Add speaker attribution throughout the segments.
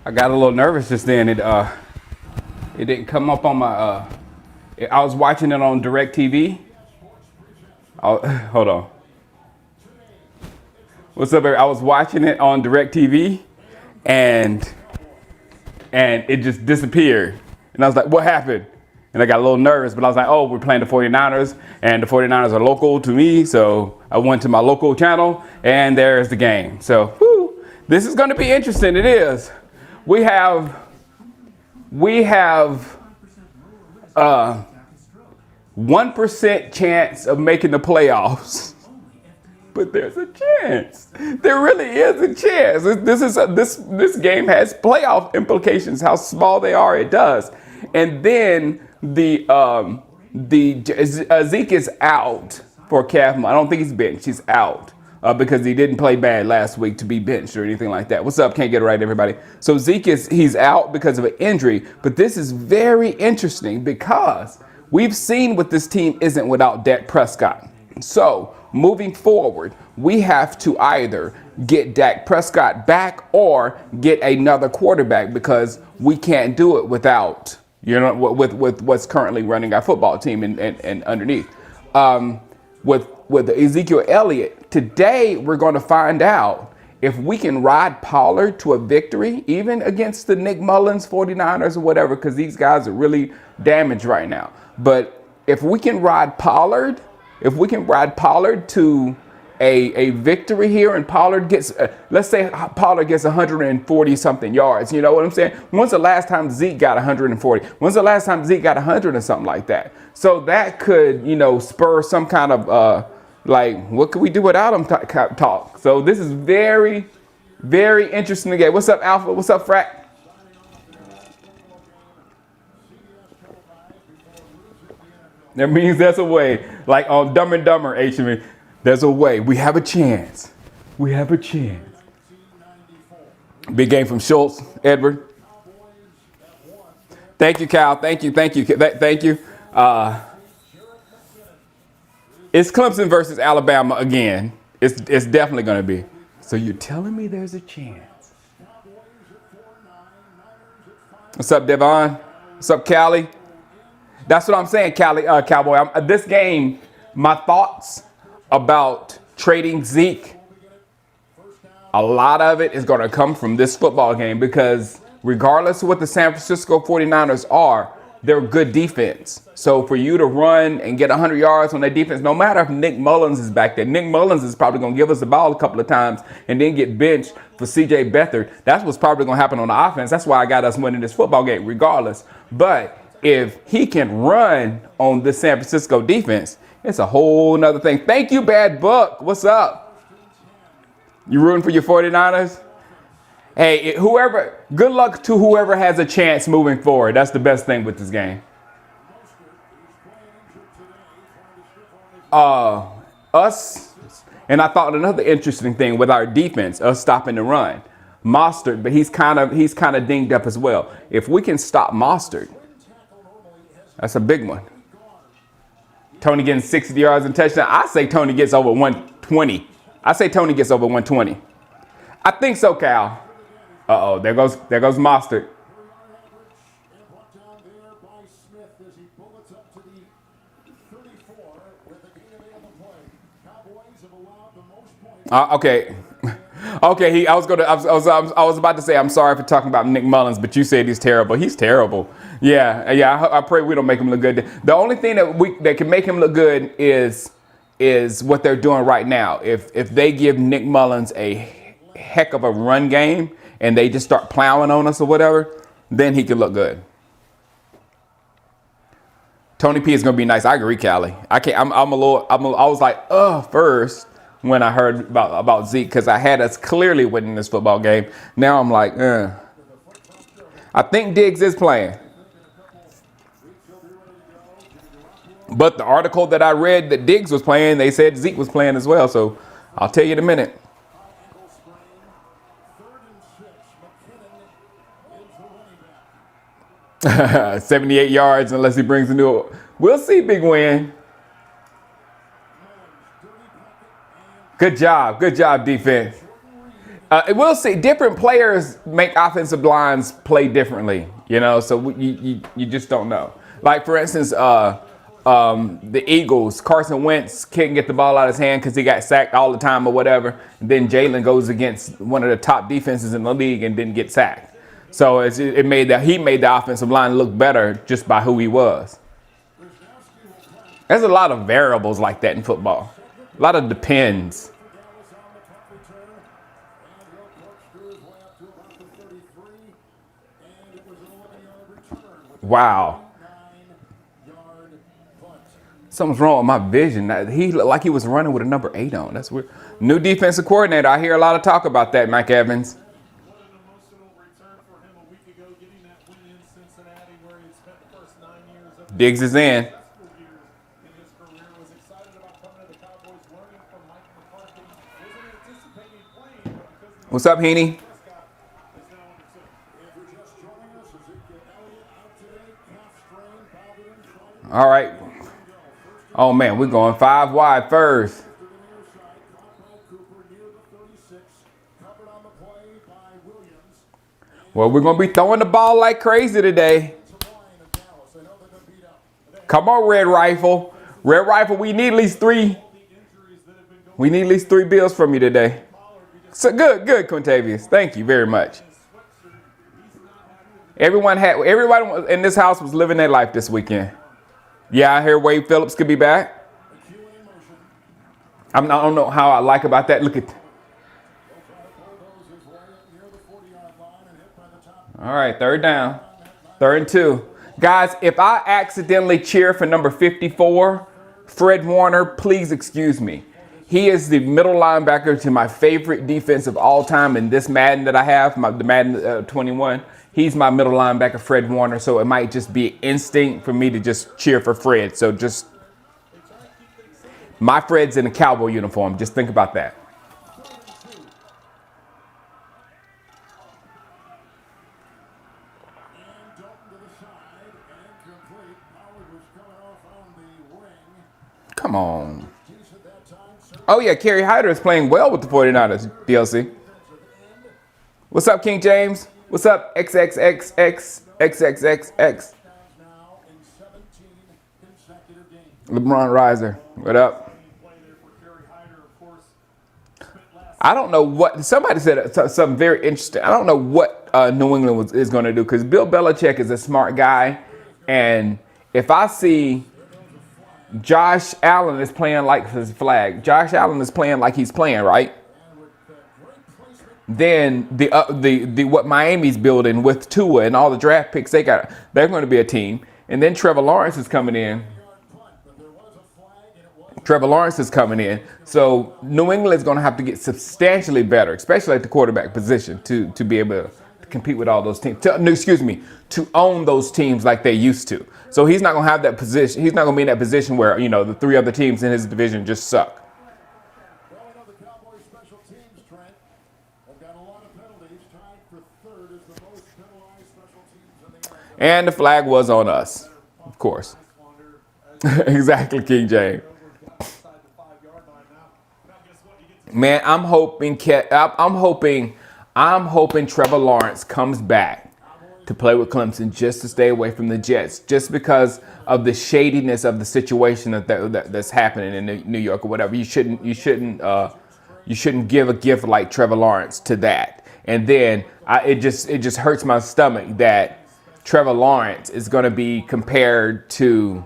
Speaker 1: I got a little nervous just then. It didn't come up on my. I was watching it on DirecTV. Hold on. What's up, everybody? I was watching it on DirecTV, and it just disappeared. And I was like, "What happened?" And I got a little nervous, but I was like, "Oh, we're playing the 49ers, and the 49ers are local to me." So I went to my local channel, and there's the game. So, whew, this is going to be interesting. It is. We have 1% chance of making the playoffs, but there's a chance. There really is a chance. This game has playoff implications. How small they are, it does. And then Zeke is out for calf. I don't think he's benched. He's out. Because he didn't play bad last week to be benched or anything like that. What's up? Can't get it right, everybody. So Zeke he's out because of an injury, but this is very interesting because we've seen what this team isn't without Dak Prescott. So moving forward, we have to either get Dak Prescott back or get another quarterback because we can't do it without, with what's currently running our football team and underneath. With Ezekiel Elliott, today we're going to find out if we can ride Pollard to a victory, even against the Nick Mullins 49ers or whatever, because these guys are really damaged right now. But if we can ride Pollard, to a victory here, and Pollard gets, let's say Pollard gets 140 something yards. You know what I'm saying? When's the last time Zeke got 140? When's the last time Zeke got 100 or something like that? So that could, spur some kind of, what could we do without him talk. So this is very, very interesting to get. What's up, Alpha? What's up, Frack? That means there's a way. Like on Dumb and Dumber, HME, there's a way. We have a chance. We have a chance. Big game from Schultz, Edward. Thank you, Cal. Thank you. It's Clemson versus Alabama again. It's definitely going to be. So you're telling me there's a chance. What's up, Devon? What's up, Callie? That's what I'm saying, Callie, Cowboy. This game, my thoughts about trading Zeke, a lot of it is going to come from this football game because regardless of what the San Francisco 49ers are, they're good defense. So for you to run and get 100 yards on that defense, no matter if Nick Mullins is back there, Nick Mullins is probably going to give us the ball a couple of times and then get benched for C.J. Beathard. That's what's probably going to happen on the offense. That's why I got us winning this football game regardless. But if he can run on the San Francisco defense, it's a whole nother thing. Thank you, Bad Buck. What's up? You rooting for your 49ers? Hey, good luck to whoever has a chance moving forward. That's the best thing with this game. Us, and I thought another interesting thing with our defense, us stopping the run. Mostert, but he's kind of dinged up as well. If we can stop Mostert, that's a big one. Tony getting 60 yards and touchdown. I say Tony gets over 120. I think so, Cal. Uh-oh, there goes Mostert. Okay. Okay, I was about to say I'm sorry for talking about Nick Mullins, but you said he's terrible. He's terrible. Yeah. I pray we don't make him look good. The only thing that can make him look good is what they're doing right now. If they give Nick Mullins a heck of a run game and they just start plowing on us or whatever, then he can look good. Tony P is gonna be nice. I agree, Callie. I was like, first when I heard about Zeke, because I had us clearly winning this football game. Now I'm like, I think Diggs is playing. But the article that I read that Diggs was playing, they said Zeke was playing as well. So I'll tell you in a minute. 78 yards unless he brings a new. We'll see, big win. Good job, defense. We'll see. Different players make offensive lines play differently, so you just don't know. Like, for instance, the Eagles, Carson Wentz can't get the ball out of his hand because he got sacked all the time or whatever. And then Jalen goes against one of the top defenses in the league and didn't get sacked. So he made the offensive line look better just by who he was. There's a lot of variables like that in football. A lot of depends. Wow. Something's wrong with my vision. He looked like he was running with a number 8 on. That's weird. New defensive coordinator. I hear a lot of talk about that, Mike Evans. Diggs is in. What's up, Heaney? All right. Oh, man, we're going 5 wide first. Well, we're going to be throwing the ball like crazy today. Come on, Red Rifle. Red Rifle, we need at least 3. We need at least 3 bills from you today. So good, Quintavious. Thank you very much. Everyone in this house was living their life this weekend. Yeah, I hear Wade Phillips could be back. I don't know how I like about that. Look at. All right, 3rd down. 3rd and 2. Guys, if I accidentally cheer for number 54, Fred Warner, please excuse me. He is the middle linebacker to my favorite defense of all time in this Madden that I have, the Madden 21. He's my middle linebacker, Fred Warner, so it might just be instinct for me to just cheer for Fred. So just, my Fred's in a Cowboy uniform. Just think about that. Come on. Oh, yeah, Kerry Hyder is playing well with the 49ers, DLC. What's up, King James? What's up, XXXX? LeBron Riser, what up? I don't know what, somebody said something very interesting. I don't know what New England is going to do, because Bill Belichick is a smart guy. And if I see Josh Allen is playing like his flag, Josh Allen is playing like he's playing, right? Then the what Miami's building with Tua and all the draft picks they got, they're going to be a team. And then Trevor Lawrence is coming in. So New England is going to have to get substantially better, especially at the quarterback position, to be able to compete with all those teams. To own those teams like they used to. So he's not going to have that position. He's not going to be in that position where, the 3 other teams in his division just suck. And the flag was on us, of course. Exactly, King James. Man, I'm hoping Trevor Lawrence comes back to play with Clemson just to stay away from the Jets, just because of the shadiness of the situation that's happening in New York or whatever. You shouldn't give a gift like Trevor Lawrence to that. And then it just hurts my stomach that Trevor Lawrence is going to be compared to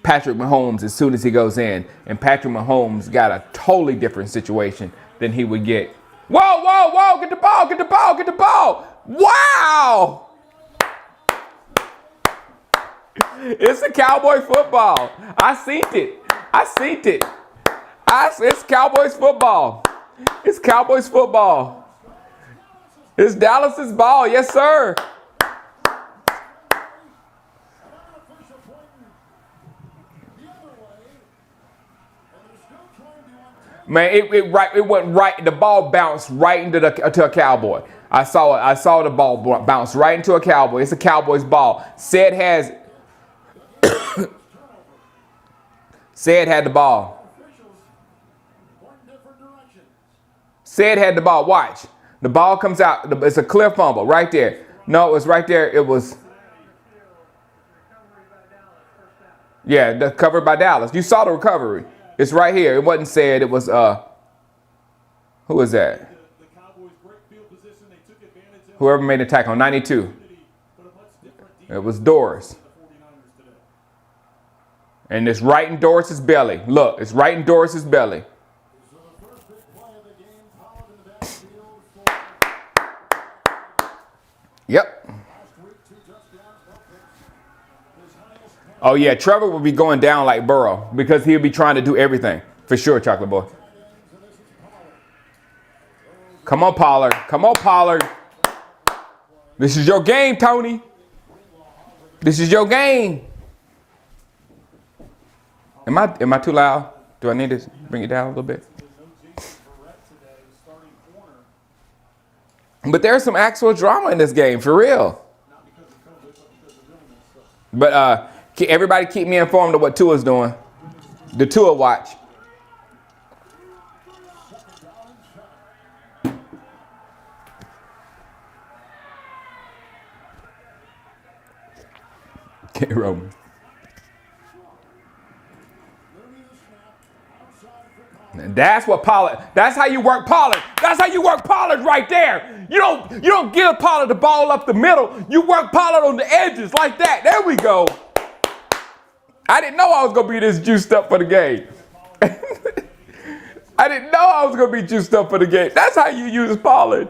Speaker 1: Patrick Mahomes as soon as he goes in. And Patrick Mahomes got a totally different situation than he would get. Whoa, get the ball. Wow! It's a Cowboy football. I seen it. It's Cowboys football. It's Dallas's ball. Yes, sir. Man, it went right. The ball bounced right into a Cowboy. I saw the ball bounce right into a Cowboy. It's a Cowboys ball. Said had the ball. Said had the ball. Watch. The ball comes out. It's a clear fumble right there. No, it was right there. It was. Yeah, covered by Dallas. You saw the recovery. It's right here. It wasn't said. It was who was that? Whoever made the tackle on 92. It was Doris. And it's right in Doris's belly. Look, it's right in Doris's belly. Yep. Oh, yeah, Trevor will be going down like Burrow because he'll be trying to do everything. For sure, Chocolate Boy. Come on, Pollard. Come on, Pollard. This is your game, Tony. This is your game. Am I too loud? Do I need to bring it down a little bit? But there's some actual drama in this game, for real. But everybody keep me informed of what Tua's doing. The Tua watch. Okay, Roman. That's what Pollard. That's how you work Pollard. That's how you work Pollard right there. You don't give Pollard the ball up the middle. You work Pollard on the edges like that. There we go. I didn't know I was gonna be this juiced up for the game. I didn't know I was gonna be juiced up for the game. That's how you use Pollard.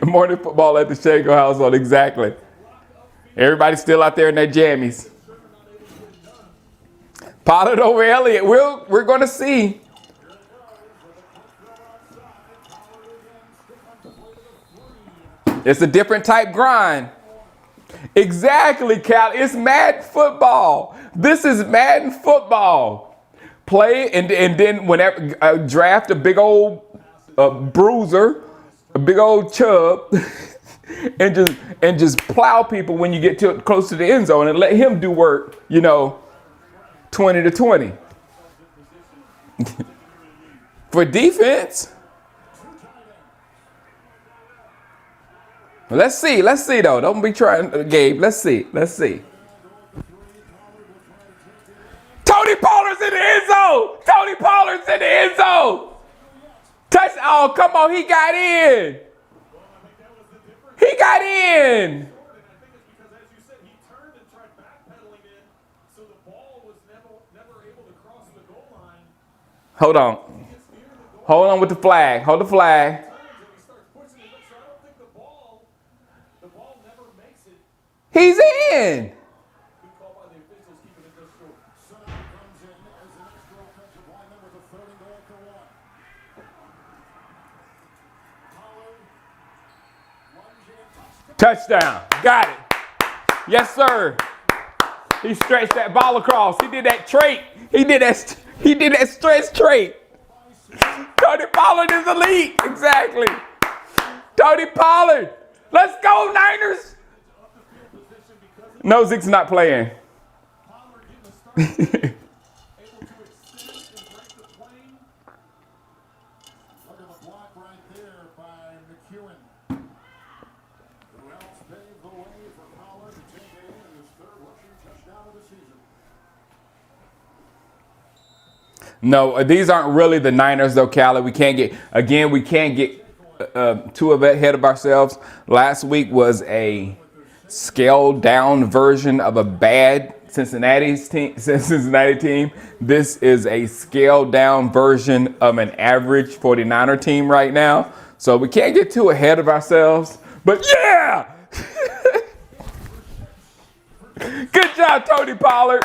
Speaker 1: Morning football at the Shango household. Exactly. Everybody's still out there in their jammies. Pollard over Elliott. We're going to see. It's a different type grind. Exactly, Cal. It's Madden football. This is Madden football. Play and then whenever draft a big old bruiser, a big old chub, and just plow people when you get close to the end zone and let him do work. 20-20. For defense. Let's see though. Don't be trying, Gabe. Let's see. Tony Pollard's in the end zone. Tony Pollard's in the end zone. Touch. Oh, come on. He got in. He got in. Hold on with the flag. Hold the flag. He's in. Touchdown. Got it. Yes, sir. He stretched that ball across. He did that trait. He did that stretch trait. Tony Pollard is elite. Exactly. Tony Pollard. Let's go, Niners. No, Zeke's not playing. No, these aren't really the Niners, though, Callie. We can't get too ahead of ourselves. Last week was a scaled down version of a bad Cincinnati team. This is a scaled down version of an average 49er team right now. So we can't get too ahead of ourselves. But yeah! Good job, Tony Pollard.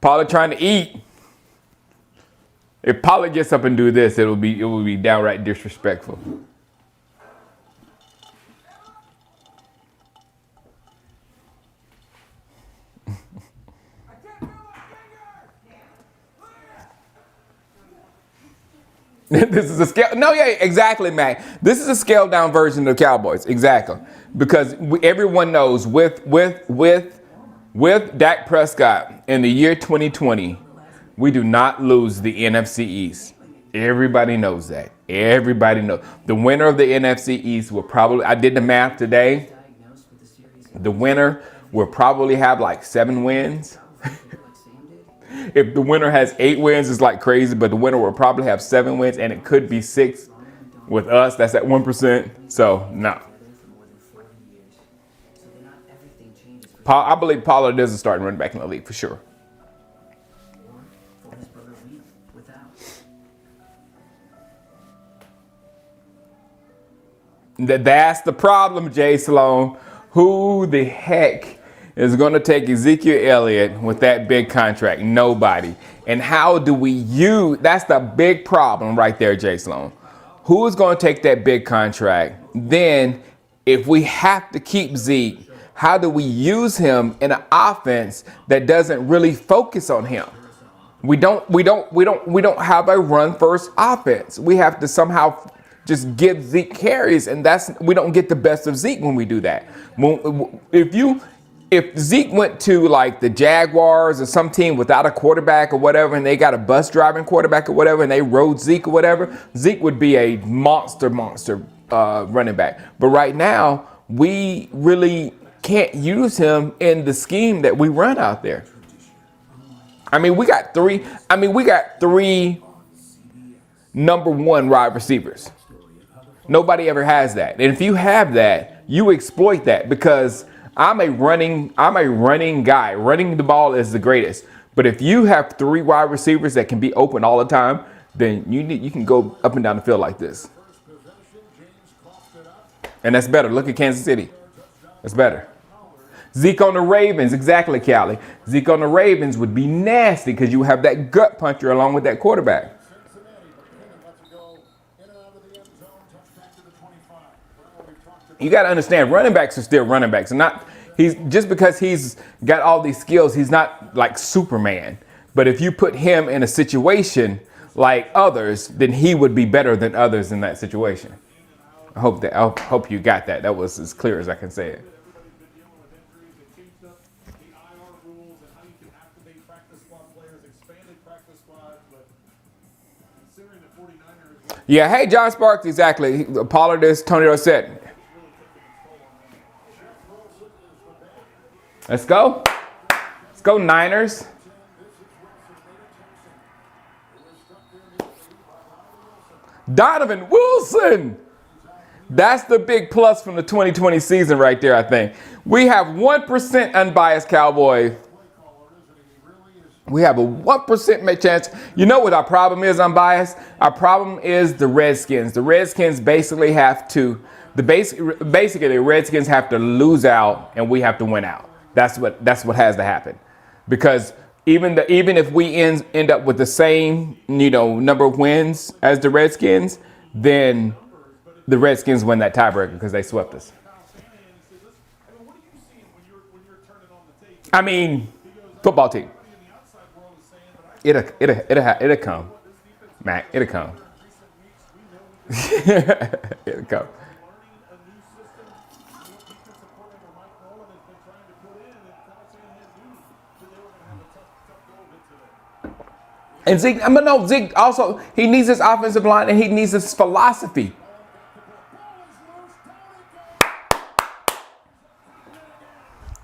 Speaker 1: Pollard trying to eat. If Pollard gets up and do this, it will be downright disrespectful. This is a scale. No, yeah, exactly, Mac. This is a scaled down version of the Cowboys. Exactly. Because everyone knows with Dak Prescott in the year 2020, we do not lose the NFC East. Everybody knows that. Everybody knows. The winner of the NFC East will probably, I did the math today. The winner will probably have like 7 wins. If the winner has 8 wins, it's like crazy, but the winner will probably have 7 wins, and it could be 6 with us. That's at 1%. So, no. I believe Pollard is a starting running back in the league for sure. That's the problem, Jay Sloan. Who the heck is going to take Ezekiel Elliott with that big contract? Nobody. And how do we use? That's the big problem right there, Jay Sloan. Who is going to take that big contract? Then, if we have to keep Zeke, how do we use him in an offense that doesn't really focus on him? We don't have a run first offense. We have to somehow just give Zeke carries, and we don't get the best of Zeke when we do that. If Zeke went to like the Jaguars or some team without a quarterback or whatever, and they got a bus driving quarterback or whatever, and they rode Zeke or whatever, Zeke would be a monster running back. But right now, we really can't use him in the scheme that we run out there. I mean, we got three number 1 wide receivers. Nobody ever has that. And if you have that, you exploit that, because I'm a running guy. Running the ball is the greatest. But if you have 3 wide receivers that can be open all the time, then you can go up and down the field like this. And that's better. Look at Kansas City. That's better. Zeke on the Ravens, exactly, Callie. Zeke on the Ravens would be nasty because you have that gut puncher along with that quarterback. You got to understand, running backs are still running backs. And he's just because he's got all these skills, he's not like Superman. But if you put him in a situation like others, then he would be better than others in that situation. I hope you got that. That was as clear as I can say it. Yeah, hey, John Sparks, exactly. Pollard is Tony Dorsett. Let's go. Let's go, Niners. Donovan Wilson. That's the big plus from the 2020 season right there, I think. We have 1% unbiased Cowboy. We have a 1% chance. You know what our problem is, unbiased? Our problem is the Redskins. The Redskins basically have to, basically the Redskins have to lose out and we have to win out. That's what has to happen. Because even if we end up with the same, number of wins as the Redskins, then the Redskins win that tiebreaker because they swept us. I mean, football team. It'll come, Mac. It'll come. It'll come. And Zeke also, he needs his offensive line and he needs his philosophy.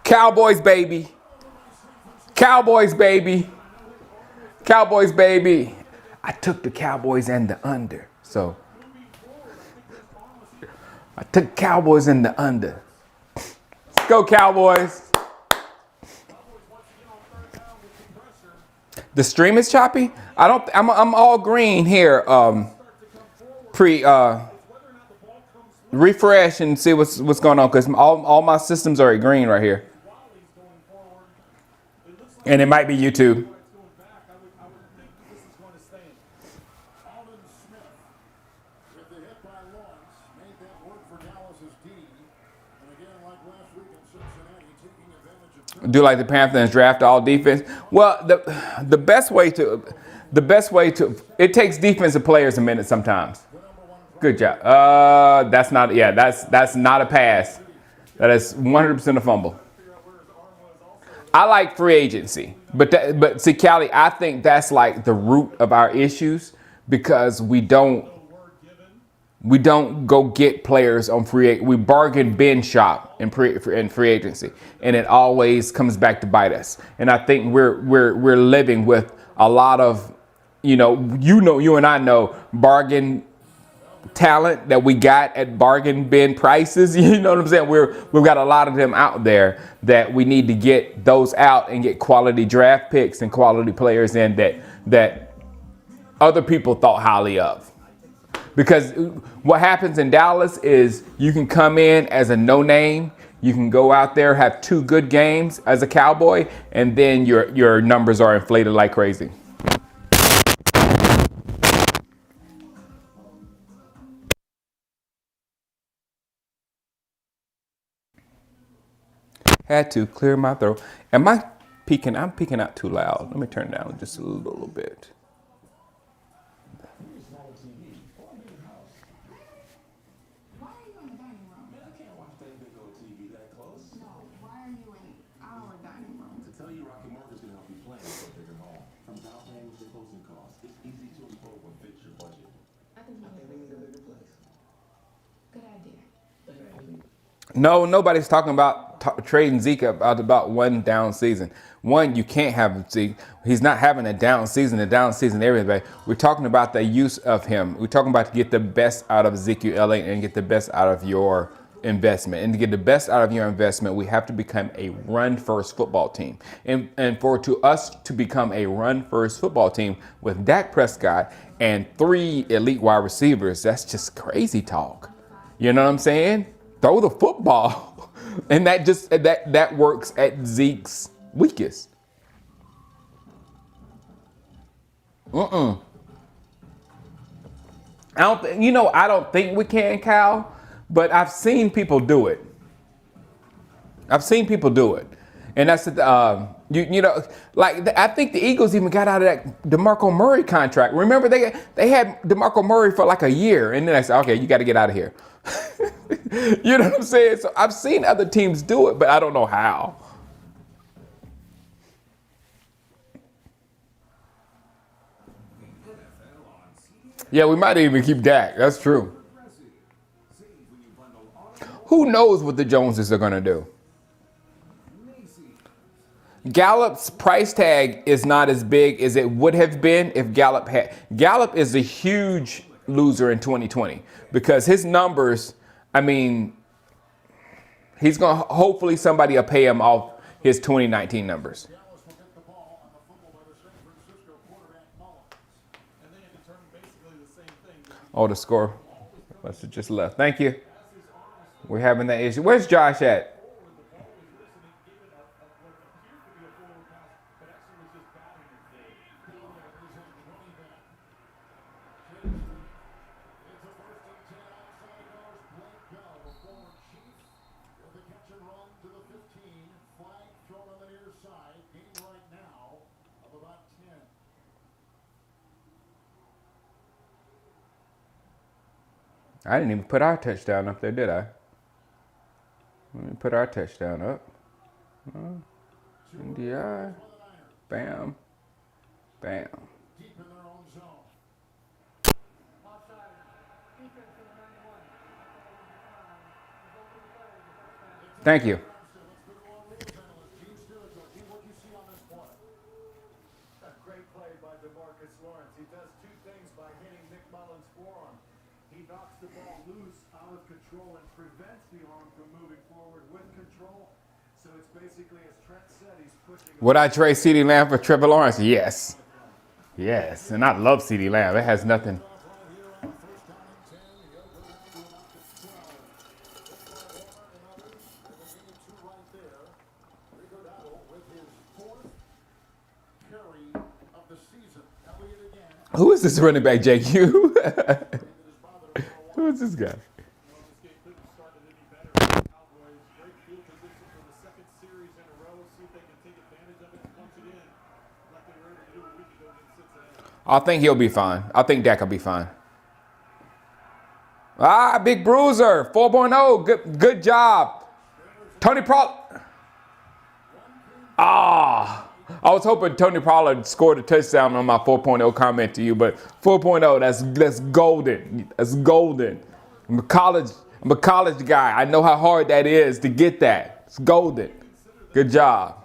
Speaker 1: Cowboys, baby. Cowboys, baby. Cowboys, baby. I took the Cowboys and the under. So I took Cowboys and the under. Let's go, Cowboys. The stream is choppy. I'm all green here. Refresh and see what's going on, because all my systems are green right here. And it might be YouTube. Do like the Panthers draft all defense? Well, the best way to The best way to it takes defensive players a minute sometimes. Good job. That's not that's not a pass. That is 100% a fumble. I like free agency, but see, Callie, I think that's like the root of our issues because we don't go get players on free. We bargain bin shop in free agency, and it always comes back to bite us. And I think we're living with a lot of, you and I know bargain talent that we got at bargain bin prices. You know what I'm saying? We've got a lot of them out there that we need to get those out and get quality draft picks and quality players in that other people thought highly of. Because what happens in Dallas is you can come in as a no name. You can go out there, have 2 good games as a Cowboy, and then your numbers are inflated like crazy. Had to clear my throat. Am I peeking? I'm peeking out too loud. Let me turn down just a little bit. No, nobody's talking about trading Zeke about one down season. One, you can't have Zeke. He's not having a down season, everybody. We're talking about the use of him. We're talking about to get the best out of Ezekiel Elliott and get the best out of your investment. And to get the best out of your investment, we have to become a run-first football team. And for us to become a run-first football team with Dak Prescott and 3 elite wide receivers, that's just crazy talk. You know what I'm saying? Throw the football. And that works at Zeke's weakest. I don't think we can, Cal, but I've seen people do it. And that's I think the Eagles even got out of that DeMarco Murray contract. Remember they had DeMarco Murray for like a year, and then I said, okay, you got to get out of here. You know what I'm saying? So I've seen other teams do it, but I don't know how. Yeah, we might even keep Dak. That's true. Who knows what the Joneses are going to do? Gallup's price tag is not as big as it would have been if Gallup had. Gallup is a huge loser in 2020 because his numbers, he's going to, hopefully somebody will pay him off his 2019 numbers. Oh, the score. Must have just left. Thank you. We're having that issue. Where's Josh at? I didn't even put our touchdown up there, did I? Let me put our touchdown up. NDI. Bam. Bam. Thank you. Great play by DeMarcus Lawrence. He does 2 things by hitting Nick Mullins' forearm. He knocks the ball loose, out of control, and prevents the arm from moving forward with control. So it's basically, as Trent said, he's pushing. Would I trade CeeDee Lamb for Trevor Lawrence? Yes. Yes. And I love CeeDee Lamb. It has nothing. Who is this running back, JQ? Who is this guy? I think he'll be fine. I think Dak will be fine. Ah, big bruiser. 4.0. Good job. Tony Pollard. Ah. I was hoping Tony Pollard scored a touchdown on my 4.0 comment to you, but 4.0, that's golden. That's golden. I'm a college guy. I know how hard that is to get that. It's golden. Good job.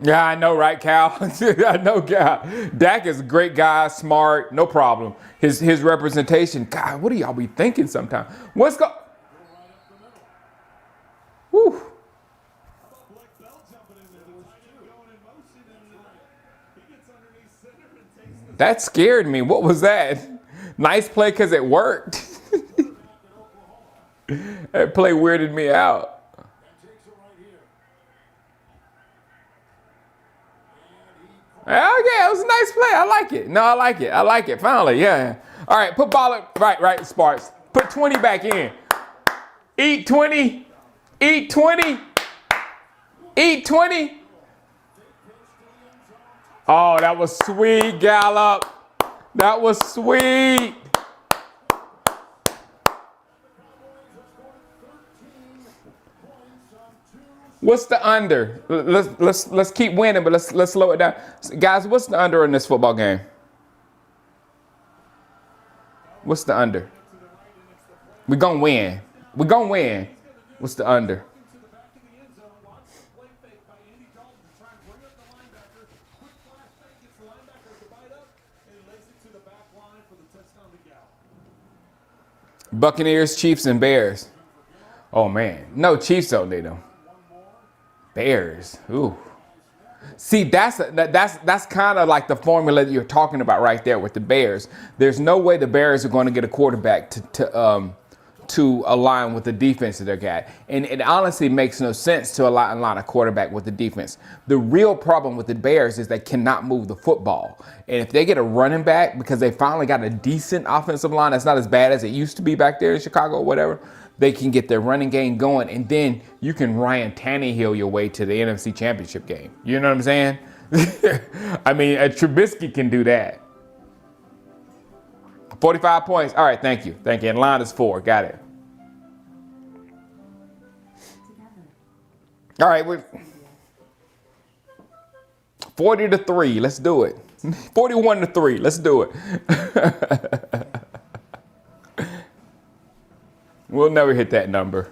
Speaker 1: Yeah, I know, right, Cal? I know, Cal. Dak is a great guy, smart, no problem. His representation, God, what do y'all be thinking sometimes? What's go? Whew. That scared me. What was that? Nice play because it worked. That play weirded me out. Oh, yeah, it was a nice play. I like it. No, I like it. I like it. Finally, yeah. All right, put ball up. Right, Sparks. Put 20 back in. Eat 20. Eat 20. Eat 20. Oh, that was sweet, Gallup. That was sweet. What's the under? Let's keep winning, but let's slow it down. Guys, what's the under in this football game? What's the under? We're going to win. We're going to win. What's the under? Buccaneers, Chiefs, and Bears. Oh, man. No, Chiefs don't need them. Bears. Ooh. See, that's kind of like the formula that you're talking about right there with the Bears. There's no way the Bears are going to get a quarterback to align with the defense that they got. And it honestly makes no sense to align a quarterback with the defense. The real problem with the Bears is they cannot move the football. And if they get a running back, because they finally got a decent offensive line that's not as bad as it used to be back there in Chicago or whatever, they can get their running game going, and then you can Ryan Tannehill your way to the NFC Championship game. You know what I'm saying? I mean, Trubisky can do that. 45 points. All right, thank you. Thank you. And line is 4. Got it. All right, we're 40-3. Let's do it. 41-3. Let's do it. We'll never hit that number.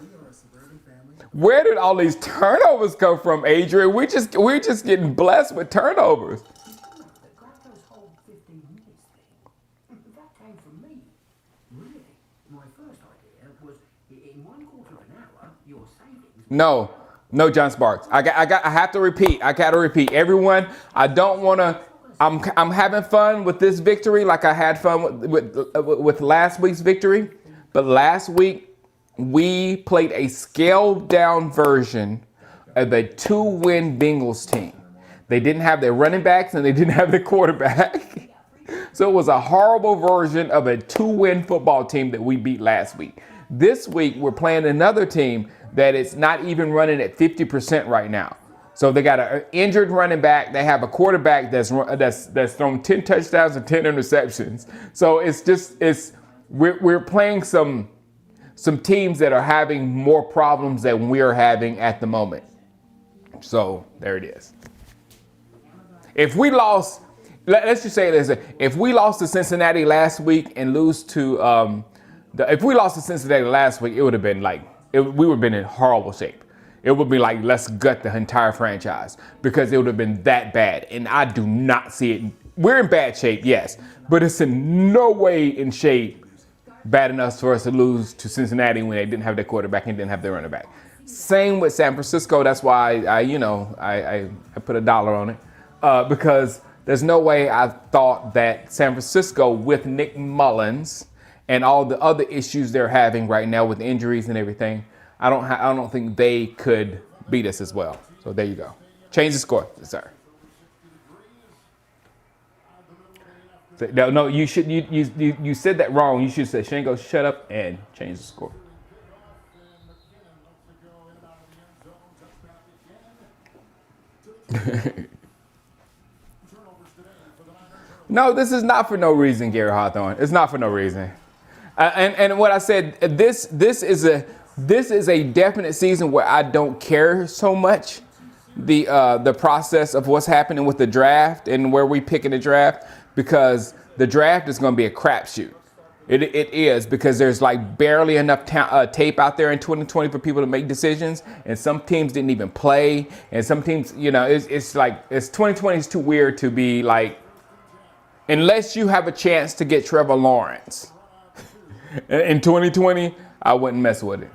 Speaker 1: Where did all these turnovers come from, Adrian? We're just getting blessed with turnovers. No, John Sparks. I have to repeat. I got to repeat. Everyone, I don't want to. I'm having fun with this victory, like I had fun with last week's victory. But last week, we played a scaled down version of a 2-win Bengals team. They didn't have their running backs and they didn't have their quarterback. So it was a horrible version of a 2-win football team that we beat last week. This week, we're playing another team that is not even running at 50% right now. So they got an injured running back. They have a quarterback that's thrown 10 touchdowns and 10 interceptions. So we're playing some teams that are having more problems than we're having at the moment. So there it is. If we lost, let's just say this: if we lost to Cincinnati last week and lose to if we lost to Cincinnati last week, it would have been we would have been in horrible shape. It would be like, let's gut the entire franchise, because it would have been that bad. And I do not see it. We're in bad shape, yes, but it's in no way in shape bad enough for us to lose to Cincinnati when they didn't have their quarterback and didn't have their running back. Same with San Francisco. That's why I put $1 on it, because there's no way I thought that San Francisco, with Nick Mullins and all the other issues they're having right now with injuries and everything, I don't think they could beat us as well. So there you go. Change the score, sir. No, you should. You said that wrong. You should say Shango, shut up and change the score. No, this is not for no reason, Gary Hawthorne. It's not for no reason. And what I said, this is a definite season where I don't care so much the process of what's happening with the draft and where we pick in the draft, because the draft is going to be a crapshoot. It is, because there's like barely enough tape out there in 2020 for people to make decisions, and some teams didn't even play, and some teams, it's 2020 is too weird to be like, unless you have a chance to get Trevor Lawrence in 2020, I wouldn't mess with it.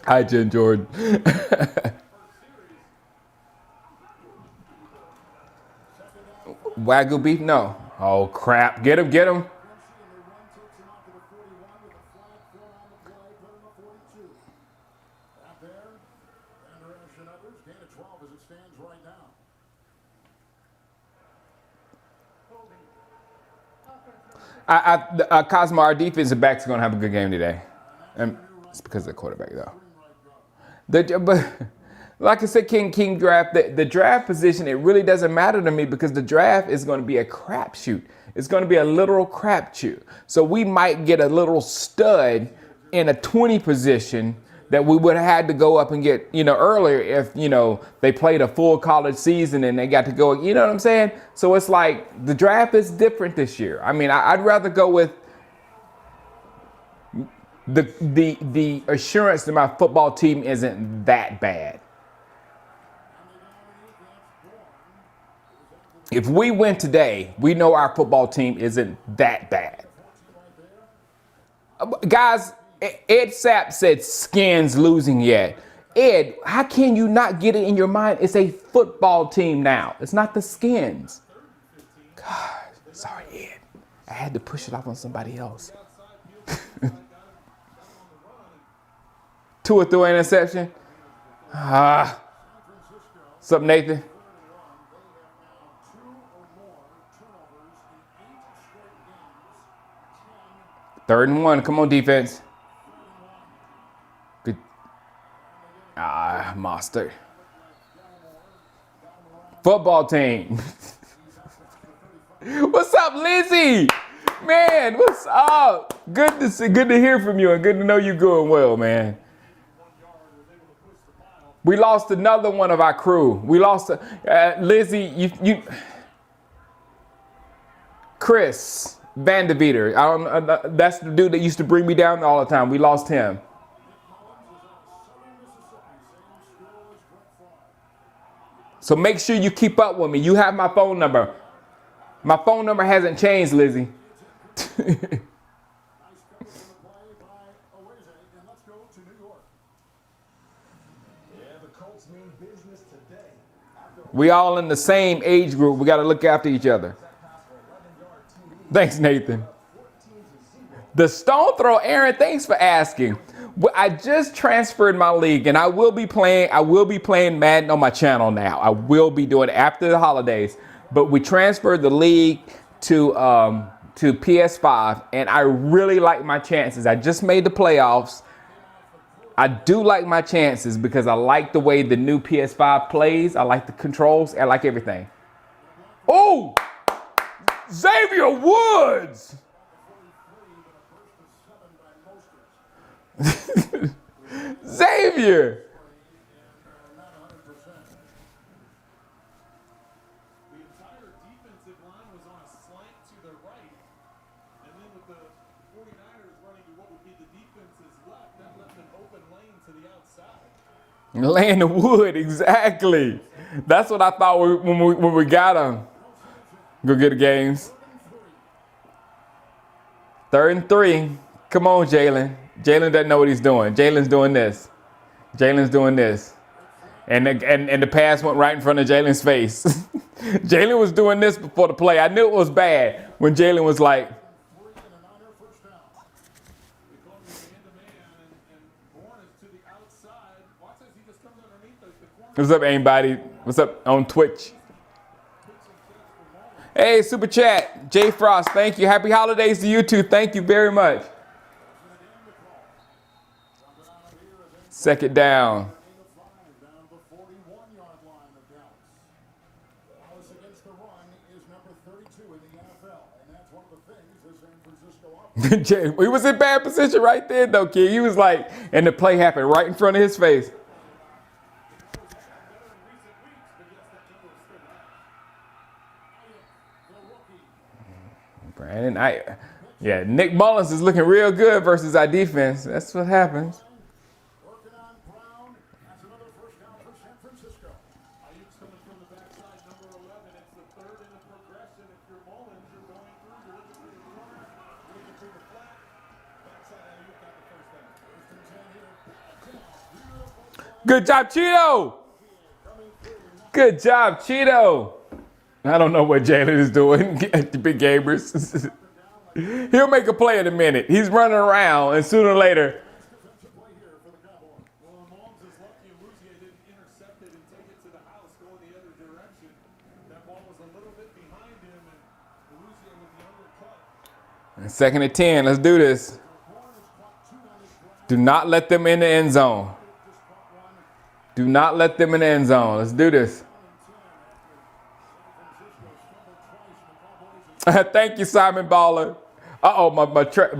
Speaker 1: Hi, Jen Jordan. Wagyu beef? No. Oh, crap. Get him. Cosmo, our defensive backs are going to have a good game today. And it's because of the quarterback, though. But like I said, King draft, the draft position, it really doesn't matter to me, because the draft is going to be a crapshoot. It's going to be a literal crapshoot. So we might get a little stud in a 20 position that we would have had to go up and get, earlier if, they played a full college season and they got to go, you know what I'm saying? So it's like the draft is different this year. I mean, I'd rather go with the assurance that my football team isn't that bad. If we win today, we know our football team isn't that bad. Guys, Ed Sapp said Skins losing yet. Ed, how can you not get it in your mind? It's a football team now. It's not the Skins. God, sorry, Ed. I had to push it off on somebody else. Tua threw an interception. What's up, Nathan? Third and 1. Come on, defense. Good. Monster. Football team. What's up, Lizzie? Man, what's up? Good to hear from you, and good to know you're doing well, man. We lost another one of our crew. We lost Lizzie. Chris Vanderveer. That's the dude that used to bring me down all the time. We lost him. So make sure you keep up with me. You have my phone number. My phone number hasn't changed, Lizzie. We all in the same age group. We got to look after each other. Thanks, Nathan. The Stone Throw, Aaron, thanks for asking. I just transferred my league, and I will be playing Madden on my channel now. I will be doing it after the holidays. But we transferred the league to PS5, and I really like my chances. I just made the playoffs. I do like my chances because I like the way the new PS5 plays. I like the controls. I like everything. Oh, Xavier Woods. Xavier. Laying the wood, exactly. That's what I thought when we got him. Go get the games. 3rd and 3. Come on, Jalen. Jalen doesn't know what he's doing. Jalen's doing this. Jalen's doing this. And the pass went right in front of Jalen's face. Jalen was doing this before the play. I knew it was bad when Jalen was like, What's up, anybody? What's up on Twitch? Hey, Super Chat. Jay Frost, thank you. Happy holidays to you too. Thank you very much. Second down. He was in bad position right there, though, kid. He was like, and the play happened right in front of his face. Brandon, yeah, Nick Mullins is looking real good versus our defense. That's what happens. Good job, Cheeto. Good job, Cheeto. I don't know what Jalen is doing at the big gamers. He'll make a play in a minute. He's running around, and sooner or later. Second and 10. Let's do this. Do not let them in the end zone. Do not let them in the end zone. Let's do this. Thank you, Simon Baller. Uh-oh, my Mostert.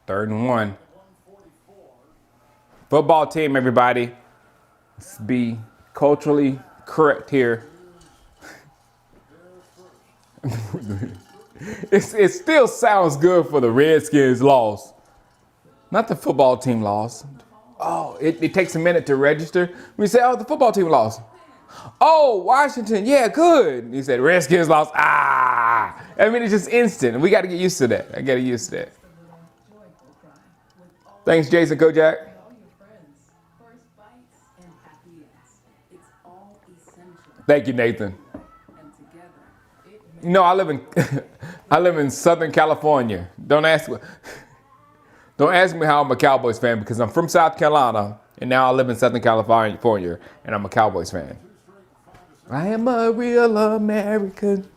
Speaker 1: Third and 1. Football team, everybody. Let's be culturally correct here. It still sounds good for the Redskins loss. Not the football team loss. Oh, it takes a minute to register. We say, oh, the football team lost. Oh, Washington, yeah, good. He said, Redskins lost. Ah. I mean, it's just instant. We got to get used to that. I got to get used to that. Thanks, Jason Kojak. Thank you, Nathan. You know, I live in Southern California. Don't ask me how I'm a Cowboys fan, because I'm from South Carolina and now I live in Southern California and I'm a Cowboys fan. I am a real American.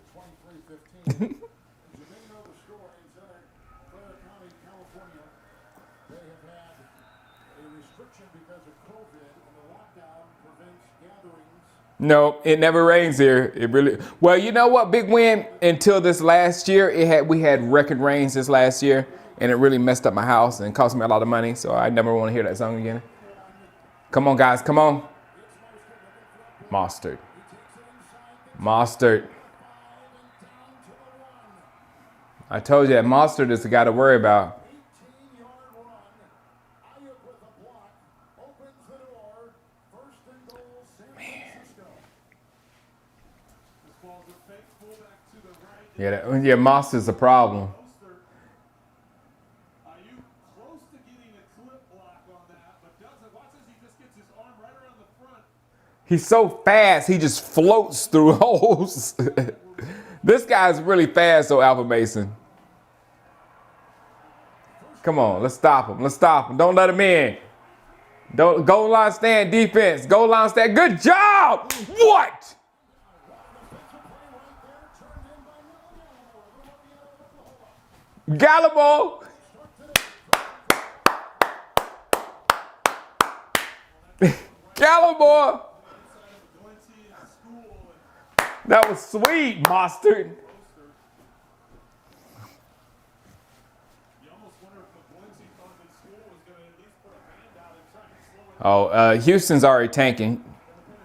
Speaker 1: No, it never rains here. It really. Well, you know what? Big win until this last year. We had record rains this last year, and it really messed up my house and cost me a lot of money. So I never want to hear that song again. Come on, guys, come on. Mostert. I told you that Mostert is the guy to worry about. Yeah, Moster's a problem. He's so fast, he just floats through holes. This guy's really fast, though, Alpha Mason. Come on, let's stop him. Don't let him in. Don't goal line stand defense. Goal line stand. Good job. What? Gallimore. Gallimore. That was sweet, Mostert. Houston's already tanking.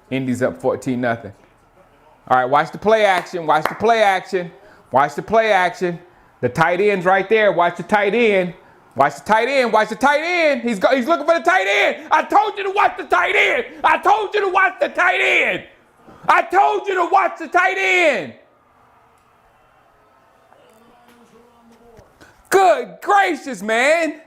Speaker 1: Indy's up 14-0. All right, watch the play action. Watch the play action. Watch the play action. The tight end's right there. Watch the tight end. Watch the tight end. Watch the tight end. He's looking for the tight end. I told you to watch the tight end. I told you to watch the tight end. I told you to watch the tight end. Good gracious, man.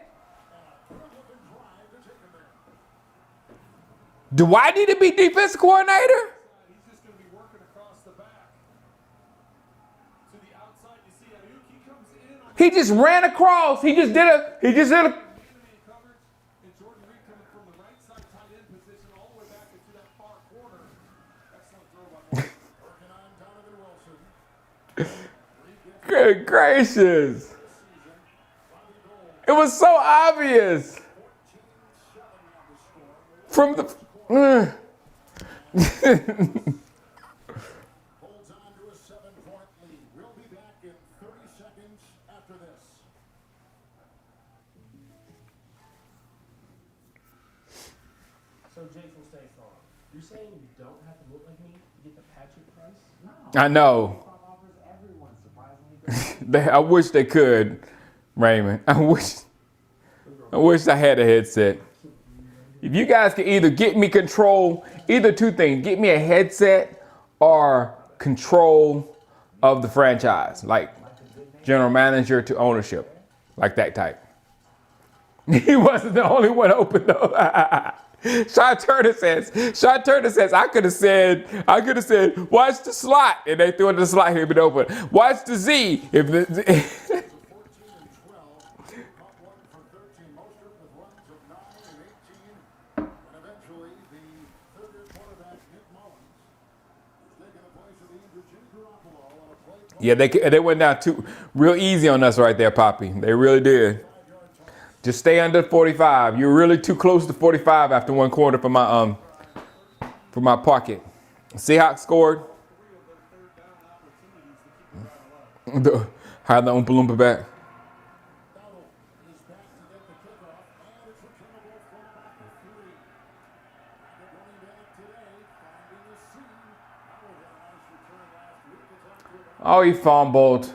Speaker 1: Do I need to be defensive coordinator? He just ran across. He just did a. Good gracious. It was so obvious. From the.
Speaker 2: Holds on to a 7-point lead. We'll be back in 30 seconds after this.
Speaker 3: So Jason stays on. You're saying you don't have to look like me to get the Patrick price? No.
Speaker 1: I know. I wish they could, Raymond. I wish I had a headset. If you guys could either get me control, either two things, get me a headset or control of the franchise, like general manager to ownership, like that type. He wasn't the only one open though. Sean Turner says, I could have said, watch the slot, and they threw it in the slot, he'd been open. Watch the Z. If the Yeah, they went down real easy on us right there, Poppy. They really did. Just stay under 45. You're really too close to 45 after one quarter for my pocket. Seahawks scored. Hide the Oompa Loompa back. Oh, he fumbled.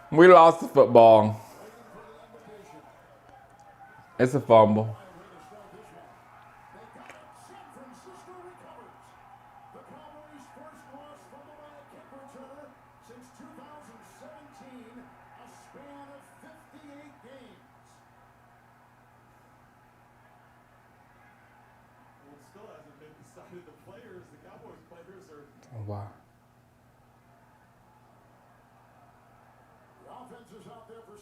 Speaker 1: We lost the football. It's a fumble.
Speaker 2: The players, the Cowboys players are.
Speaker 1: Oh, wow.
Speaker 2: The offense is out there for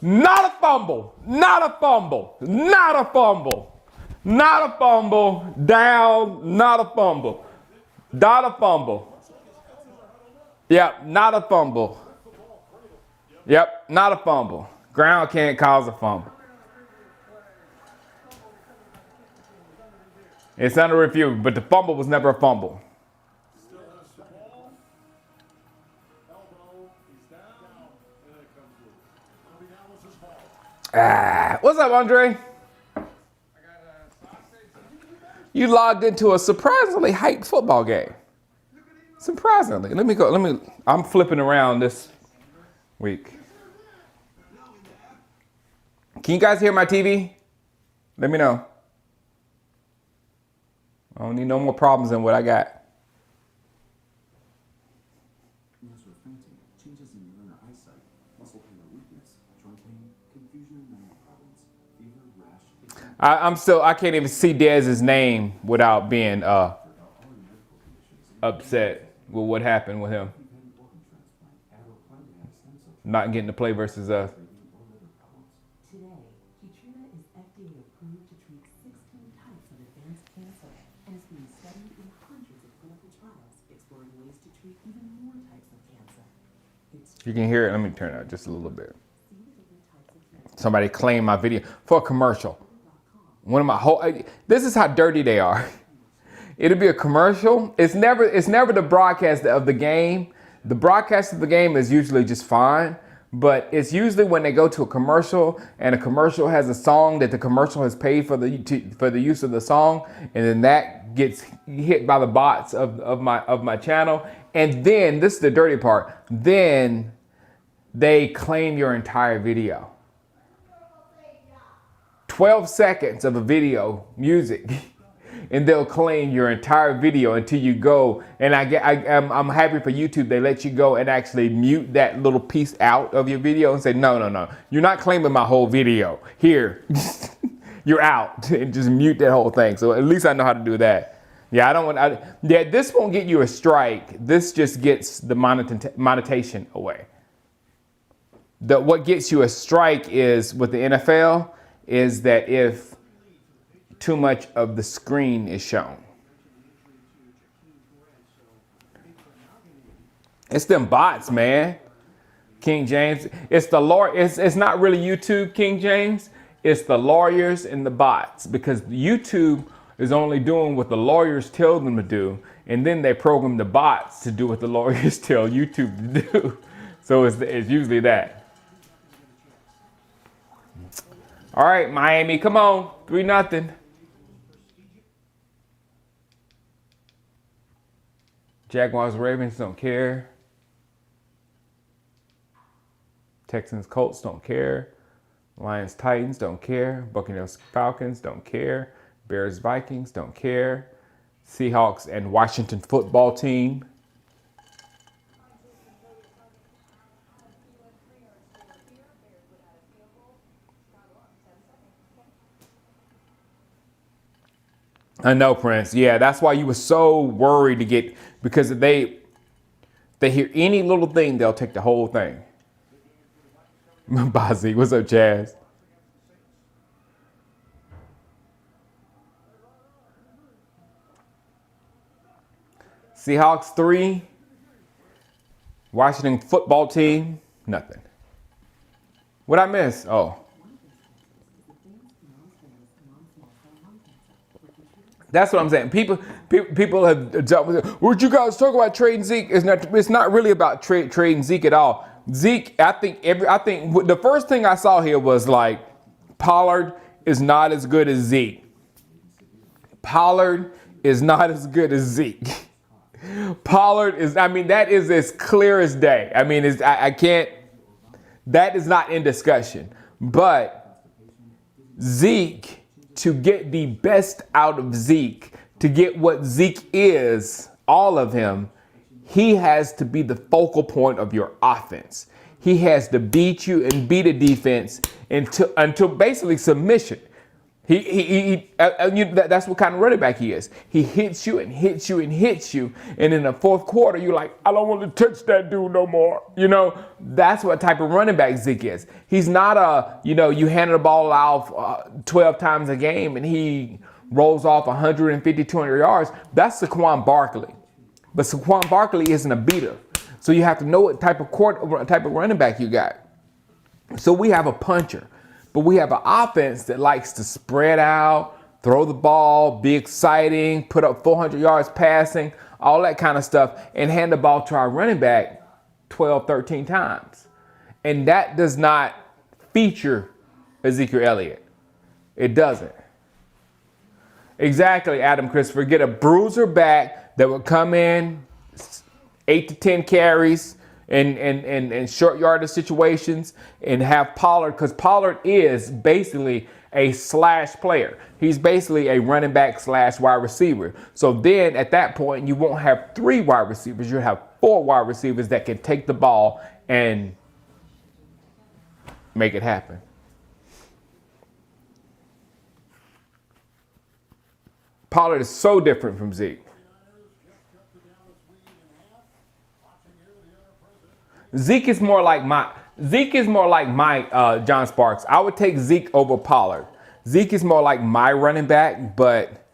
Speaker 1: Not a fumble. Not a fumble. Not a fumble. Not a fumble. Down. Not a fumble. Not a fumble. Yep, not a fumble. Yep, not a fumble. Ground can't cause a fumble. It's under review, but the fumble was never a fumble. What's up, Andre? You logged into a surprisingly hyped football game. Surprisingly. Let me go. I'm flipping around this week. Can you guys hear my TV? Let me know. I don't need no more problems than what I got.
Speaker 4: Changes in your eyesight, muscle pain or weakness, joint pain, confusion and memory problems, fever, rash.
Speaker 1: I can't even see Dez's name without being upset with what happened with him. Not getting to play versus us.
Speaker 5: Today, Keytruda is FDA approved to treat 16 types of advanced cancer and is being studied in hundreds of clinical trials, exploring ways to treat even more types of cancer.
Speaker 1: You can hear it. Let me turn it up just a little bit. Somebody claimed my video for a commercial. One of my this is how dirty they are. It'll be a commercial. It's never the broadcast of the game. The broadcast of the game is usually just fine, but it's usually when they go to a commercial and a commercial has a song that the commercial has paid for the use of the song, and then that gets hit by the bots of my channel. And then this is the dirty part. Then they claim your entire video. 12 seconds of a video, music, and they'll claim your entire video until you go. And I'm happy for YouTube. They let you go and actually mute that little piece out of your video and say, no, you're not claiming my whole video. Here, you're out, and just mute that whole thing. So at least I know how to do that. Yeah, this won't get you a strike. This just gets the monetization away. What gets you a strike is with the NFL is that if too much of the screen is shown. It's them bots, man. King James. It's the lawyer. It's not really YouTube, King James. It's the lawyers and the bots, because YouTube is only doing what the lawyers tell them to do, and then they program the bots to do what the lawyers tell YouTube to do. So it's usually that. All right, Miami, come on, 3-0. Jaguars, Ravens don't care. Texans, Colts don't care. Lions, Titans don't care. Buccaneers, Falcons don't care. Bears, Vikings don't care. Seahawks and Washington football team. I know, Prince. Yeah, that's why you were so worried to get, because they hear any little thing, they'll take the whole thing. Bazzi, what's up, Chaz? Seahawks 3. Washington football team, nothing. What'd I miss? Oh. That's what I'm saying. People have jumped with it. Would you guys talk about trading Zeke? It's not really about trading Zeke at all. Zeke, I think the first thing I saw here was like Pollard is not as good as Zeke. Pollard is not as good as Zeke. Pollard is, that is as clear as day. I can't, that is not in discussion. But Zeke, to get the best out of Zeke, to get what Zeke is, all of him, he has to be the focal point of your offense. He has to beat you and beat a defense until basically submission. That's what kind of running back he is. He hits you and hits you and hits you. And in the fourth quarter, you're like, I don't want to touch that dude no more. That's what type of running back Zeke is. He's not you hand the ball out 12 times a game and he rolls off 150, 200 yards. That's Saquon Barkley. But Saquon Barkley isn't a beater. So you have to know what type of running back you got. So we have a puncher. But we have an offense that likes to spread out, throw the ball, be exciting, put up 400 yards passing, all that kind of stuff, and hand the ball to our running back 12, 13 times. And that does not feature Ezekiel Elliott. It doesn't. Exactly, Adam Christopher. Get a bruiser back that would come in 8 to 10 carries, and short yardage situations, and have Pollard, because Pollard is basically a slash player. He's basically a running back / wide receiver. So then at that point, you won't have 3 wide receivers. You'll have 4 wide receivers that can take the ball and make it happen. Pollard is so different from Zeke. Zeke is more like my John Sparks. I would take Zeke over Pollard. Zeke is more like my running back, but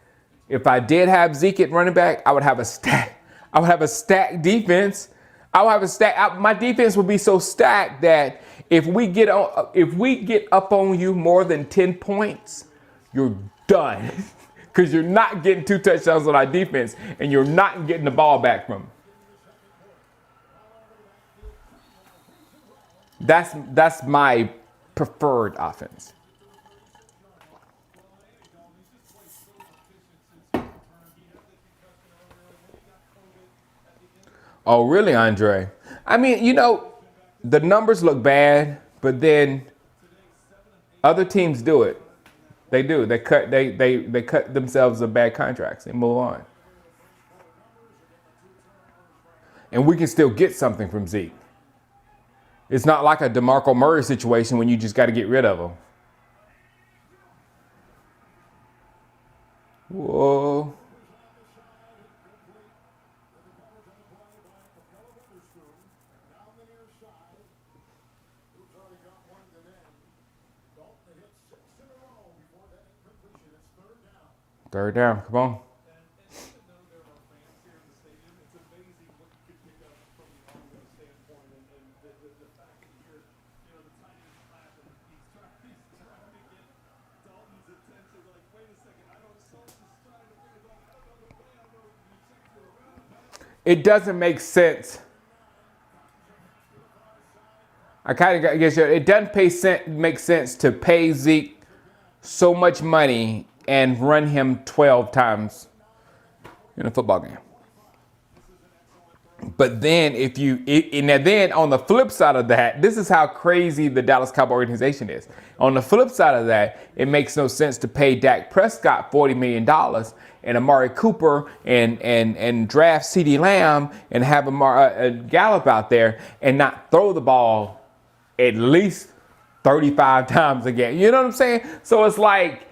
Speaker 1: if I did have Zeke at running back, I would have a stack. I would have a stacked defense. My defense would be so stacked that if we get up on you more than 10 points, you're done. Because you're not getting 2 touchdowns on our defense, and you're not getting the ball back from them. That's my preferred offense. Oh, really, Andre? I mean, the numbers look bad, but then other teams do it. They do. They cut themselves a bad contracts and move on. And we can still get something from Zeke. It's not like a DeMarco Murray situation when you just got to get rid of him. Whoa. Third down, come on. It doesn't make sense. I kind of guess it doesn't make sense to pay Zeke so much money and run him 12 times in a football game. But then then on the flip side of that, this is how crazy the Dallas Cowboy organization is. On the flip side of that, it makes no sense to pay Dak Prescott $40 million and Amari Cooper and draft CeeDee Lamb and have Gallup out there and not throw the ball at least 35 times a game. You know what I'm saying? So it's like,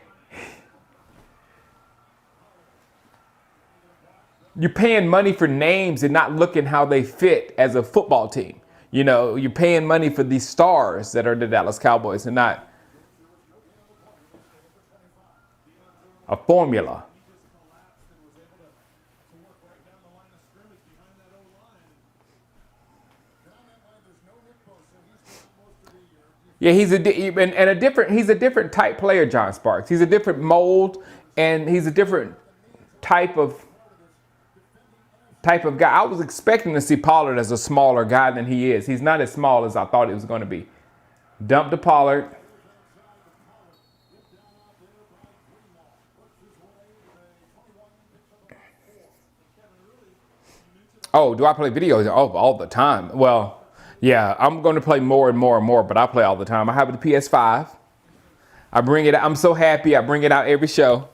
Speaker 1: you're paying money for names and not looking how they fit as a football team. You're paying money for these stars that are the Dallas Cowboys and not a formula. Yeah, he's a different type player, John Sparks. He's a different mold, and he's a different type of guy. I was expecting to see Pollard as a smaller guy than he is. He's not as small as I thought he was going to be. Dump to Pollard. Oh, do I play videos? Oh, all the time. Well, yeah, I'm going to play more and more and more, but I play all the time. I have the PS5. I bring it out. I'm so happy. I bring it out every show.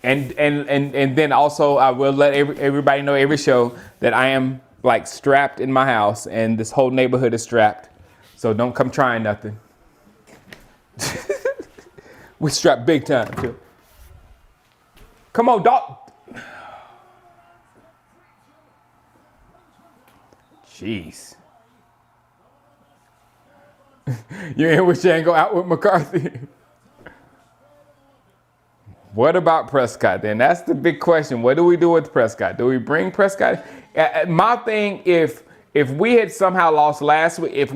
Speaker 1: And then also I will let everybody know every show that I am like strapped in my house, and this whole neighborhood is strapped. So don't come trying nothing. We strapped big time too. Come on, dog. Jeez. You ain't wish you ain't go out with McCarthy. What about Prescott then? That's the big question. What do we do with Prescott? Do we bring Prescott? My thing, if we had somehow lost last week,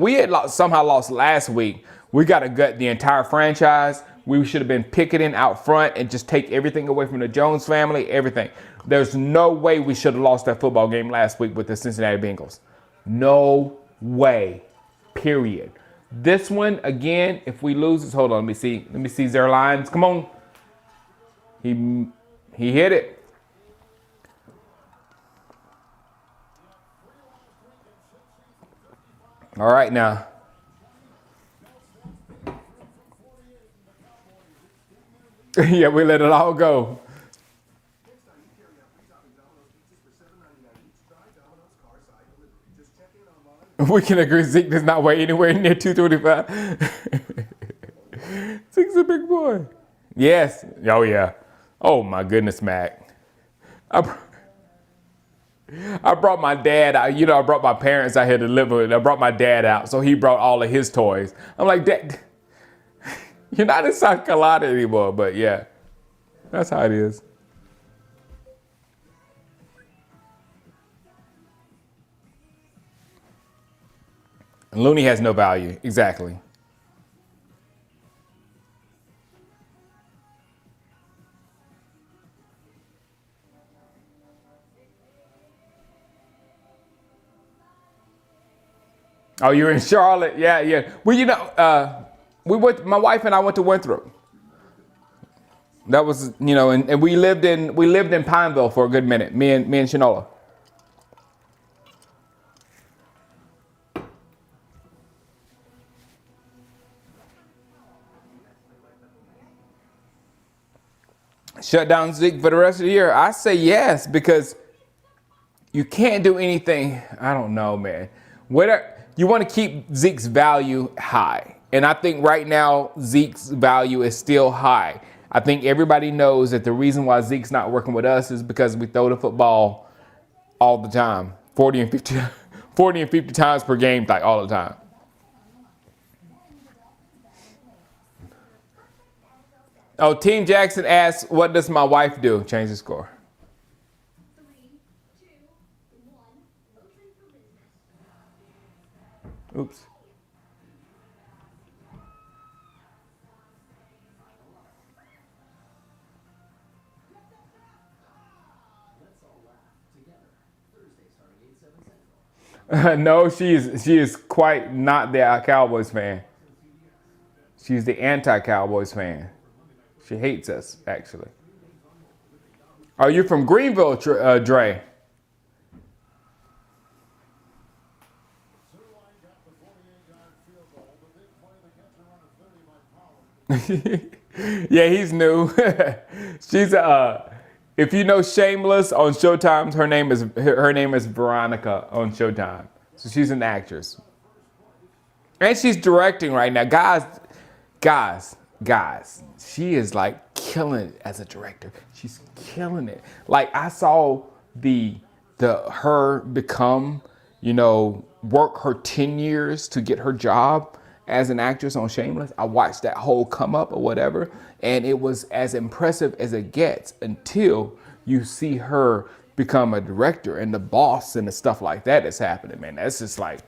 Speaker 1: we got to gut the entire franchise. We should have been picketing out front and just take everything away from the Jones family, everything. There's no way we should have lost that football game last week with the Cincinnati Bengals. No way. Period. This one, again, if we lose, hold on, let me see their lines. Come on. He hit it. All right now. Yeah, we let it all go. We can agree Zeke does not weigh anywhere near 225. Zeke's a big boy. Yes. Oh, yeah. Oh, my goodness, Mac. I brought my dad out. I brought my parents out here to live with. I brought my dad out, so he brought all of his toys. I'm like, Dad, you're not in South Carolina anymore, but yeah, that's how it is. And Looney has no value. Exactly. Oh, you're in Charlotte? Yeah, yeah. Well, we went. My wife and I went to Winthrop. That was, and we lived in Pineville for a good minute. Me and Shanola. Shut down Zeke for the rest of the year? I say yes, because you can't do anything. I don't know, man. You want to keep Zeke's value high. And I think right now Zeke's value is still high. I think everybody knows that the reason why Zeke's not working with us is because we throw the football all the time. 40 and 50 times per game, like all the time. Oh, Team Jackson asks, what does my wife do? Change the score.
Speaker 6: 3, 2, 1, open for business.
Speaker 1: Oops. No, she is quite not the Cowboys fan. She's the anti-Cowboys fan. She hates us, actually. Are you from Greenville, Dre? Yeah, he's new. She's if you know Shameless on Showtime, her name is Veronica on Showtime. So she's an actress. And she's directing right now. Guys, she is like killing it as a director. She's killing it. Like, I saw her become, work her 10 years to get her job as an actress on Shameless. I watched that whole come up or whatever, and it was as impressive as it gets until you see her become a director and the boss and the stuff like that is happening, man. That's just like,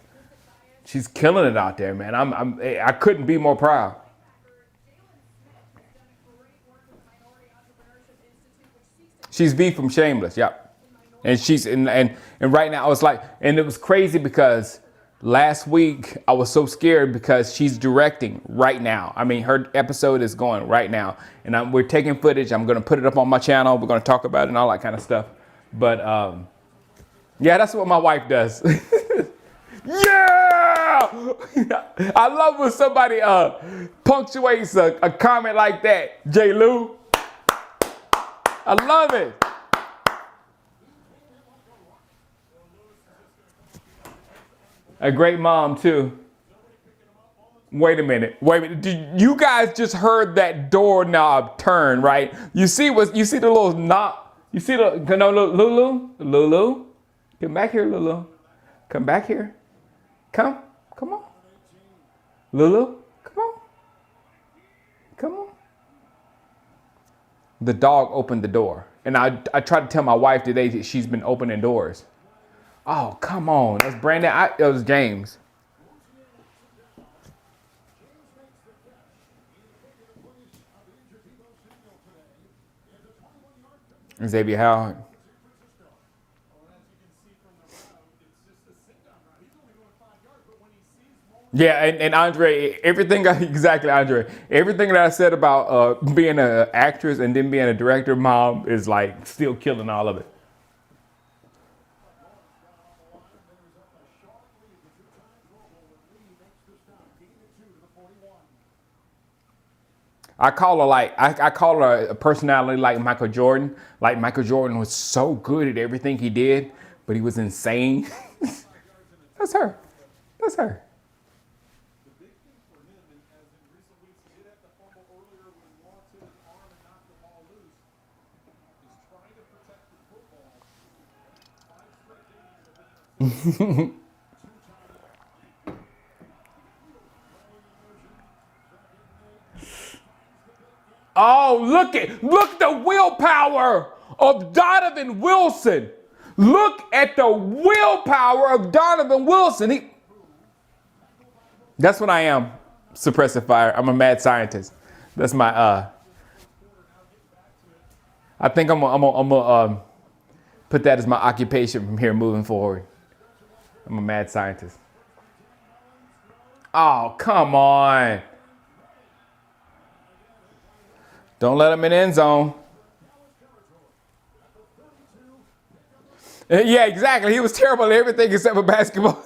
Speaker 1: she's killing it out there, man. I couldn't be more proud. She's V from Shameless, yep. And she's and right now I was like, and it was crazy because last week I was so scared because she's directing right now. I mean, her episode is going right now, and we're taking footage. I'm gonna put it up on my channel. We're gonna talk about it and all that kind of stuff. But yeah, that's what my wife does. Yeah, I love when somebody punctuates a comment like that. J. Lou, I love it. A great mom too. Wait a minute. You guys just heard that doorknob turn, right? You see the little knob? You see Lulu? Come back here, Lulu. Come back here. Come on. Lulu, come on. The dog opened the door. And I tried to tell my wife today that she's been opening doors. Oh, come on. That's Brandon. It was James. Xavier Howard. Yeah, and Andre, exactly, Andre. Everything that I said about being an actress and then being a director, Mom is like still killing all of it. I call her a personality like Michael Jordan. Like, Michael Jordan was so good at everything he did, but he was insane. That's her. Oh, look the willpower of Donovan Wilson. Look at the willpower of Donovan Wilson. That's what I am, suppressive fire. I'm a mad scientist. That's my I think I'm gonna put that as my occupation from here moving forward. I'm a mad scientist. Oh, come on. Don't let him in the end zone. Yeah, exactly. He was terrible at everything except for basketball.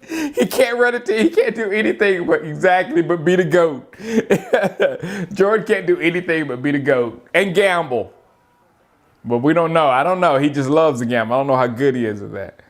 Speaker 1: He can't run it. He can't do anything but be the GOAT. Jordan can't do anything but be the GOAT and gamble. But we don't know. I don't know. He just loves to gamble. I don't know how good he is at that.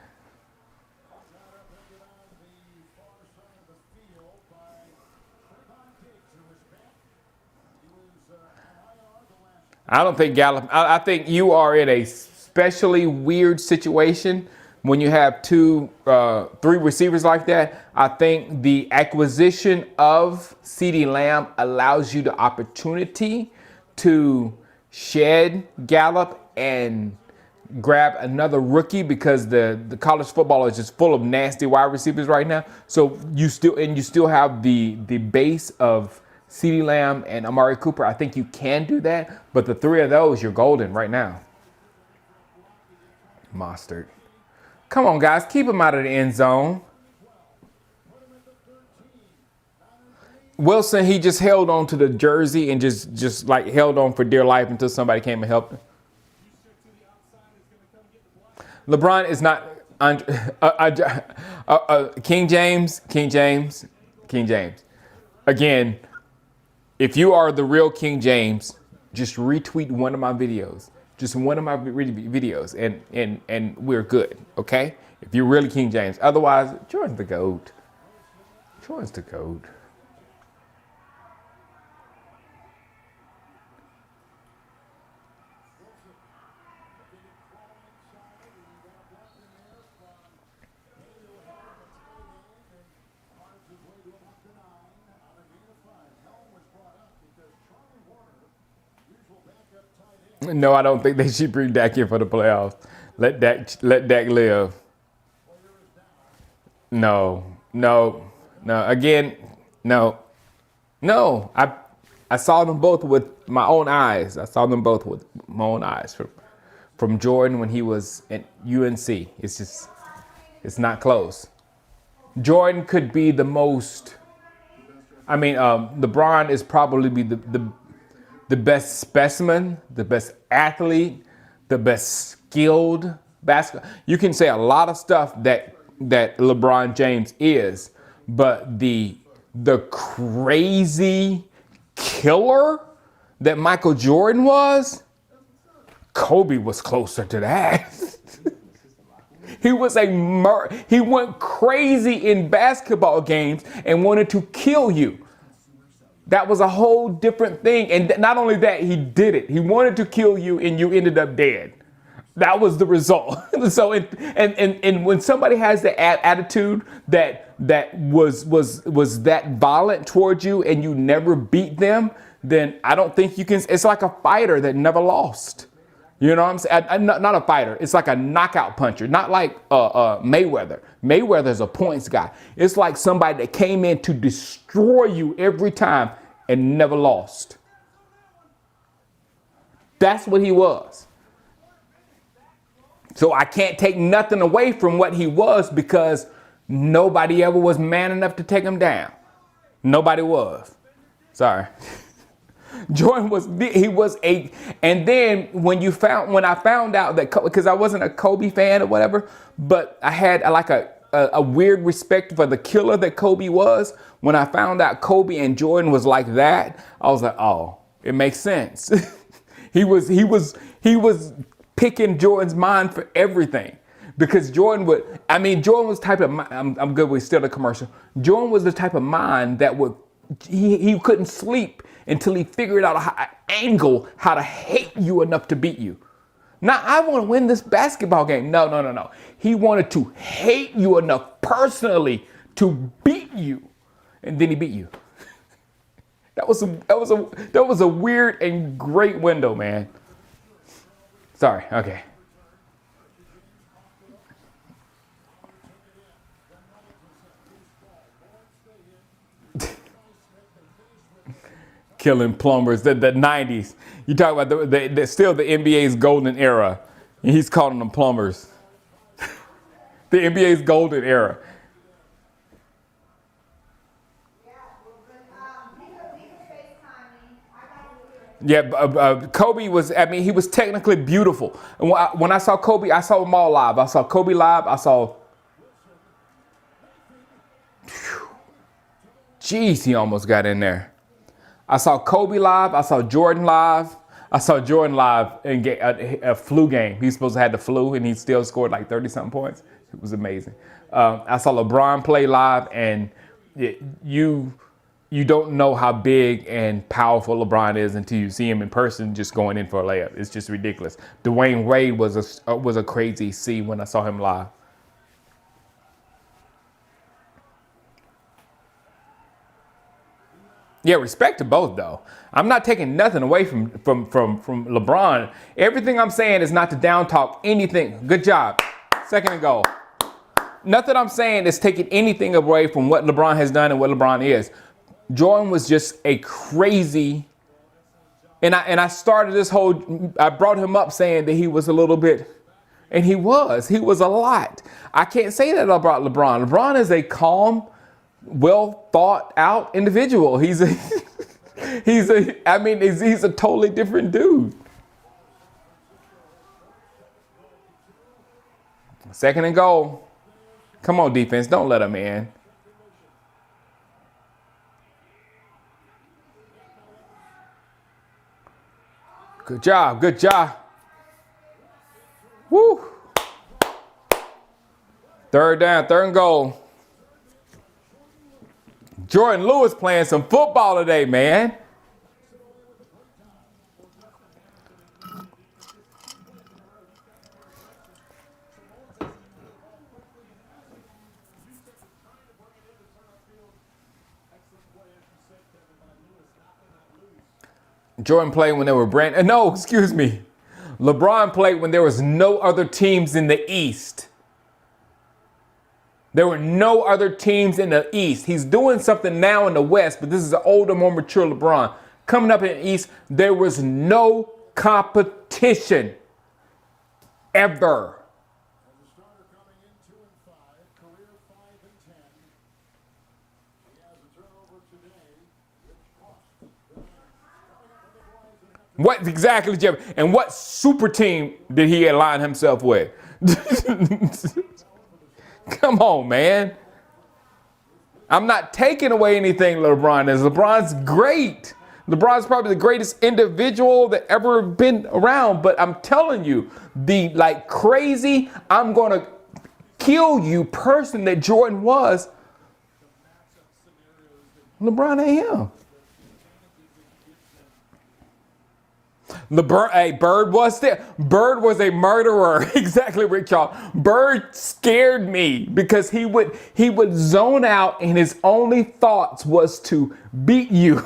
Speaker 1: I don't think Gallup. I think you are in a especially weird situation when you have three receivers like that. I think the acquisition of CeeDee Lamb allows you the opportunity to shed Gallup and grab another rookie because the college football is just full of nasty wide receivers right now. So you still have the base of CeeDee Lamb and Amari Cooper. I think you can do that, but the three of those, you're golden right now. Mostert. Come on, guys. Keep him out of the end zone. Wilson, he just held on to the jersey and just like held on for dear life until somebody came and helped him. LeBron is not King James. Again, if you are the real King James, just retweet one of my videos. Just one of my videos, and we're good, okay? If you're really King James. Otherwise, Jordan's the GOAT. Jordan's the GOAT. No, I don't think they should bring Dak in for the playoffs. Let Dak live. No. Again, no. I saw them both with my own eyes. From Jordan when he was at UNC. It's not close. Jordan could be the most. LeBron is probably the best specimen, the best athlete, the best skilled basketball. You can say a lot of stuff that LeBron James is, but the crazy killer that Michael Jordan was, Kobe was closer to that. He went crazy in basketball games and wanted to kill you. That was a whole different thing. And not only that, he did it. He wanted to kill you and you ended up dead. That was the result. So, and when somebody has the attitude that was that violent towards you and you never beat them, then I don't think you can. It's like a fighter that never lost. You know what I'm saying? Not a fighter. It's like a knockout puncher. Not like Mayweather. Mayweather's a points guy. It's like somebody that came in to destroy you every time and never lost. That's what he was. So I can't take nothing away from what he was because nobody ever was man enough to take him down. Nobody was. Sorry. Jordan and then when I found out that, because I wasn't a Kobe fan or whatever, but I had like a weird respect for the killer that Kobe was. When I found out Kobe and Jordan was like that, I was like, oh, it makes sense. He was picking Jordan's mind for everything. Because Jordan was the type of, I'm good with still the commercial. Jordan was the type of mind that he couldn't sleep until he figured out how to hate you enough to beat you. Now, I want to win this basketball game. No. He wanted to hate you enough personally to beat you. And then he beat you. That was a weird and great window, man. Sorry, okay. Killing plumbers, the 90s. You talk about still the NBA's golden era. And he's calling them plumbers. The NBA's golden era. Yeah, Kobe was, I mean, he was technically beautiful. And when I saw Kobe, I saw them all live. I saw Kobe live. I saw, jeez, he almost got in there. I saw Kobe live. I saw Jordan live. I saw Jordan live in a flu game. He's supposed to have the flu, and he still scored like 30-something points. It was amazing. I saw LeBron play live, and you don't know how big and powerful LeBron is until you see him in person just going in for a layup. It's just ridiculous. Dwayne Wade was a crazy see when I saw him live. Yeah, respect to both though. I'm not taking nothing away from LeBron. Everything I'm saying is not to down talk anything. Good job. Second and goal. Nothing I'm saying is taking anything away from what LeBron has done and what LeBron is. Jordan was just a crazy, and I started this whole, I brought him up saying that he was a little bit, and he was a lot. I can't say that about LeBron. LeBron is a calm, well thought out individual. He's a totally different dude. Second and goal. Come on, defense. Don't let him in. Good job. Good job. Woo. Third down, third and goal. Jordan Lewis playing some football today, man. Jordan played when there were LeBron played when there was no other teams in the East. There were no other teams in the East. He's doing something now in the West, but this is an older, more mature LeBron. Coming up in the East, there was no competition ever.
Speaker 2: As a starter coming in 2-5, career 5-10. He has a turnover today, which cost.
Speaker 1: What exactly, Jim? And what super team did he align himself with? Come on, man. I'm not taking away anything LeBron is. LeBron's great. LeBron's probably the greatest individual that ever been around. But I'm telling you, the like crazy, I'm going to kill you person that Jordan was, LeBron ain't him. Bird was there. Bird was a murderer. Exactly, Rick Charles. Bird scared me because he would zone out and his only thoughts was to beat you.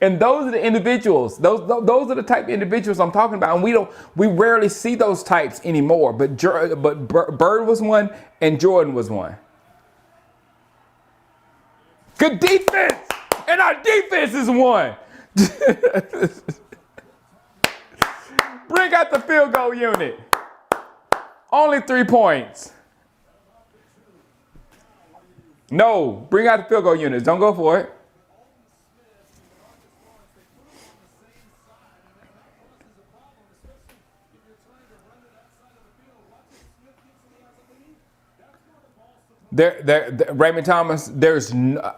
Speaker 1: And those are the individuals. Those are the type of individuals I'm talking about. And we rarely see those types anymore. But Bird was one and Jordan was one. Good defense. And our defense is one. Bring out the field goal unit. Only 3 points. No, bring out the field goal units. Don't go for it. Raymond Thomas.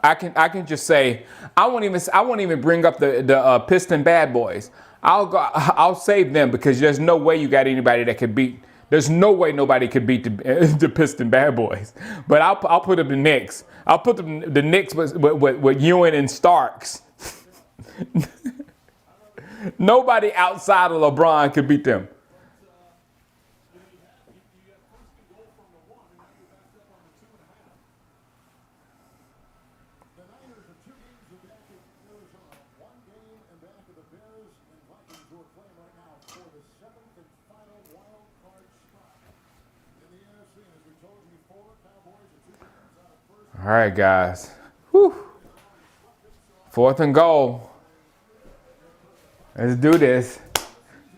Speaker 1: I can just say I won't even bring up the Piston Bad Boys. I'll save them because there's no way you got anybody that could beat. There's no way nobody could beat the Piston Bad Boys. But I'll put up the Knicks. I'll put the Knicks with Ewing and Starks. Nobody outside of LeBron could beat them. All right, guys. Whew. 4th and goal. Let's do this.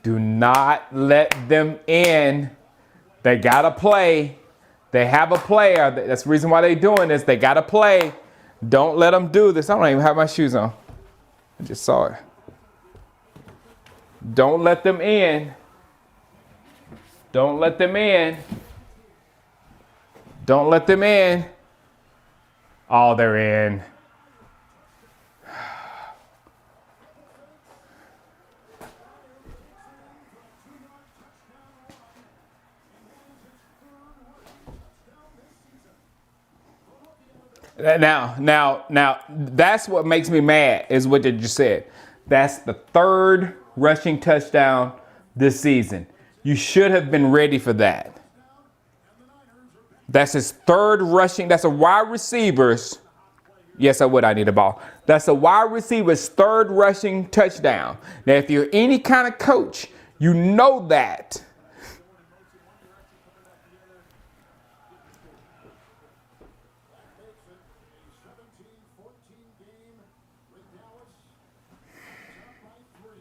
Speaker 1: Do not let them in. They got to play. They have a player. That's the reason why they're doing this. They got to play. Don't let them do this. I don't even have my shoes on. I just saw it. Don't let them in. Don't let them in. Don't let them in. Oh, they're in. Now, that's what makes me mad is what you just said. That's the third rushing touchdown this season. You should have been ready for that. That's his third rushing. That's a wide receiver's. Yes, I would. I need a ball. That's a wide receiver's third rushing touchdown. Now, if you're any kind of coach, you know that.
Speaker 2: Game with Dallas. Up by 3.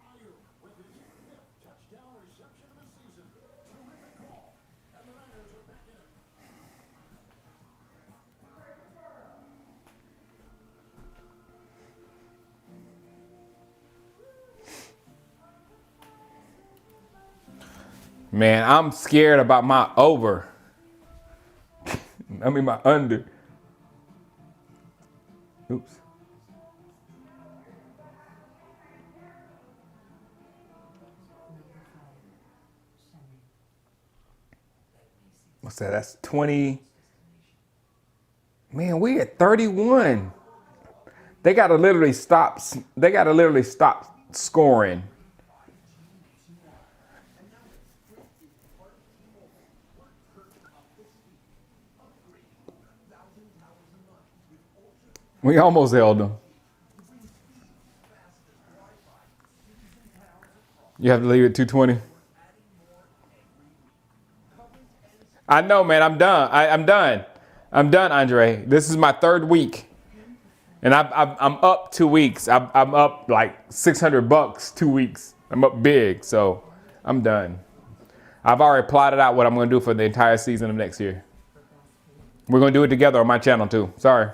Speaker 2: Ayuk with his 5th touchdown reception of the season. Terrific call. And the Niners are back in it.
Speaker 1: Man, I'm scared about my over. I mean my under. Oops. What's that? That's 20. Man, we at 31. They gotta literally stop. They gotta literally stop scoring. We almost held them. You have to leave at 220. I know, man. I'm done. I'm done. I'm done, Andre. This is my third week, and I'm up 2 weeks. I'm up like $600 2 weeks. I'm up big, so I'm done. I've already plotted out what I'm going to do for the entire season of next year. We're going to do it together on my channel too. Sorry.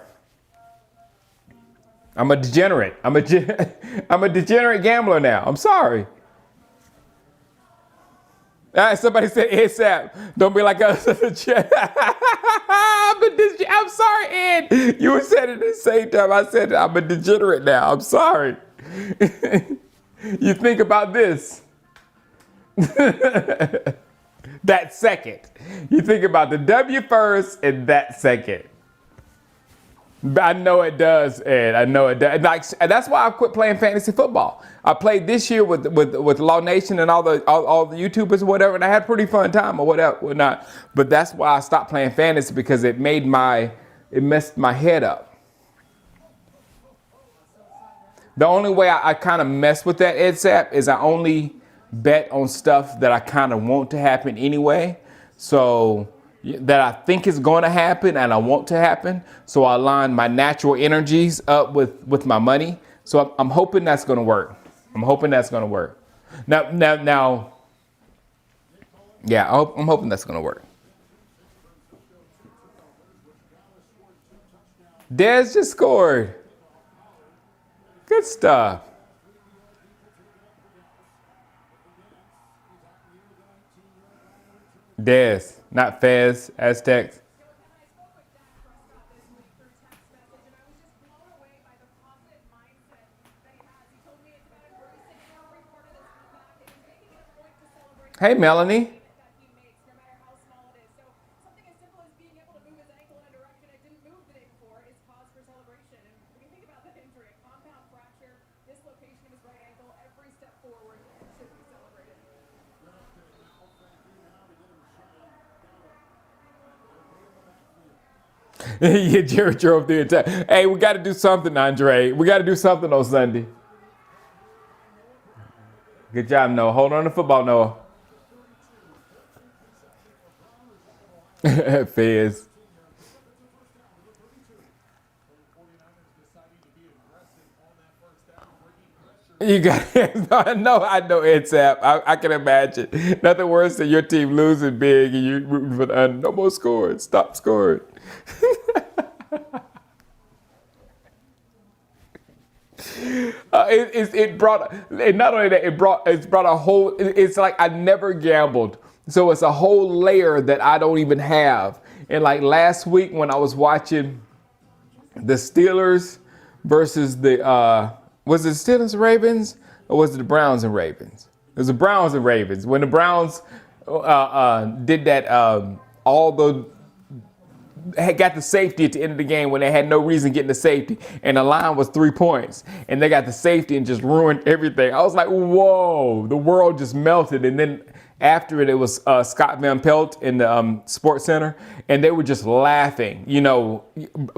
Speaker 1: I'm a degenerate. I'm a degenerate gambler now. I'm sorry. Somebody said ASAP. Don't be like us. I'm sorry, Ed. You were saying it at the same time. I said I'm a degenerate now. I'm sorry. You think about this. That second. You think about the W first and that second. I know it does, Ed. I know it does. And that's why I quit playing fantasy football. I played this year with Law Nation and all the YouTubers or whatever, and I had a pretty fun time or whatnot. But that's why I stopped playing fantasy, because it messed my head up. The only way I kind of mess with that, Ed Sapp, is I only bet on stuff that I kind of want to happen anyway. So that I think is going to happen and I want to happen. So I align my natural energies up with my money. So I'm hoping that's going to work. I'm hoping that's going to work. Now, yeah, I'm hoping that's going to work. Dez just scored. Good stuff. Dez, not Fez, Aztecs. Hey, Melanie. Yeah, Jared drove the attack. Hey, we got to do something, Andre. We got to do something on Sunday. Good job, Noah. Hold on to football, Noah. Fizz. You got no, I know it's Sapp. I can imagine. Nothing worse than your team losing big and you rooting for the under. No more scoring. Stop scoring. It brought, and not only that, it's brought a whole, it's like I never gambled. So it's a whole layer that I don't even have. And like last week when I was watching the Steelers versus was it Steelers and Ravens or was it the Browns and Ravens? It was the Browns and Ravens. When the Browns did that, all the had got the safety at the end of the game when they had no reason getting the safety, and the line was 3 points, and they got the safety and just ruined everything. I was like, whoa, the world just melted. And then after it, it was Scott Van Pelt in the Sports Center, and they were just laughing, you know,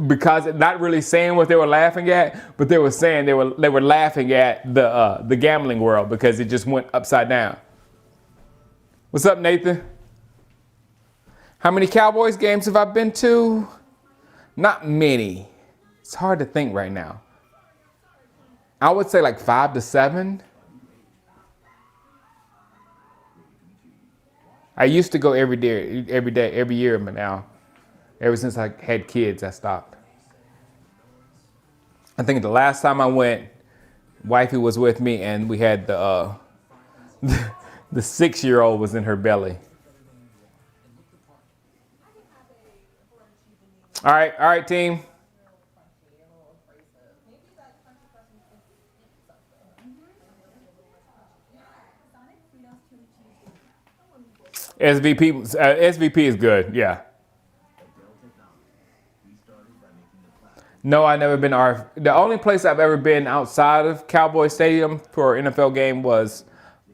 Speaker 1: because not really saying what they were laughing at, but they were saying they were laughing at the gambling world because it just went upside down. What's up, Nathan? How many Cowboys games have I been to? Not many. It's hard to think right now. I would say like 5 to 7. I used to go every year, but now, ever since I had kids, I stopped. I think the last time I went, wifey was with me, and we had the 6-year-old was in her belly. All right, team. SVP is good, yeah. No, I've never been the only place I've ever been outside of Cowboy Stadium for an NFL game was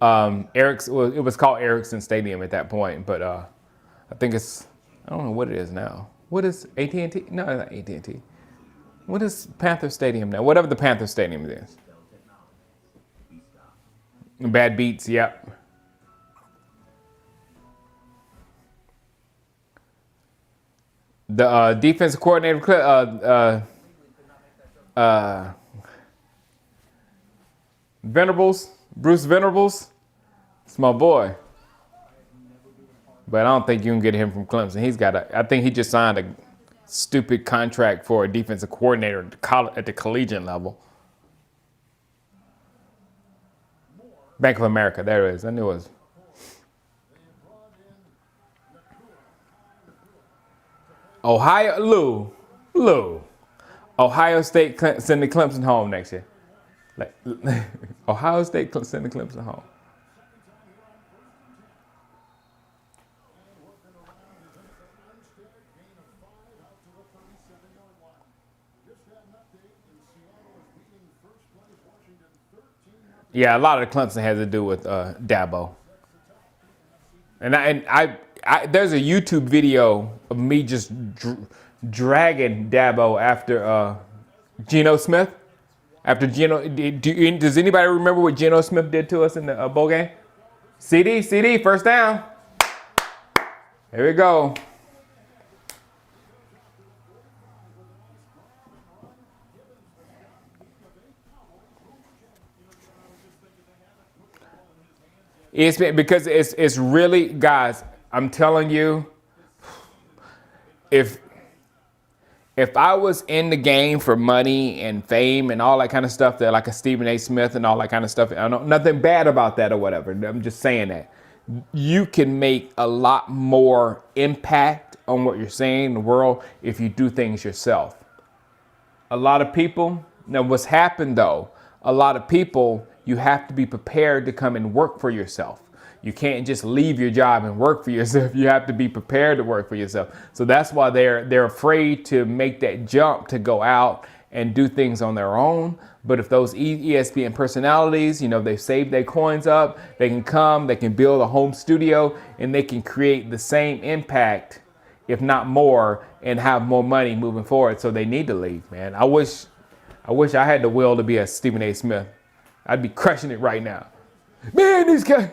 Speaker 1: Eric's. Well, it was called Erickson Stadium at that point, but I think I don't know what it is now. What is AT&T? No, not AT&T. What is Panther Stadium now? Whatever the Panther Stadium is. Bad Beats, yep. The defensive coordinator, Bruce Venables, it's my boy. But I don't think you can get him from Clemson. I think he just signed a stupid contract for a defensive coordinator at the collegiate level. Bank of America, there it is. I knew it was. Ohio State sending Clemson home next year. Ohio State sending Clemson home. Yeah, a lot of the Clemson has to do with Dabo. And I there's a YouTube video of me just dragging Dabo after Geno Smith. After Geno, does anybody remember what Geno Smith did to us in the bowl game? CD, first down. Here we go. Because it's really, guys, I'm telling you, if I was in the game for money and fame and all that kind of stuff, that like a Stephen A. Smith and all that kind of stuff, I know nothing bad about that or whatever. I'm just saying that you can make a lot more impact on what you're saying in the world if you do things yourself. A lot of people, now what's happened though, a lot of people, you have to be prepared to come and work for yourself. You can't just leave your job and work for yourself. You have to be prepared to work for yourself. So that's why they're afraid to make that jump to go out and do things on their own. But if those ESPN personalities, they've saved their coins up, they can come, they can build a home studio, and they can create the same impact, if not more, and have more money moving forward. So they need to leave, man. I wish I had the will to be a Stephen A. Smith. I'd be crushing it right now. Man, this guy.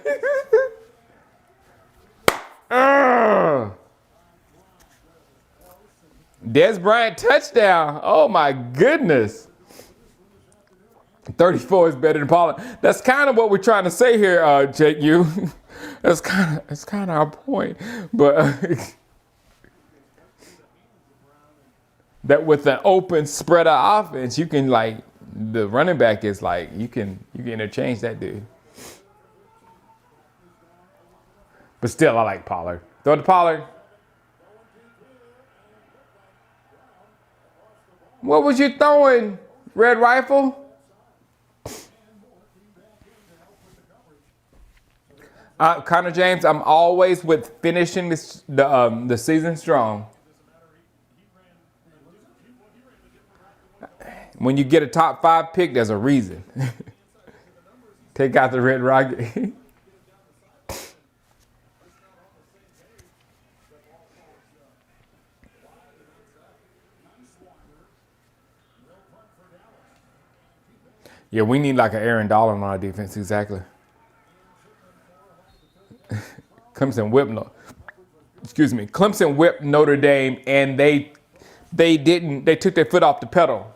Speaker 1: Des Bryant touchdown. Oh my goodness. 34 is better than Pollard. That's kind of what we're trying to say here, Jake. That's kind of our point. But that with an open spread of offense, you can the running back is like you can interchange that dude. But still, I like Pollard. Throw it to Pollard. What was you throwing, Red Rifle? Connor James, I'm always with finishing the season strong. When you get a top 5 pick, there's a reason. Take out the Red Rocket. Yeah, we need like an Aaron Donald on our defense, exactly. Clemson whipped Notre Dame, and they took their foot off the pedal.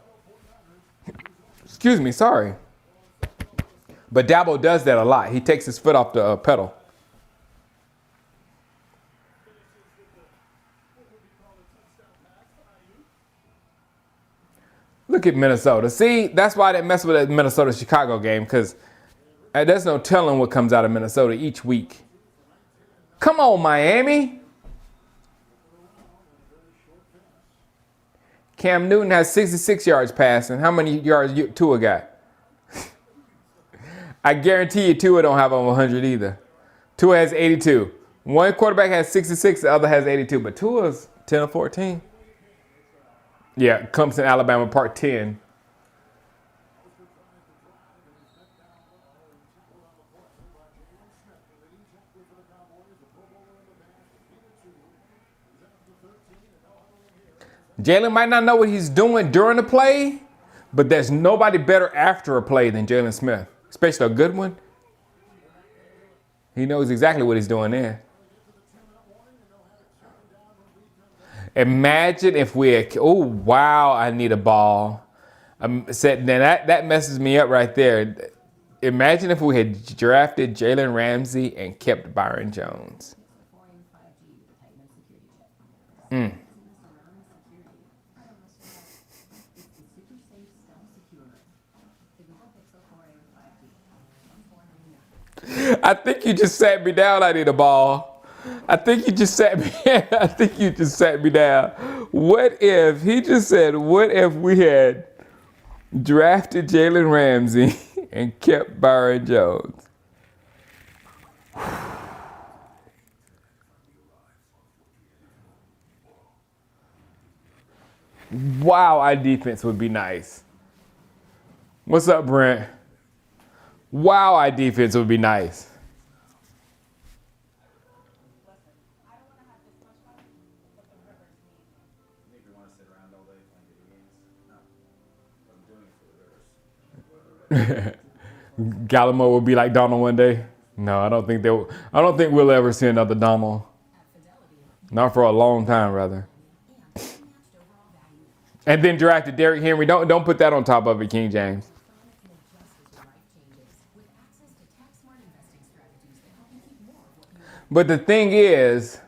Speaker 1: Excuse me, sorry. But Dabo does that a lot. He takes his foot off the pedal. Look at Minnesota. See, that's why I didn't mess with that Minnesota-Chicago game, because there's no telling what comes out of Minnesota each week. Come on, Miami. Cam Newton has 66 yards passing. How many yards Tua got? I guarantee you Tua don't have over 100 either. Tua has 82. One quarterback has 66, the other has 82, but Tua's 10 or 14. Yeah, Clemson, Alabama, part 10. Jalen might not know what he's doing during the play, but there's nobody better after a play than Jalen Smith, especially a good one. He knows exactly what he's doing there. Imagine if we had, oh, wow, I need a ball. Then that messes me up right there. Imagine if we had drafted Jalen Ramsey and kept Byron Jones. I think you just sat me down. I need a ball. I think you just sat me down. What if he just said, what if we had drafted Jalen Ramsey and kept Byron Jones? Wow, our defense would be nice. What's up, Brent? Wow, our defense would be nice. Gallimore will be like Donald one day. No, I don't think we'll ever see another Donald. Not for a long time, rather. And then drafted Derrick Henry. Don't put that on top of it, King James. But the thing is,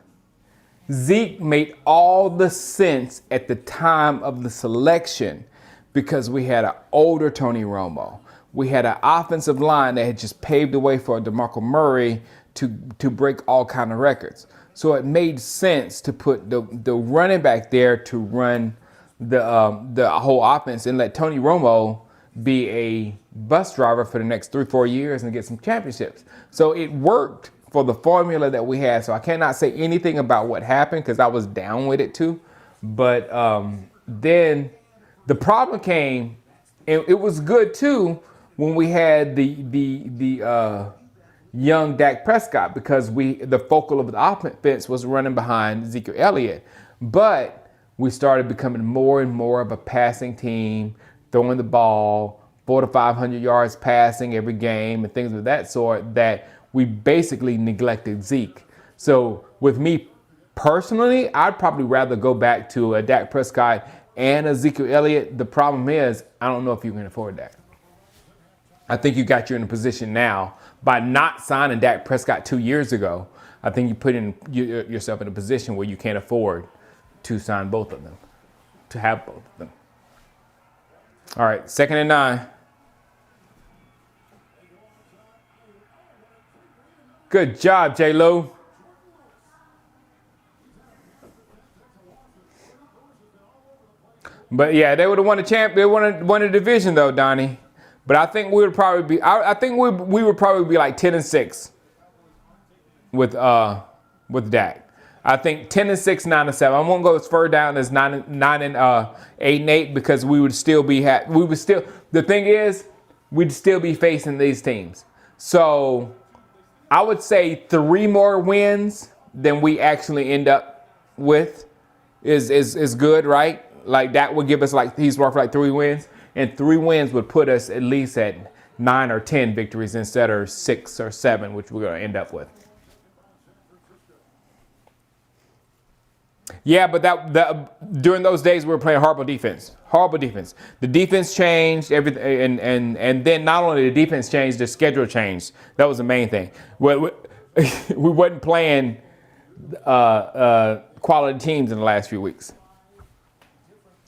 Speaker 1: Zeke made all the sense at the time of the selection because we had an older Tony Romo. We had an offensive line that had just paved the way for DeMarco Murray to break all kind of records. So it made sense to put the running back there to run the whole offense and let Tony Romo be a bus driver for the next 3-4 years and get some championships. So it worked for the formula that we had. So I cannot say anything about what happened because I was down with it too. But then the problem came, and it was good too when we had the young Dak Prescott because the focal of the offense was running behind Ezekiel Elliott. But we started becoming more and more of a passing team, throwing the ball 400 to 500 yards passing every game and things of that sort that we basically neglected Zeke. So with me personally, I'd probably rather go back to a Dak Prescott and Ezekiel Elliott. The problem is, I don't know if you can afford that. I think you got you in a position now by not signing Dak Prescott 2 years ago. I think you put yourself in a position where you can't afford to sign both of them, to have both of them. All right, 2nd and 9. Good job, J-Lo. But yeah, they would have won the champ. They won the division though, Donnie. But I think we would probably be. I think we would probably be like 10-6 with Dak. I think 10-6, 9-7. I won't go as far down as 8-8 because we would still be. We would still. The thing is, we'd still be facing these teams. So I would say 3 more wins than we actually end up with is good, right? Like that would give us like he's worth like 3 wins, and 3 wins would put us at least at 9 or 10 victories instead of 6 or 7, which we're going to end up with. Yeah, but during those days we were playing horrible defense. Horrible defense. The defense changed everything, and then not only the defense changed, the schedule changed. That was the main thing. We wasn't playing quality teams in the last few weeks.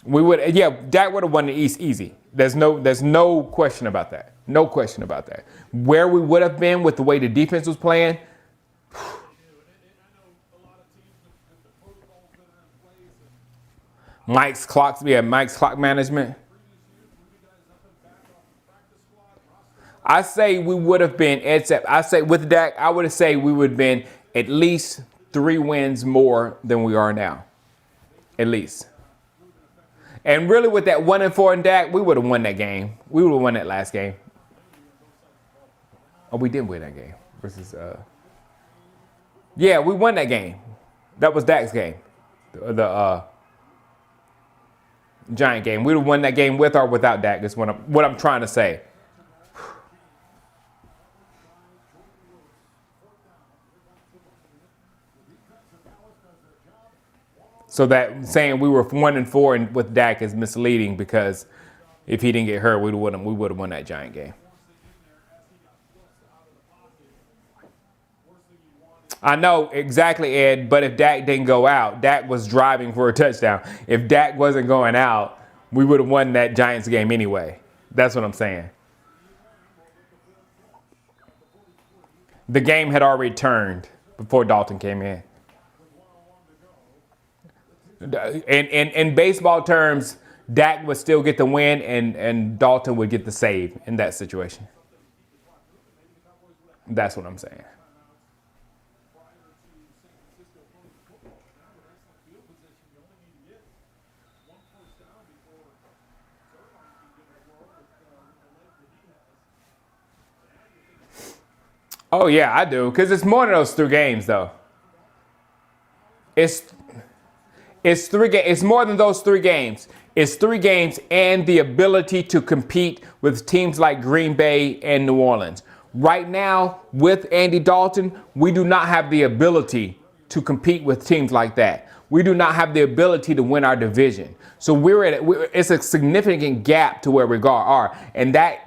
Speaker 1: Dak would have won the East easy. There's no question about that. No question about that. Where we would have been with the way the defense was playing. Mike's clock management. I say we would have been, I say with Dak, I would say we would have been at least 3 wins more than we are now. At least. And really with that 1-4 in Dak, we would have won that game. We would have won that last game. Oh, we did win that game. Versus, yeah, we won that game. That was Dak's game. The Giant game. We would have won that game with or without Dak is what I'm trying to say. So that saying we were 1-4 and with Dak is misleading because if he didn't get hurt, we would have won that Giant game. I know exactly, Ed, but if Dak didn't go out, Dak was driving for a touchdown. If Dak wasn't going out, we would have won that Giants game anyway. That's what I'm saying. The game had already turned before Dalton came in. In baseball terms, Dak would still get the win and Dalton would get the save in that situation. That's what I'm saying. Oh, yeah, I do. Because it's more than those 3 games, though. It's 3 games. It's more than those 3 games. It's 3 games and the ability to compete with teams like Green Bay and New Orleans. Right now, with Andy Dalton, we do not have the ability to compete with teams like that. We do not have the ability to win our division. So it's a significant gap to where we are. And the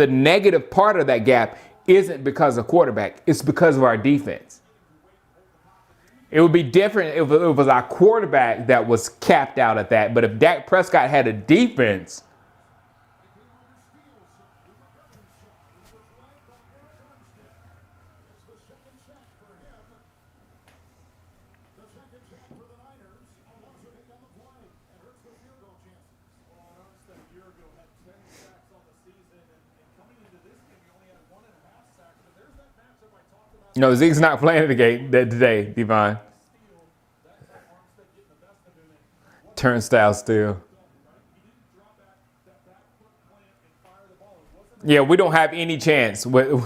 Speaker 1: negative part of that gap isn't because of quarterback. It's because of our defense. It would be different if it was our quarterback that was capped out at that. But if Dak Prescott had a defense, no, Zeke's not playing today, Devon. Turnstile still. Yeah, we don't have any chance with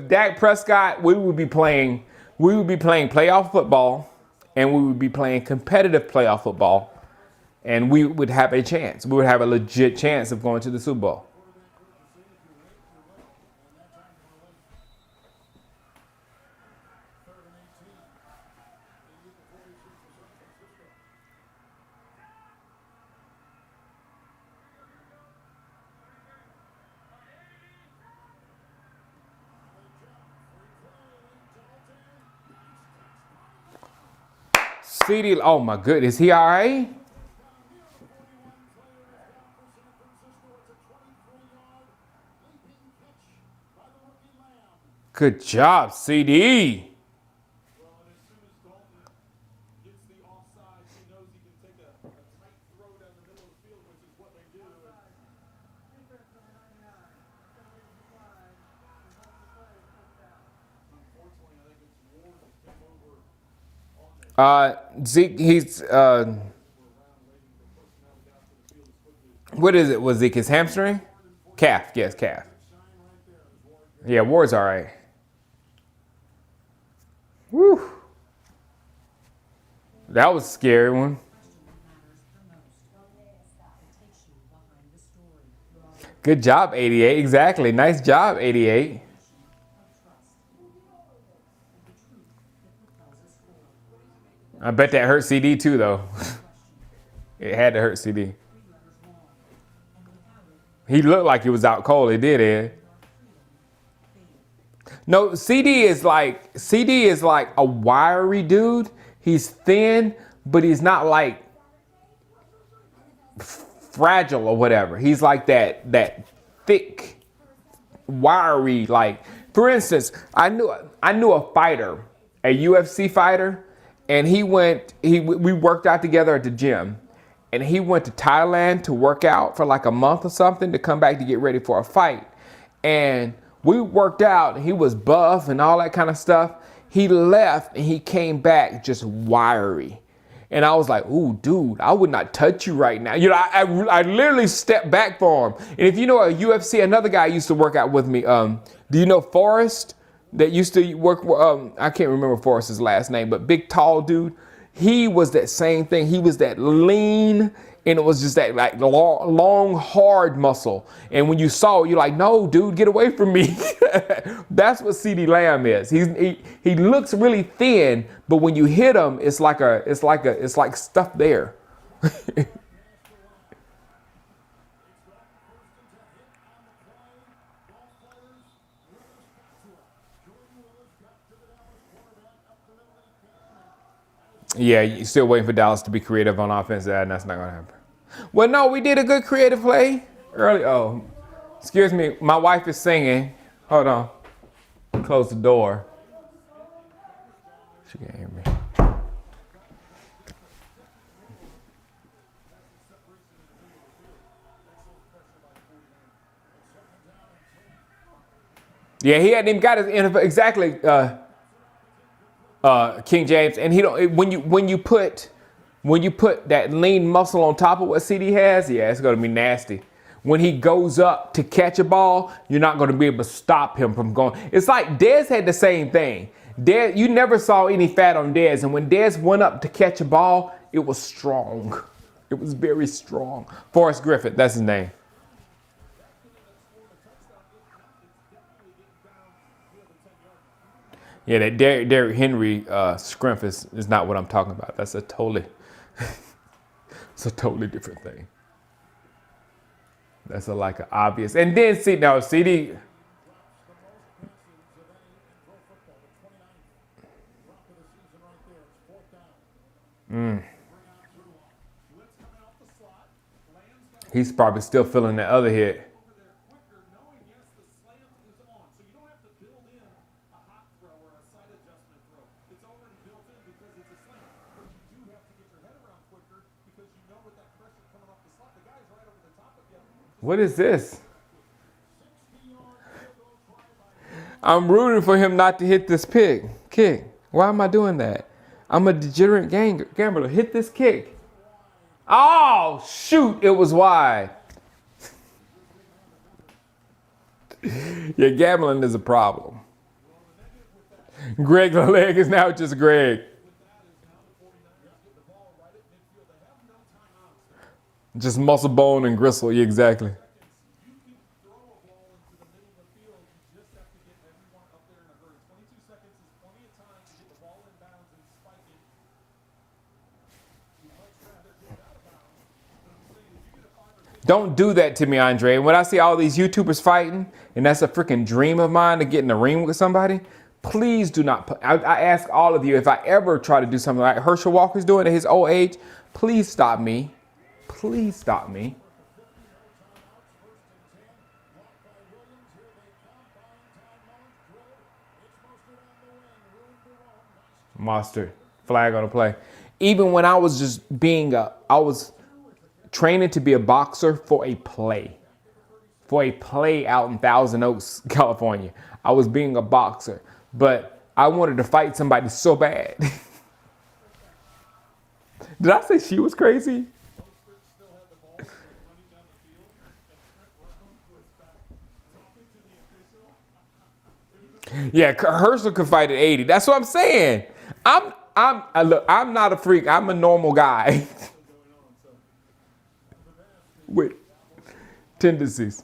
Speaker 1: Dak Prescott. We would be playing playoff football, and we would be playing competitive playoff football, and we would have a chance. We would have a legit chance of going to the Super Bowl. CD, oh my goodness, he all right? Good job, CD.
Speaker 2: Well, and as soon as Dalton gets the offside, he knows he can take a tight throw down the middle of the field, which is what they do. And unfortunately, I think it's Ward that came over on the
Speaker 1: Zeke, he's what is it? Was Zeke his hamstring? Calf, yes, calf. Yeah, Ward's all right. Woo. That was a scary one. Good job, 88. Exactly. Nice job, 88. I bet that hurt CD too, though. It had to hurt CD. He looked like he was out cold. It did, Ed. No, CD is like a wiry dude. He's thin, but he's not like fragile or whatever. He's like that thick, wiry. Like, for instance, I knew a fighter, a UFC fighter, and we worked out together at the gym. And he went to Thailand to work out for like a month or something to come back to get ready for a fight. And we worked out. He was buff and all that kind of stuff. He left and he came back just wiry. And I was like, ooh, dude, I would not touch you right now. You know, I literally stepped back for him. And if you know a UFC, another guy used to work out with me. Do you know Forrest that used to work? I can't remember Forrest's last name, but big, tall dude. He was that same thing. He was that lean, and it was just that like long, hard muscle. And when you saw it, you're like, no, dude, get away from me. That's what CD Lamb is. He looks really thin, but when you hit him, it's like stuff there. Yeah, you're still waiting for Dallas to be creative on offense, and that's not going to happen. Well, no, we did a good creative play early. Oh, excuse me. My wife is singing. Hold on. Close the door. She can't hear me. Yeah, he hadn't even got his NFL. Exactly. King James, and he don't. When you put that lean muscle on top of what CD has, yeah, it's gonna be nasty. When he goes up to catch a ball, you're not gonna be able to stop him from going. It's like Dez had the same thing. Dez, you never saw any fat on Dez, and when Dez went up to catch a ball, it was strong. It was very strong. Forrest Griffith, that's his name. Yeah, that Derrick Henry scrimp is not what I'm talking about. That's it's a totally different thing. That's like an obvious. And then CD. He's probably still feeling that other hit. What is this? I'm rooting for him not to hit this kick. Why am I doing that? I'm a degenerate gambler. Hit this kick. Oh, shoot. It was wide. Yeah, gambling is a problem. Greg leg is now just Greg. Just muscle, bone, and gristle. Yeah, exactly. Don't do that to me, Andre. When I see all these YouTubers fighting, and that's a freaking dream of mine to get in the ring with somebody, please do not put. I ask all of you, if I ever try to do something like Herschel Walker's doing at his old age, please stop me. Please stop me. Mustard. Flag on the play. Even when I was just being I was training to be a boxer for a play. For a play out in Thousand Oaks, California. I was being a boxer. But I wanted to fight somebody so bad. Did I say she was crazy? Yeah, Herschel could fight at 80. That's what I'm saying. Look, I'm not a freak. I'm a normal guy with tendencies.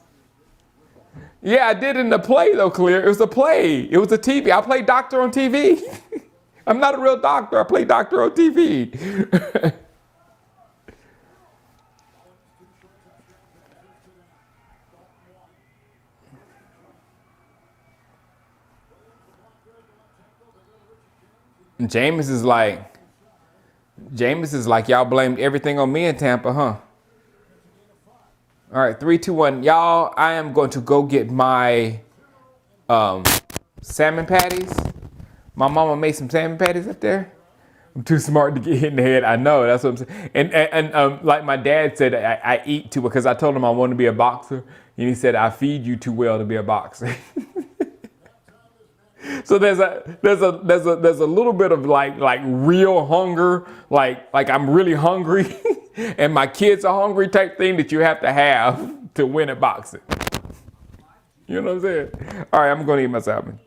Speaker 1: Yeah, I did in the play though, Clear. It was a play. It was a TV. I played doctor on TV. I'm not a real doctor. I play doctor on TV. Jameis is like y'all blamed everything on me in Tampa, huh? All right, 3, 2, 1. Y'all, I am going to go get my salmon patties. My mama made some salmon patties up there. I'm too smart to get hit in the head. I know, that's what I'm saying. And like my dad said, I eat too because I told him I want to be a boxer. And he said, I feed you too well to be a boxer. So there's a little bit of like real hunger, like I'm really hungry, and my kids are hungry type thing that you have to win at boxing. You know what I'm saying? All right, I'm gonna eat my salmon.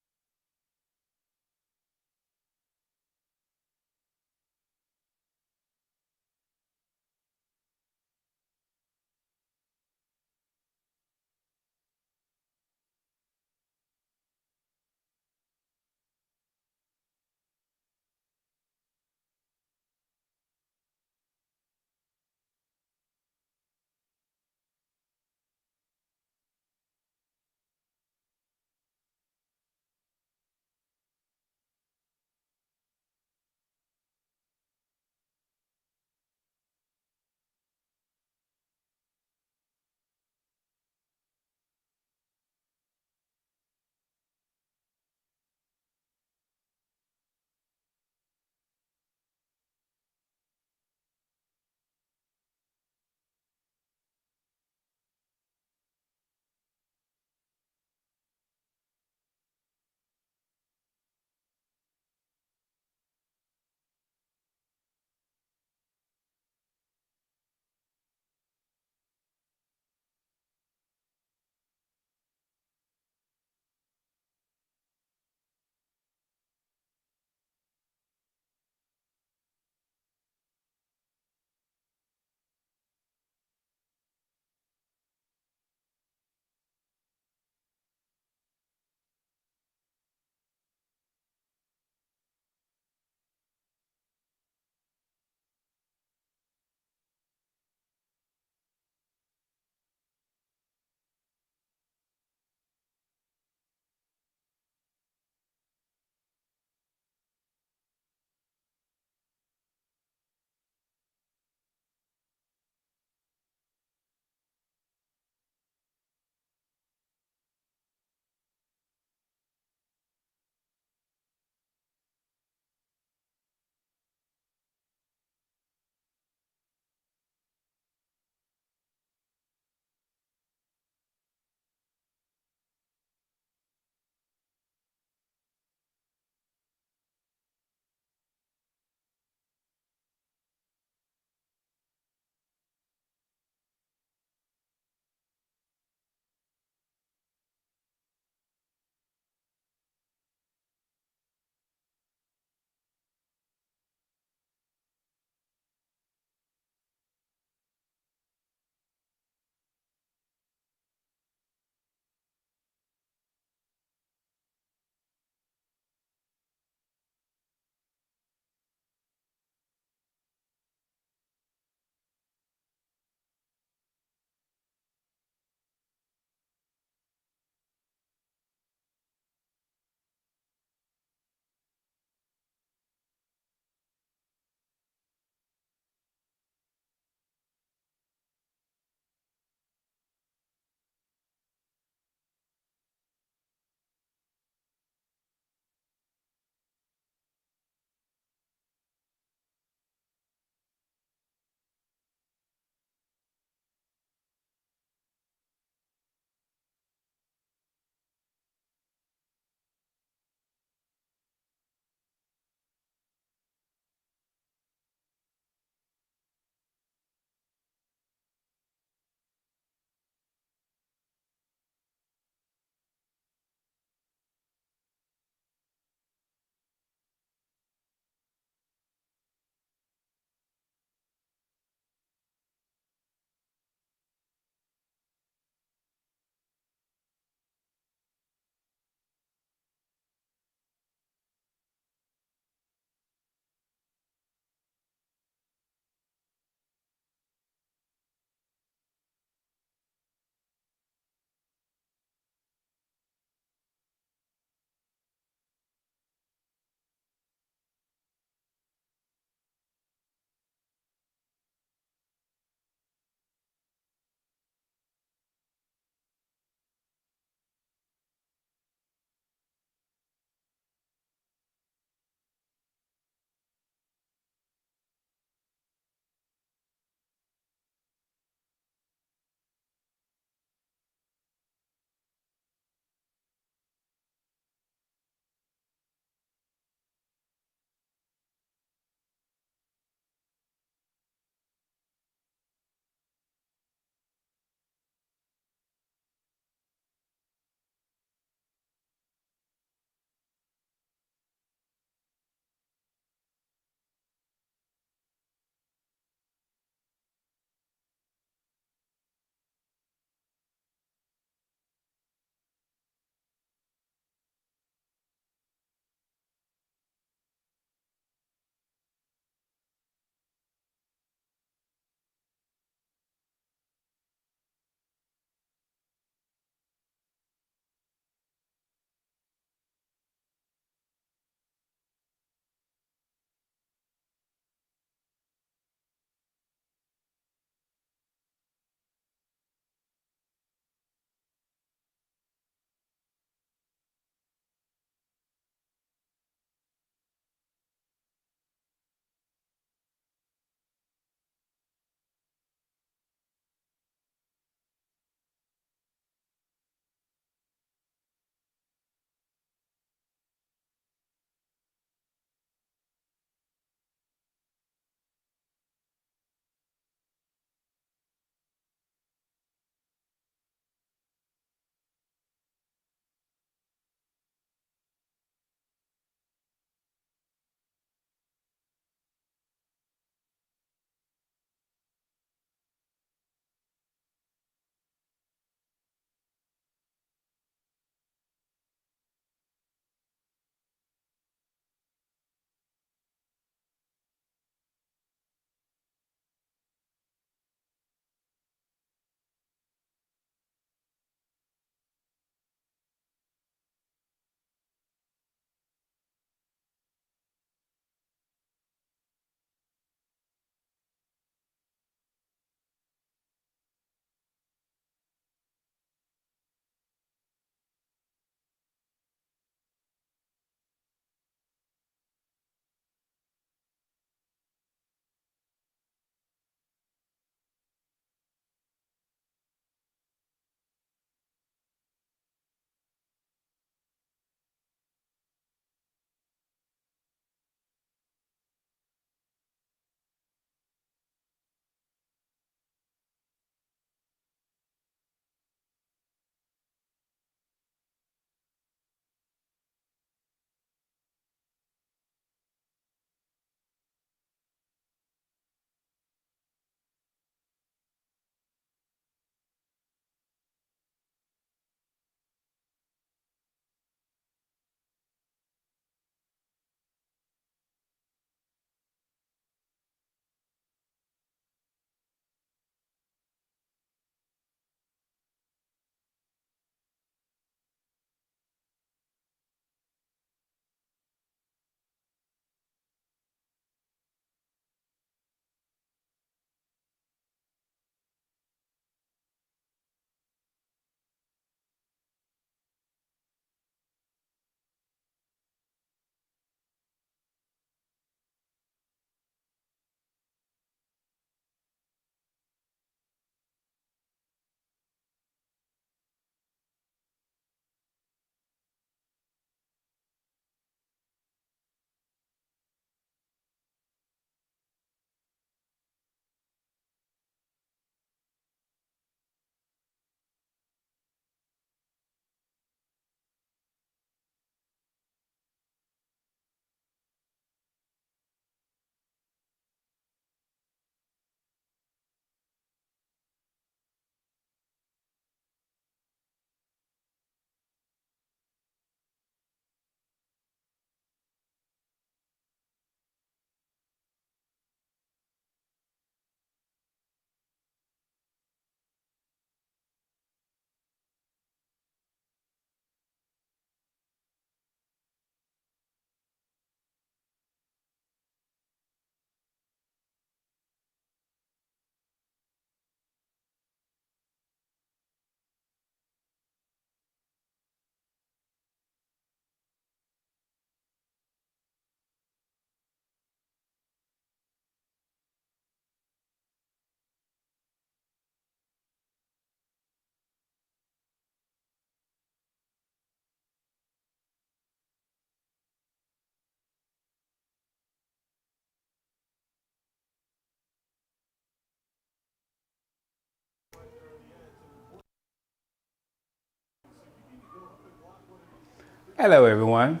Speaker 1: Hello, everyone.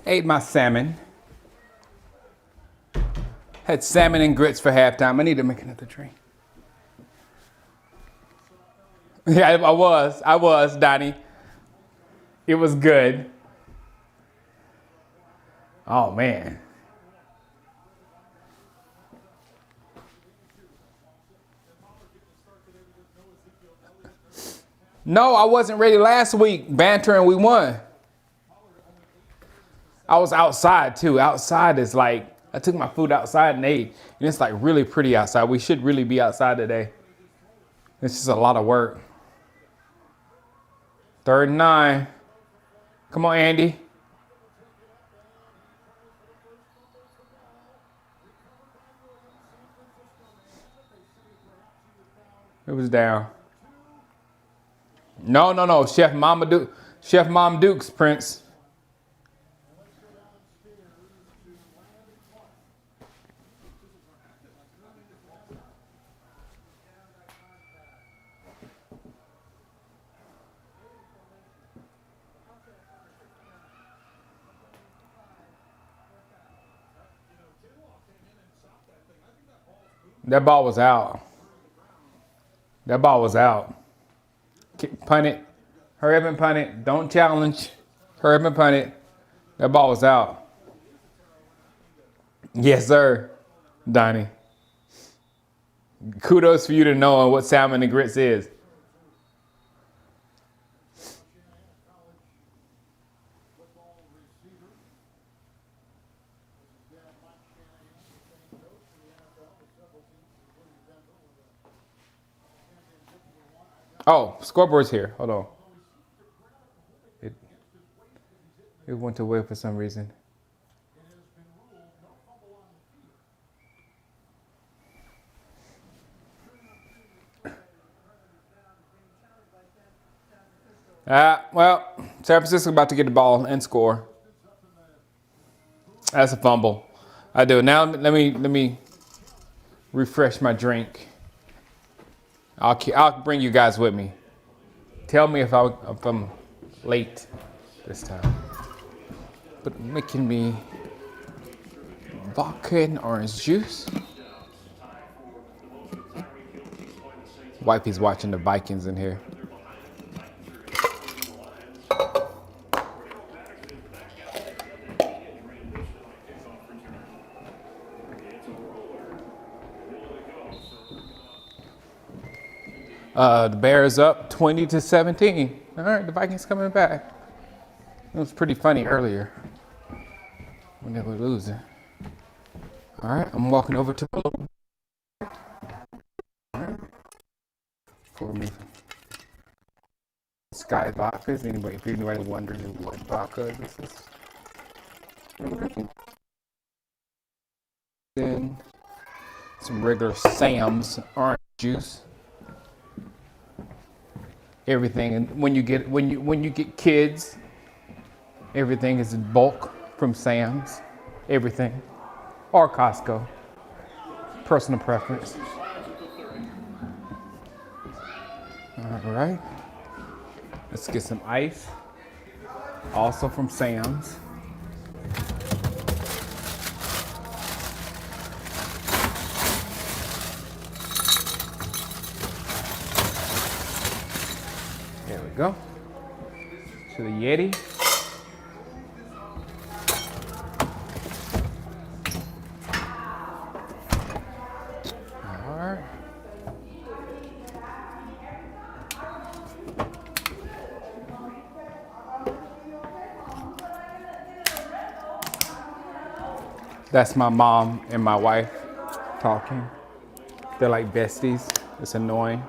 Speaker 1: Ate my salmon. Had salmon and grits for halftime. I need to make another drink. Yeah, I was, Donnie. It was good. Oh, man. No, I wasn't ready last week, bantering, we won. I was outside too. Outside is like, I took my food outside and ate. And it's like really pretty outside. We should really be outside today. It's just a lot of work. 3rd and 9. Come on, Andy. It was down. No. Chef Mom Duke's, Prince. That ball was out. Punt it. Hurry up and punt it. Don't challenge. Hurry up and punt it. That ball was out. Yes, sir, Donnie. Kudos for you to know what salmon and grits is. Oh, scoreboard's here. Hold on. It went away for some reason. Well, San Francisco about to get the ball and score. That's a fumble. I do. Now let me refresh my drink. I'll bring you guys with me. Tell me if I'm late this time. But making me vodka and orange juice. Wifey's watching the Vikings in here. The Bears up 20-17. All right, the Vikings coming back. It was pretty funny earlier when they were losing. All right, I'm walking over to the local. All right. For me. Sky vodka. If anybody wondering what vodka this is. Then some regular Sam's orange juice. Everything, and when you get kids, everything is in bulk from Sam's. Everything, or Costco. Personal preference. All right. Let's get some ice. Also from Sam's. There we go. To the Yeti. All right. That's my mom and my wife talking. They're like besties. It's annoying.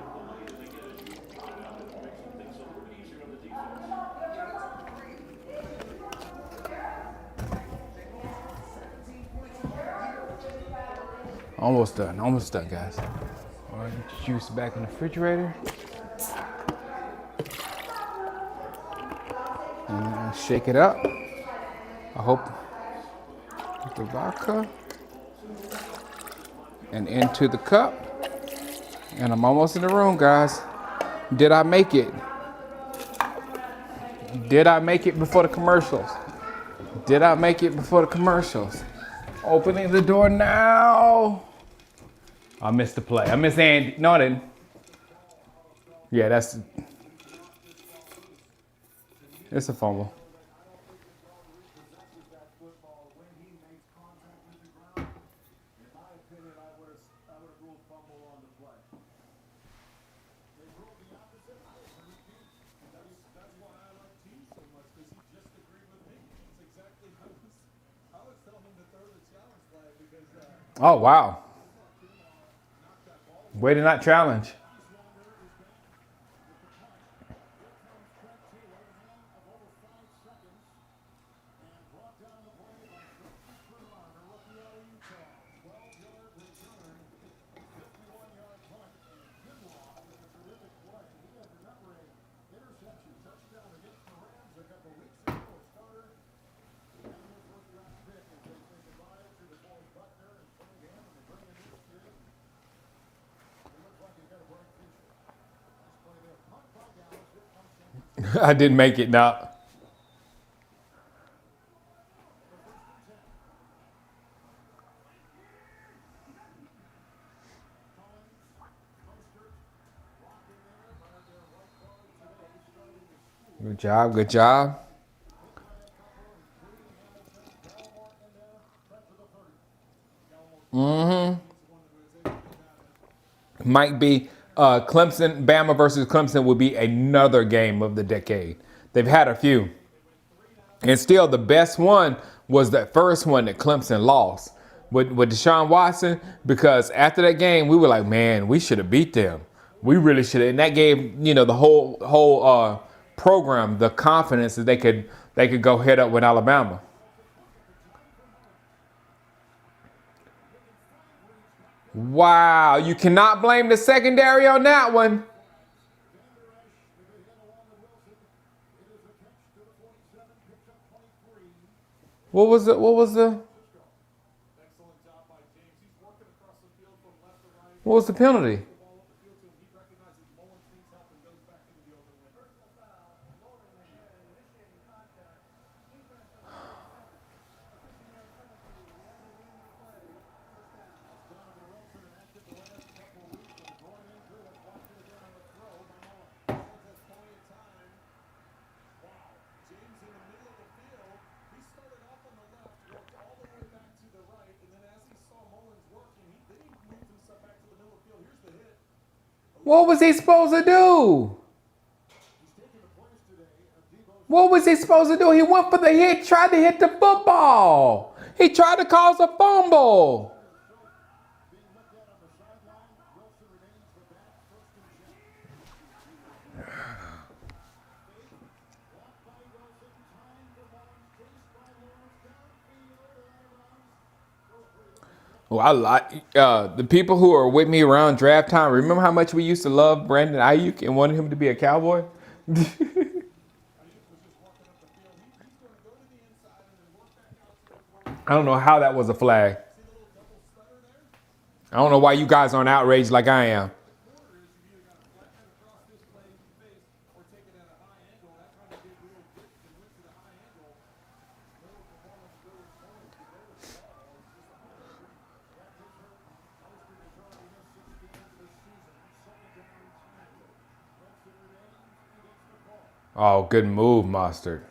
Speaker 1: Almost done, guys. All right, get your juice back in the refrigerator. And shake it up. I hope with the vodka and into the cup. And I'm almost in the room, guys. Did I make it? Did I make it before the commercials? Did I make it before the commercials? Opening the door now. I missed the play. I missed Andy. No, I didn't. Yeah, it's a fumble. Oh, wow. Way to not challenge. I didn't make it now. Good job, good job. Might be Clemson, Bama versus Clemson would be another game of the decade. They've had a few. And still the best one was that first one that Clemson lost with Deshaun Watson, because after that game, we were like, man, we should have beat them. We really should have. And that gave, the whole program the confidence that they could go head up with Alabama. Wow, you cannot blame the secondary on that one. What was the penalty? What was he supposed to do? What was he supposed to do? He went for the hit, tried to hit the football. He tried to cause a fumble. Well, I like the people who are with me around draft time. Remember how much we used to love Brandon Ayuk and wanted him to be a Cowboy? I don't know how that was a flag. I don't know why you guys aren't outraged like I am. Oh, good move, Mustard.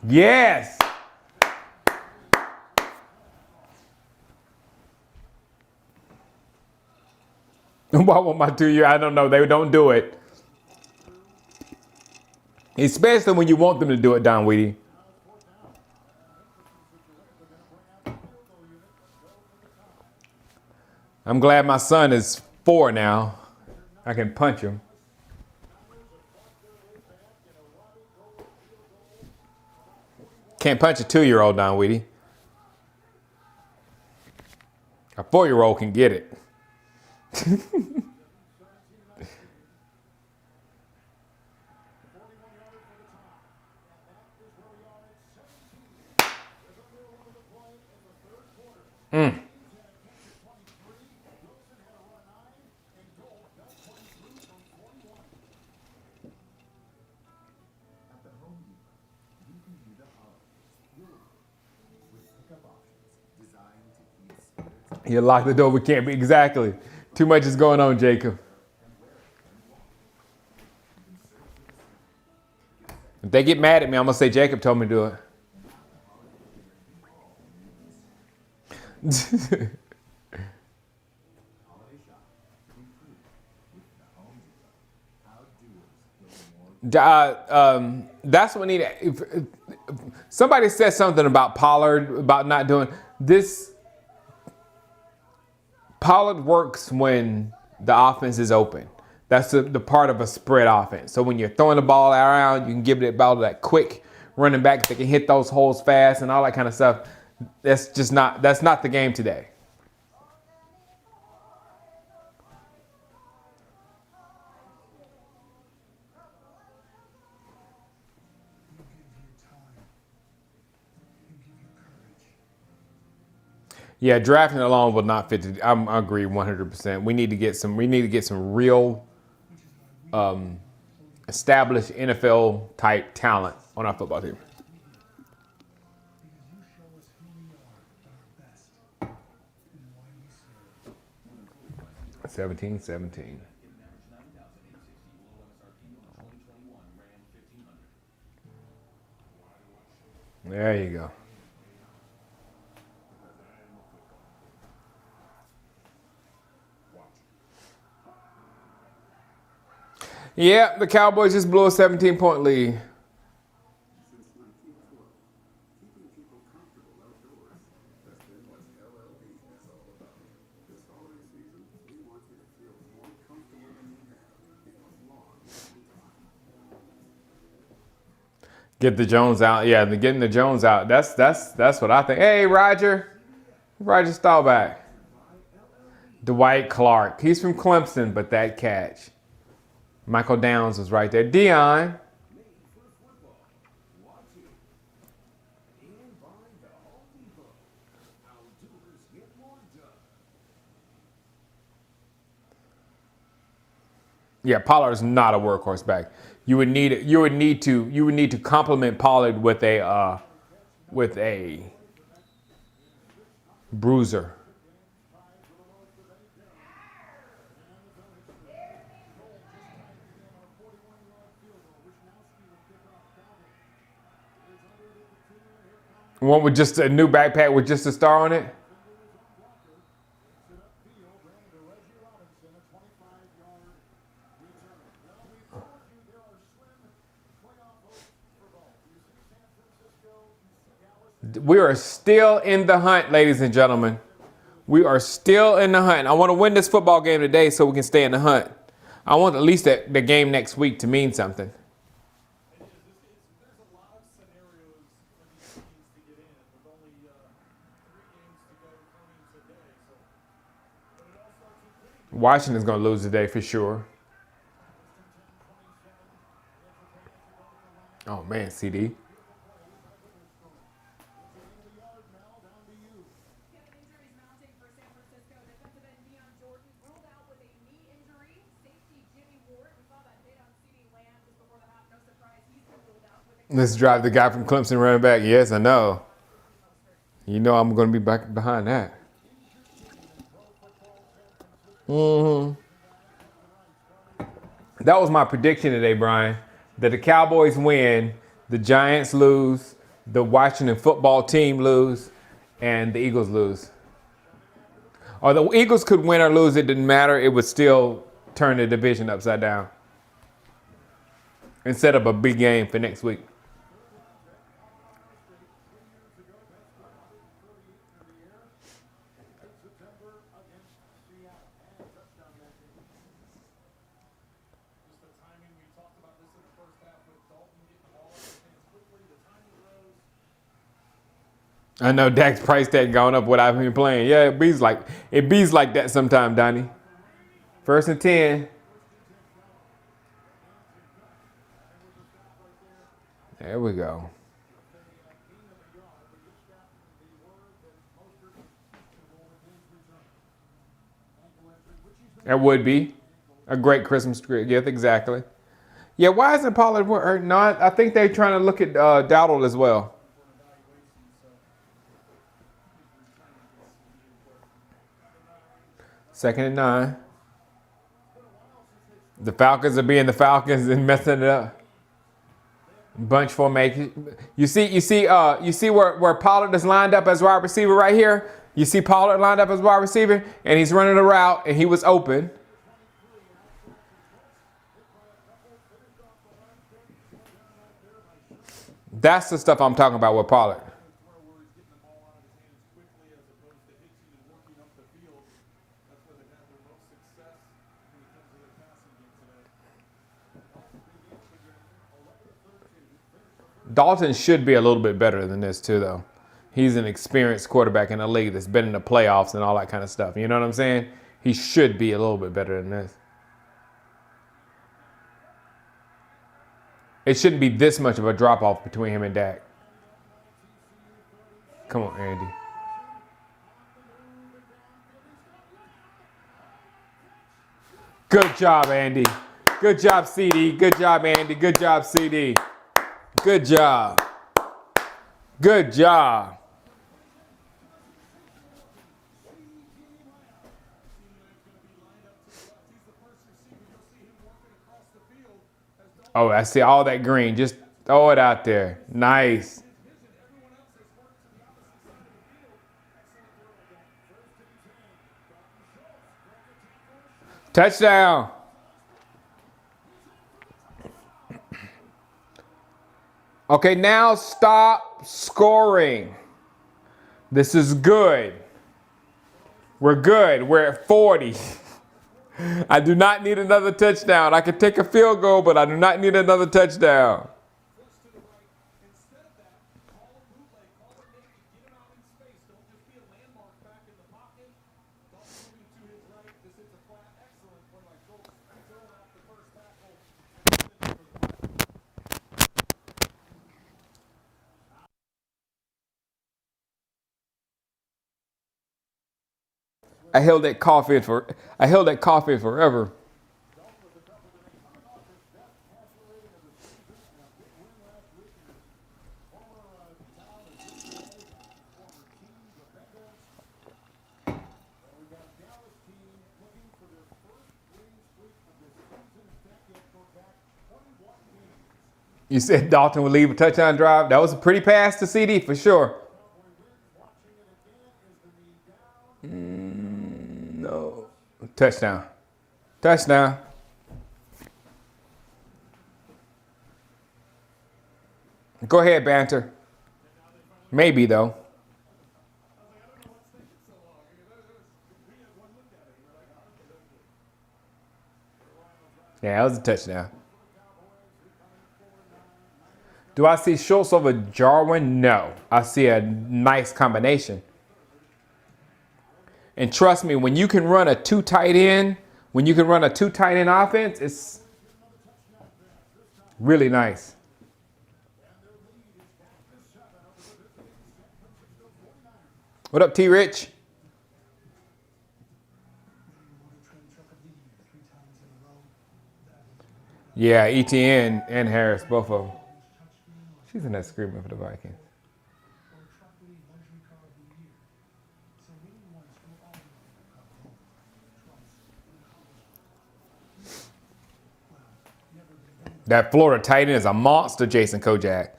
Speaker 1: Yes. Why won't my 2 year? I don't know. They don't do it. Especially when you want them to do it, Don Weedy. I'm glad my son is 4 now. I can punch him. Can't punch a 2-year-old, Don Weedy. A 4-year-old can get it.
Speaker 4: At the Home Depot, you can do the holidays with pickup options designed to keep spirits
Speaker 1: You lock the door. We can't be exactly. Too much is going on, Jacob. If they get mad at me, I'm gonna say Jacob told me to do it.
Speaker 4: holiday shop. Improve with the Home Depot. How doers build more.
Speaker 1: That's what we need. If somebody said something about Pollard about not doing this. Pollard works when the offense is open. That's the part of a spread offense. So when you're throwing the ball around, you can give it about that quick running back that can hit those holes fast and all that kind of stuff. That's not the game today. Yeah, drafting alone will not fit. I agree 100%. We need to get some real established NFL type talent on our football team. 17-17. There you go. Yeah, the Cowboys just blew a 17-point lead. Get the Jones out. Yeah, getting the Jones out. That's what I think. Hey, Roger Staubach. Dwight Clark. He's from Clemson, but that catch. Michael Downs was right there. Dion. Yeah, Pollard is not a workhorse back. You would need to complement Pollard with a bruiser. One with just a new backpack with just a star on it. We are still in the hunt, ladies and gentlemen. We are still in the hunt. I want to win this football game today so we can stay in the hunt. I want at least the game next week to mean something.
Speaker 2: There's a lot of scenarios for these teams to get in with only 3 games to go coming today. But it all starts with winning.
Speaker 1: Washington's going to lose today for sure. Oh, man, CD.
Speaker 6: Injuries mounting for San Francisco. Defensive end Deion Jordan ruled out with a knee injury. Safety Jimmy Ward, we saw that hit on CeeDee Lamb just before the half. No surprise, he's been ruled out with a
Speaker 1: Let's drive the guy from Clemson running back. Yes, I know. You know I'm going to be back behind that. That was my prediction today, Brian. That the Cowboys win, the Giants lose, the Washington football team lose, and the Eagles lose. Or the Eagles could win or lose, it didn't matter. It would still turn the division upside down. And set up a big game for next week. I know Dak's price tag gone up without him playing. Yeah, it bees like that sometime, Donnie. 1st and 10. There we go. That would be a great Christmas gift, exactly. Yeah, why isn't Pollard hurt? No, I think they're trying to look at Dowdle as well. 2nd and 9. The Falcons are being the Falcons and messing it up. Bunch formation. You see where Pollard is lined up as wide receiver right here. You see Pollard lined up as wide receiver, and he's running a route, and he was open. That's the stuff I'm talking about with Pollard. Dalton should be a little bit better than this too, though. He's an experienced quarterback in the league that's been in the playoffs and all that kind of stuff. You know what I'm saying? He should be a little bit better than this. It shouldn't be this much of a drop-off between him and Dak. Come on, Andy. Good job, Andy. Good job, CD. Good job, Andy. Good job, CD. Good job. Good job. Oh, I see all that green. Just throw it out there. Nice. Touchdown. Okay, now stop scoring. This is good. We're good. We're at 40. I do not need another touchdown. I can take a field goal, but I do not need another touchdown. I held that cough in forever. You said Dalton would leave a touchdown drive. That was a pretty pass to CD for sure. No. Touchdown. Touchdown. Go ahead, Banter. Maybe, though. Yeah, that was a touchdown. Do I see Schultz over Jarwin? No. I see a nice combination. And trust me, when you can run a two tight end offense, it's really nice. What up, T. Rich? Yeah, ETN and Harris, both of them. She's in that screaming for the Vikings. That Florida tight end is a monster, Jason Kojak.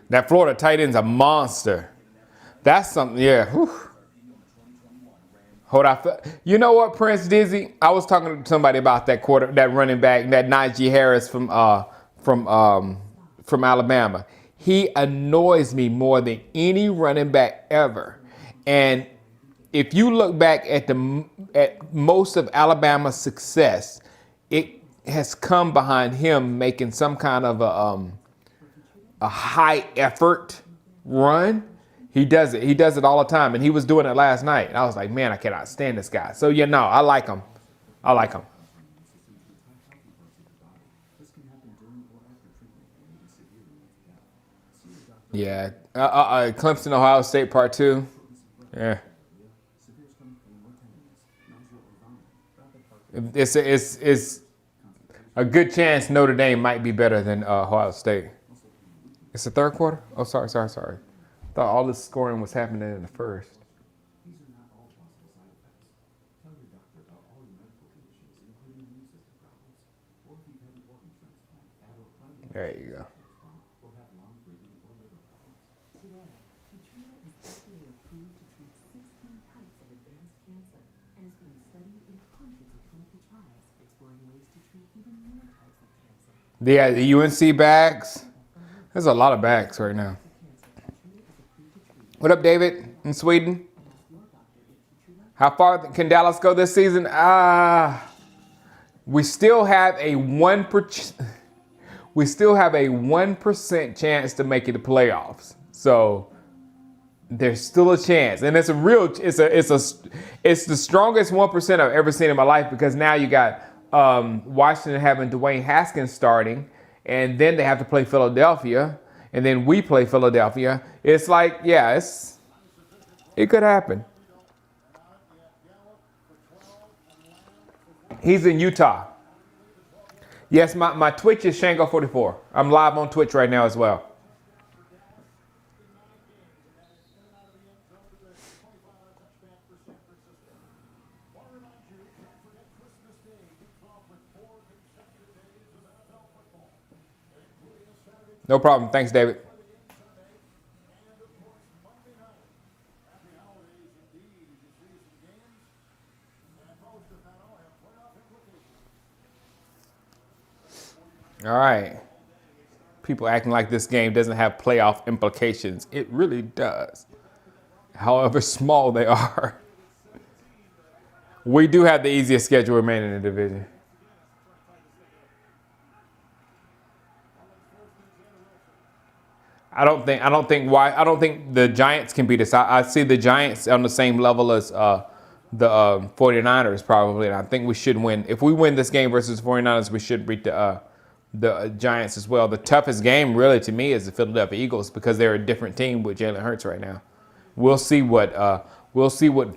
Speaker 1: That Florida tight end's a monster. That's something, yeah. Whew. Hold on. You know what, Prince Dizzy? I was talking to somebody about that running back, that Najee Harris from Alabama. He annoys me more than any running back ever. And if you look back at most of Alabama's success, it has come behind him making some kind of a high effort run. He does it. He does it all the time, and he was doing it last night. And I was like, man, I cannot stand this guy. So yeah, no, I like him. I like him. Yeah. Clemson, Ohio State Part 2. Yeah. It's a good chance Notre Dame might be better than Ohio State. It's the third quarter? Oh, sorry. Thought all this scoring was happening in the first. There you go.
Speaker 5: Today, Katrina is FDA approved to treat 16 types of advanced cancer and is being studied in hundreds of clinical trials, exploring ways to treat even more types of cancer.
Speaker 1: Yeah, the UNC bags. There's a lot of bags right now. What up, David in Sweden? How far can Dallas go this season? We still have a 1% chance to make it to playoffs. So there's still a chance, and it's the strongest 1% I've ever seen in my life, because now you got Washington having Dwayne Haskins starting, and then they have to play Philadelphia, and then we play Philadelphia. It's like, yeah, it could happen. He's in Utah. Yes, my Twitch is Shango44. I'm live on Twitch right now as well. No problem. Thanks, David. All right. People acting like this game doesn't have playoff implications. It really does. However small they are. We do have the easiest schedule remaining in the division. I don't think the Giants can beat us. I see the Giants on the same level as the 49ers probably, and I think we should win. If we win this game versus the 49ers, we should beat the Giants as well. The toughest game really to me is the Philadelphia Eagles, because they're a different team with Jalen Hurts right now. We'll see what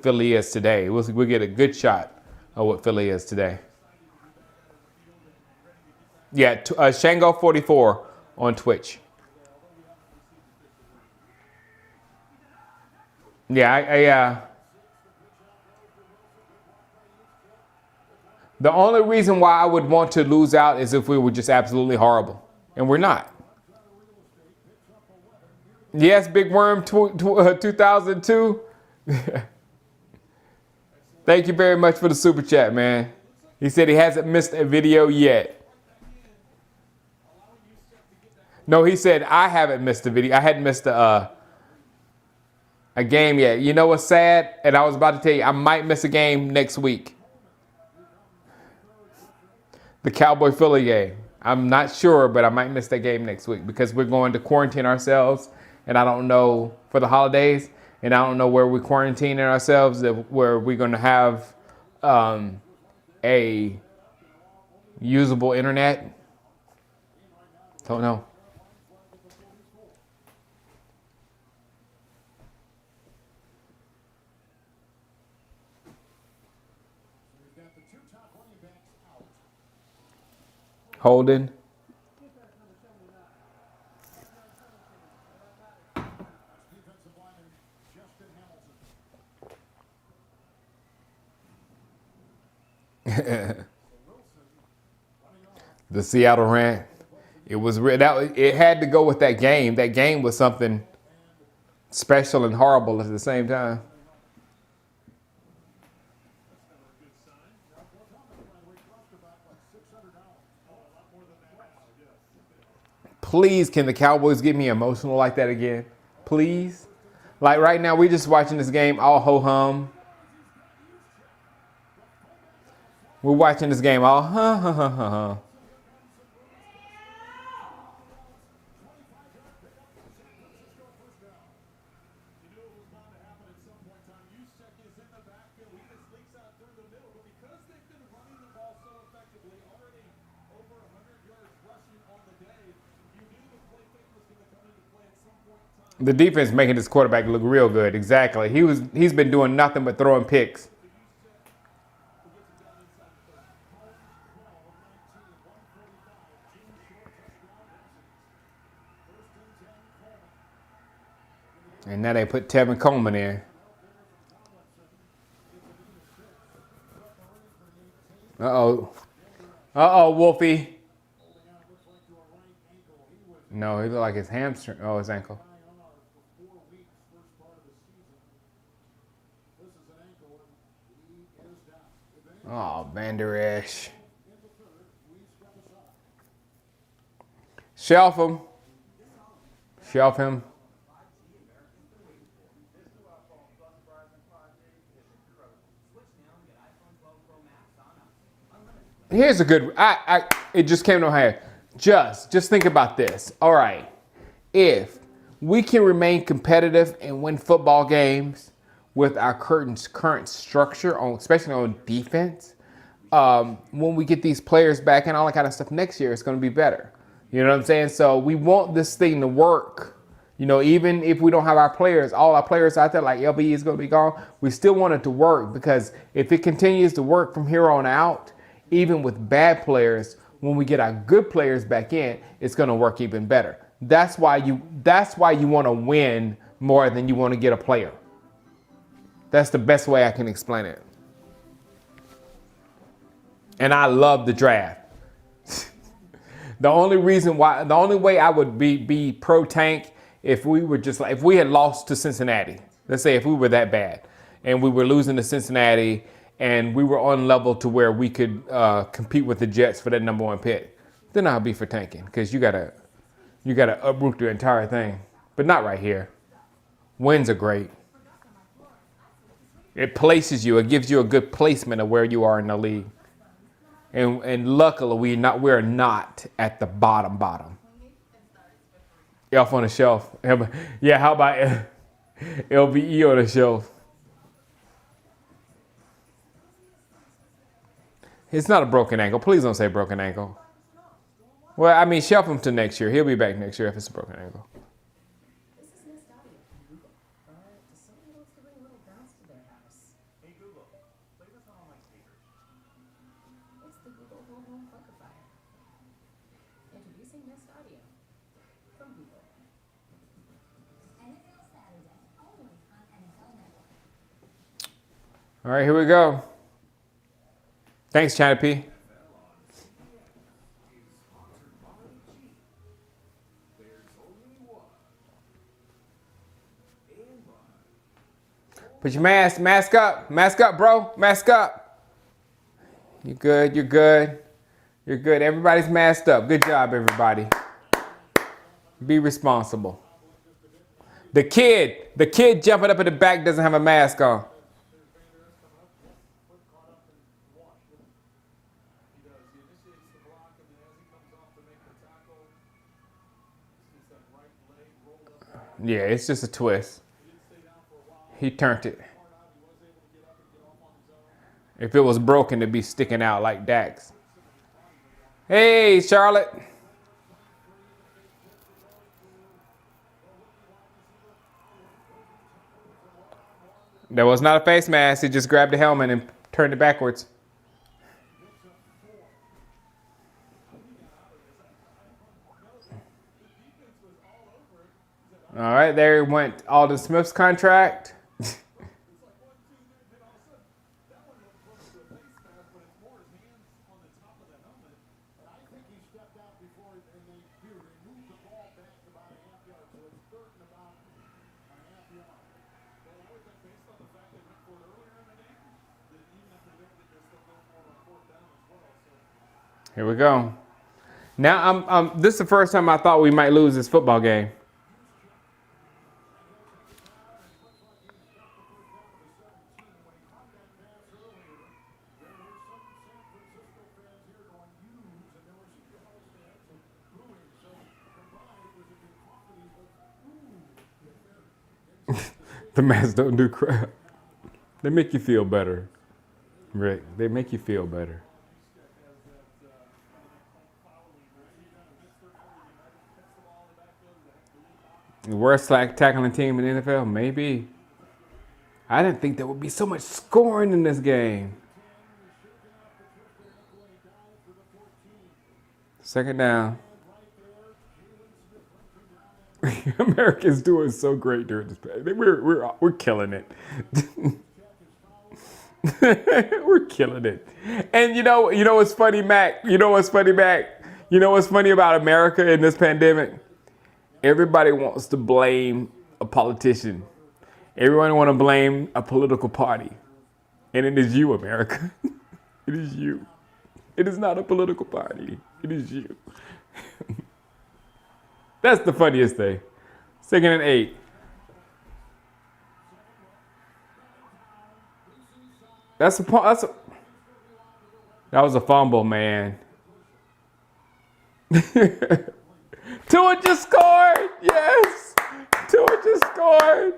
Speaker 1: Philly is today. We'll get a good shot of what Philly is today. Yeah, Shango44 on Twitch. Yeah, the only reason why I would want to lose out is if we were just absolutely horrible, and we're not. Yes, Big Worm 2002. Thank you very much for the super chat, man. He said he hasn't missed a video yet. No, he said I haven't missed a video. I hadn't missed a game yet. You know what's sad? And I was about to tell you, I might miss a game next week. The Cowboy Philly game. I'm not sure, but I might miss that game next week, because we're going to quarantine ourselves, and I don't know for the holidays, and I don't know where we're quarantining ourselves, where we're going to have a usable internet. Don't know. Holden. The Seattle rant. It had to go with that game. That game was something special and horrible at the same time. Please, can the Cowboys get me emotional like that again? Please? Like right now, we're just watching this game all ho-hum. We're watching this game all huh. The defense making this quarterback look real good. Exactly. He's been doing nothing but throwing picks. And now they put Tevin Coleman in. Uh-oh. Uh-oh, Wolfie. No, he looked like his hamstring. Oh, his ankle. Oh, Van Der Esch. Shelf him. Shelf him. Here's a good. It just came to my head. Just think about this. All right, if we can remain competitive and win football games with our current structure on, especially on defense, when we get these players back and all that kind of stuff next year, it's going to be better. You know what I'm saying? So we want this thing to work. You know, even if we don't have our players, all our players out there, like LB is going to be gone, we still want it to work, because if it continues to work from here on out, even with bad players, when we get our good players back in, it's going to work even better. That's why you want to win more than you want to get a player. That's the best way I can explain it. And I love the draft. The only way I would be pro tank if we were if we had lost to Cincinnati. Let's say if we were that bad and we were losing to Cincinnati and we were on level to where we could compete with the Jets for that number 1 pick, then I'll be for tanking, because you gotta uproot the entire thing. But not right here. Wins are great. It places you. It gives you a good placement of where you are in the league. And luckily we're not at the bottom. Elf on the shelf. Yeah, how about LVE on the shelf? It's not a broken ankle. Please don't say broken ankle. Well, I mean, shelf him to next year. He'll be back next year if it's a broken ankle.
Speaker 5: This is Miss Dottie from Google. Somebody wants to bring a little bounce to their house.
Speaker 3: Hey Google, play this on my speakers.
Speaker 5: It's the Google Home Funkifier. Introducing Nest Audio from Google.
Speaker 7: NFL Saturday, only on NFL Network.
Speaker 1: All right, here we go. Thanks, China P. Put your mask up, bro, mask up. You're good. Everybody's masked up. Good job, everybody. Be responsible. The kid jumping up in the back doesn't have a mask on. Yeah, it's just a twist. He turned it. If it was broken, it'd be sticking out like Dax. Hey, Charlotte. That was not a face mask. He just grabbed the helmet and turned it backwards. All right, there went Alden Smith's contract. Here we go. Now, this is the first time I thought we might lose this football game. The masks don't do crap. They make you feel better, Rick. They make you feel better. The worst tackling team in the NFL? Maybe. I didn't think there would be so much scoring in this game. Second down. Americans doing so great during this play. We're killing it. We're killing it. And you know what's funny, Mac? You know what's funny, Mac? You know what's funny about America in this pandemic? Everybody wants to blame a politician. Everyone want to blame a political party. And it is you, America. It is you. It is not a political party. It is you. That's the funniest thing. 2nd and 8. That was a fumble, man. Tua just scored. Yes. Tua just scored.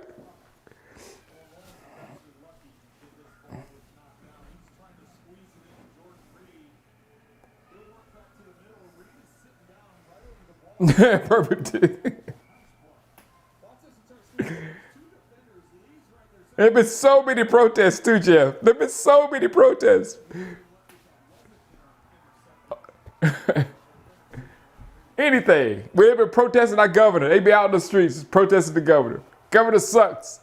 Speaker 1: Perfect. There have been so many protests too, Jeff. There have been so many protests. Anything. We have been protesting our governor. They be out in the streets protesting the governor. Governor sucks.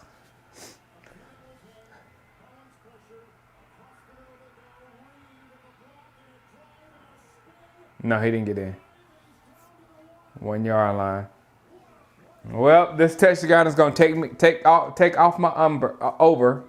Speaker 1: No, he didn't get in. 1 yard line. Well, this touchdown is going to take off my over.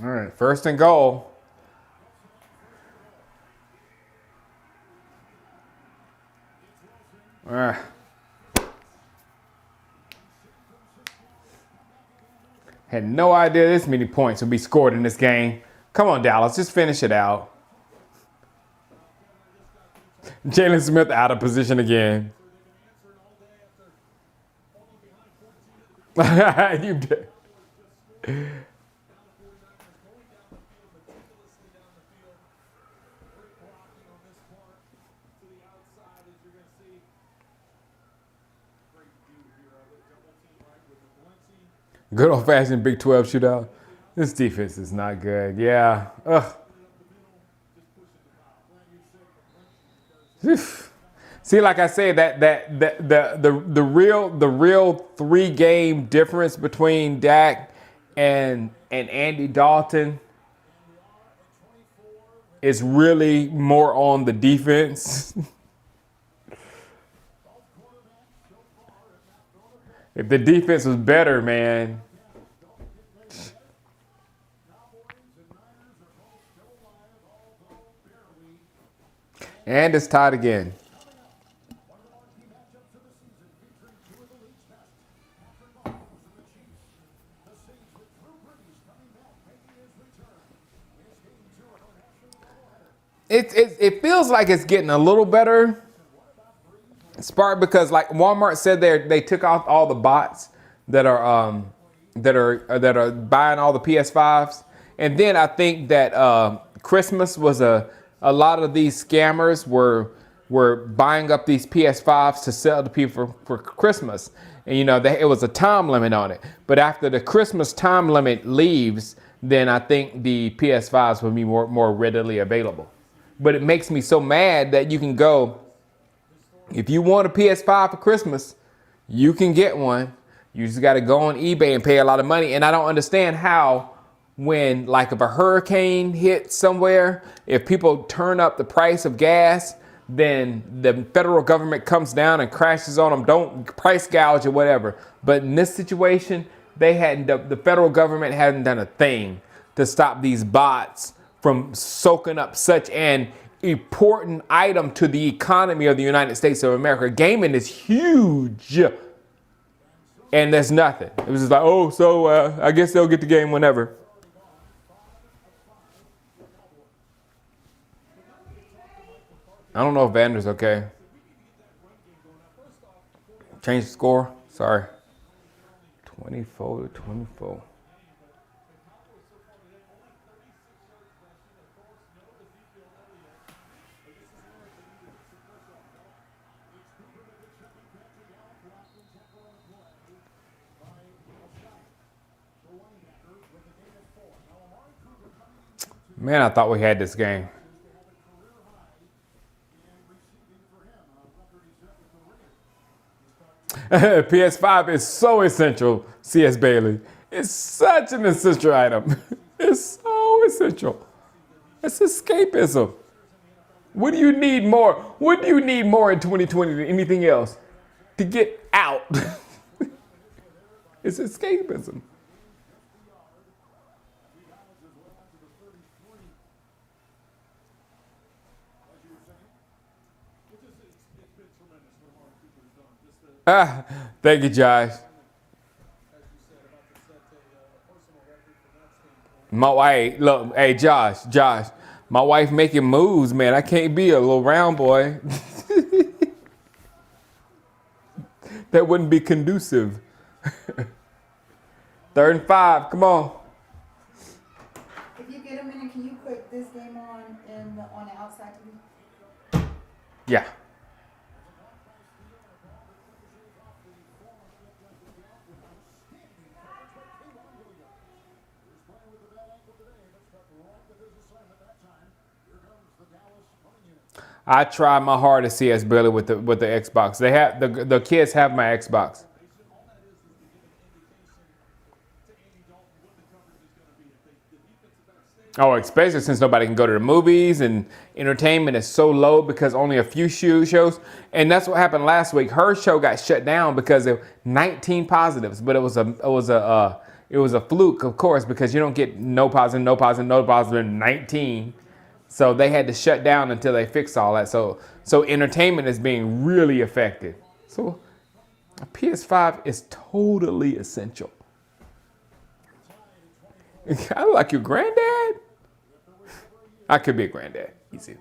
Speaker 1: All right, 1st and goal. Had no idea this many points would be scored in this game. Come on, Dallas, just finish it out. Jalen Smith out of position again. You did. Good old-fashioned Big 12 shootout. This defense is not good. Yeah. Ugh. See, like I said, the real 3-game difference between Dak and Andy Dalton is really more on the defense. If the defense was better, man. And it's tied again. It feels like it's getting a little better. Spark, because like Walmart said they took off all the bots that are buying all the PS5s, and then I think that Christmas was a lot of these scammers were buying up these PS5s to sell to people for Christmas, and it was a time limit on it. But after the Christmas time limit leaves, then I think the PS5s will be more readily available. But it makes me so mad that you can go. If you want a PS5 for Christmas, you can get one. You just got to go on eBay and pay a lot of money. And I don't understand how when, like, if a hurricane hits somewhere, if people turn up the price of gas, then the federal government comes down and crashes on them. Don't price gouge or whatever. But in this situation, the federal government hadn't done a thing to stop these bots from soaking up such an important item to the economy of the United States of America. Gaming is huge, and there's nothing. It was just like, I guess they'll get the game whenever. I don't know if Vander's okay. Change the score. Sorry. 24-24. Man, I thought we had this game. PS5 is so essential, C.S. Bailey. It's such an essential item. It's so essential. It's escapism. What do you need more? What do you need more in 2020 than anything else? To get out. It's escapism. Thank you, Josh. My wife, look, hey, Josh, my wife making moves, man. I can't be a little round boy. That wouldn't be conducive. 3rd and 5, come on.
Speaker 8: If you get a minute, can you put this game on on the outside TV?
Speaker 1: Yeah. I try my hardest, CS Billy, with the Xbox. They have the kids have my Xbox. Oh, especially since nobody can go to the movies and entertainment is so low because only a few shows. And that's what happened last week. Her show got shut down because of 19 positives, but it was a fluke, of course, because you don't get no positive, 19. So they had to shut down until they fix all that. So entertainment is being really affected. So a PS5 is totally essential. I look like your granddad. I could be a granddad. Easy.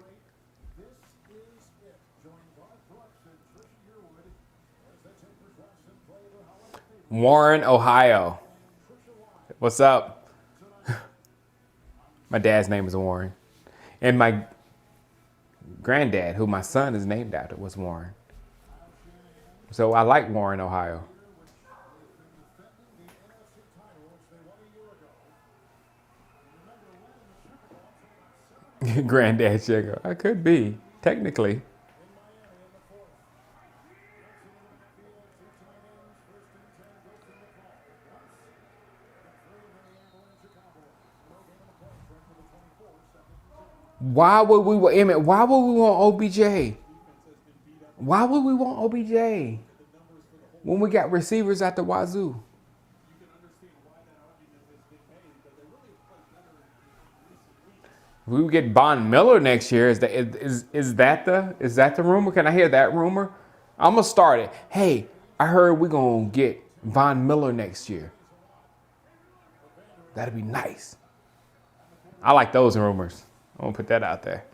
Speaker 1: Warren, Ohio. What's up? My dad's name is Warren. And my granddad, who my son is named after, was Warren. So I like Warren, Ohio. Granddad sugar. I could be, technically. Why would we want OBJ? Why would we want OBJ when we got receivers at the wazoo? We would get Von Miller next year. Is that the rumor? Can I hear that rumor? I'm gonna start it. Hey, I heard we're gonna get Von Miller next year. That'd be nice. I like those rumors. I'm gonna put that out there.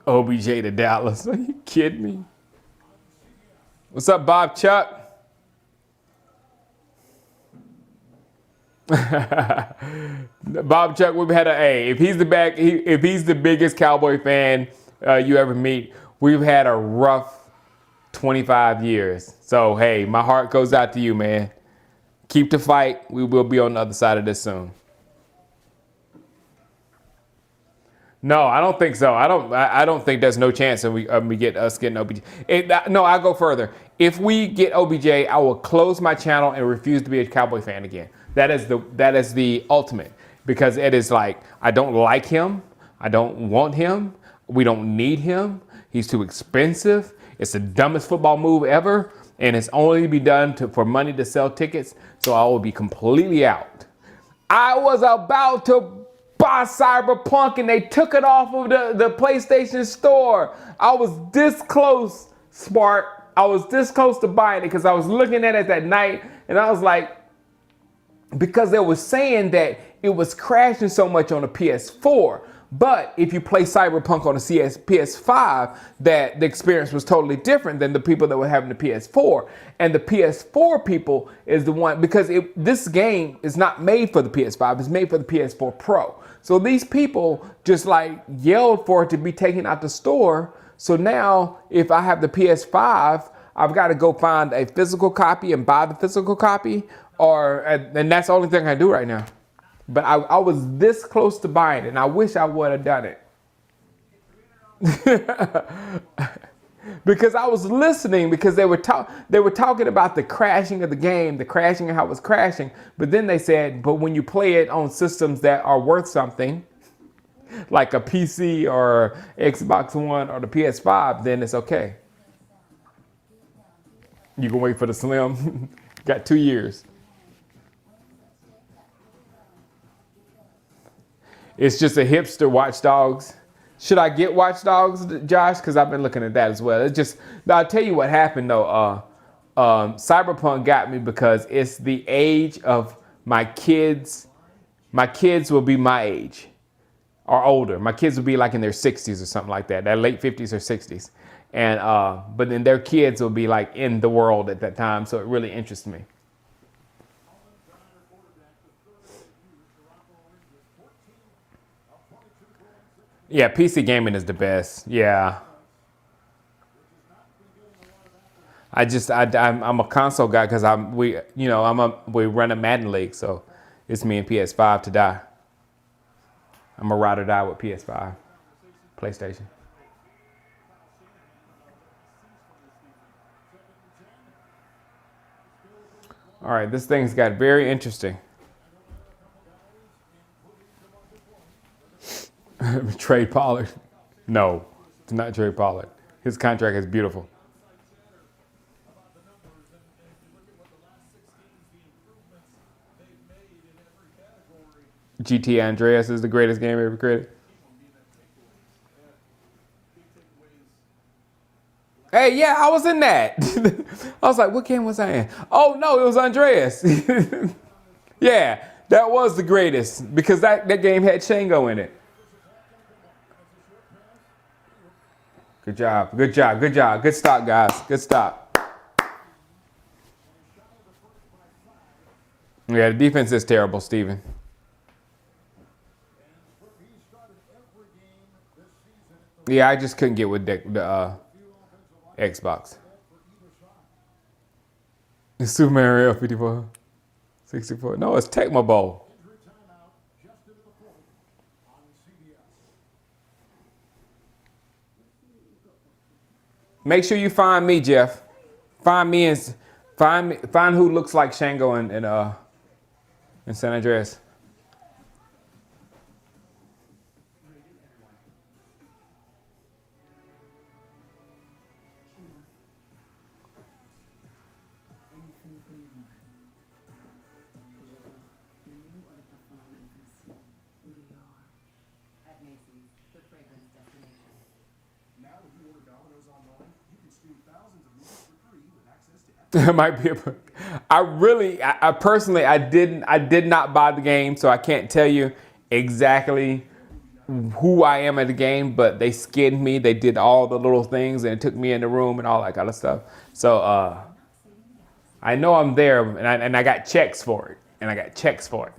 Speaker 1: OBJ to Dallas. Are you kidding me? What's up, Bob Chuck? Bob Chuck, we've had if he's the biggest Cowboy fan you ever meet, we've had a rough 25 years. So hey, my heart goes out to you, man. Keep the fight. We will be on the other side of this soon. No, I don't think so. I don't think there's no chance that we get us getting OBJ. No, I'll go further. If we get OBJ, I will close my channel and refuse to be a Cowboy fan again. That is the ultimate, because it is like, I don't like him. I don't want him. We don't need him. He's too expensive. It's the dumbest football move ever, and it's only to be done for money to sell tickets. So I will be completely out. I was about to buy Cyberpunk and they took it off of the PlayStation Store. I was this close, Smart. I was this close to buying it because I was looking at it that night and I was like, because they were saying that it was crashing so much on the PS4, But if you play Cyberpunk on the PS5, that the experience was totally different than the people that were having the PS4. And the PS4 people is the one, because this game is not made for the PS5, it's made for the PS4 Pro. So these people just like yelled for it to be taken out the store. So now if I have the PS5, I've got to go find a physical copy and buy the physical copy, and that's the only thing I do right now. But I was this close to buying it, and I wish I would have done it. Because I was listening, because they were talking about the crashing of the game, the crashing and how it was crashing. But then they said, but when you play it on systems that are worth something, like a PC or Xbox One or the PS5, then it's okay. You can wait for the Slim. Got 2 years. It's just a hipster Watch Dogs. Should I get Watch Dogs, Josh? Because I've been looking at that as well. It's just, I'll tell you what happened though. Cyberpunk got me because it's the age of my kids. My kids will be my age or older. My kids will be like in their 60s or something like that. Their late 50s or 60s. And but then their kids will be like in the world at that time. So it really interests me. Yeah, PC gaming is the best. Yeah. I'm a console guy because we run a Madden league, so it's me and PS5 to die. I'm a ride or die with PS5, PlayStation. All right, this thing's got very interesting. Trade Pollard. No, it's not Trade Pollard. His contract is beautiful. GT Andreas is the greatest game ever created. Hey, yeah, I was in that. I was like, what game was I in? Oh, no, it was Andreas. Yeah, that was the greatest because that game had Shango in it. Good job, good job, good job. Good stop, guys. Good stop. Yeah, the defense is terrible, Steven. Yeah, I just couldn't get with the Xbox. It's Super Mario 54, 64. No, it's Tecmo Bowl. Make sure you find me, Jeff. Find me and find who looks like Shango in San Andreas. It might be I personally, I did not buy the game, so I can't tell you exactly who I am at the game, but they skinned me. They did all the little things and it took me in the room and all that kind of stuff. So I know I'm there and I got checks for it.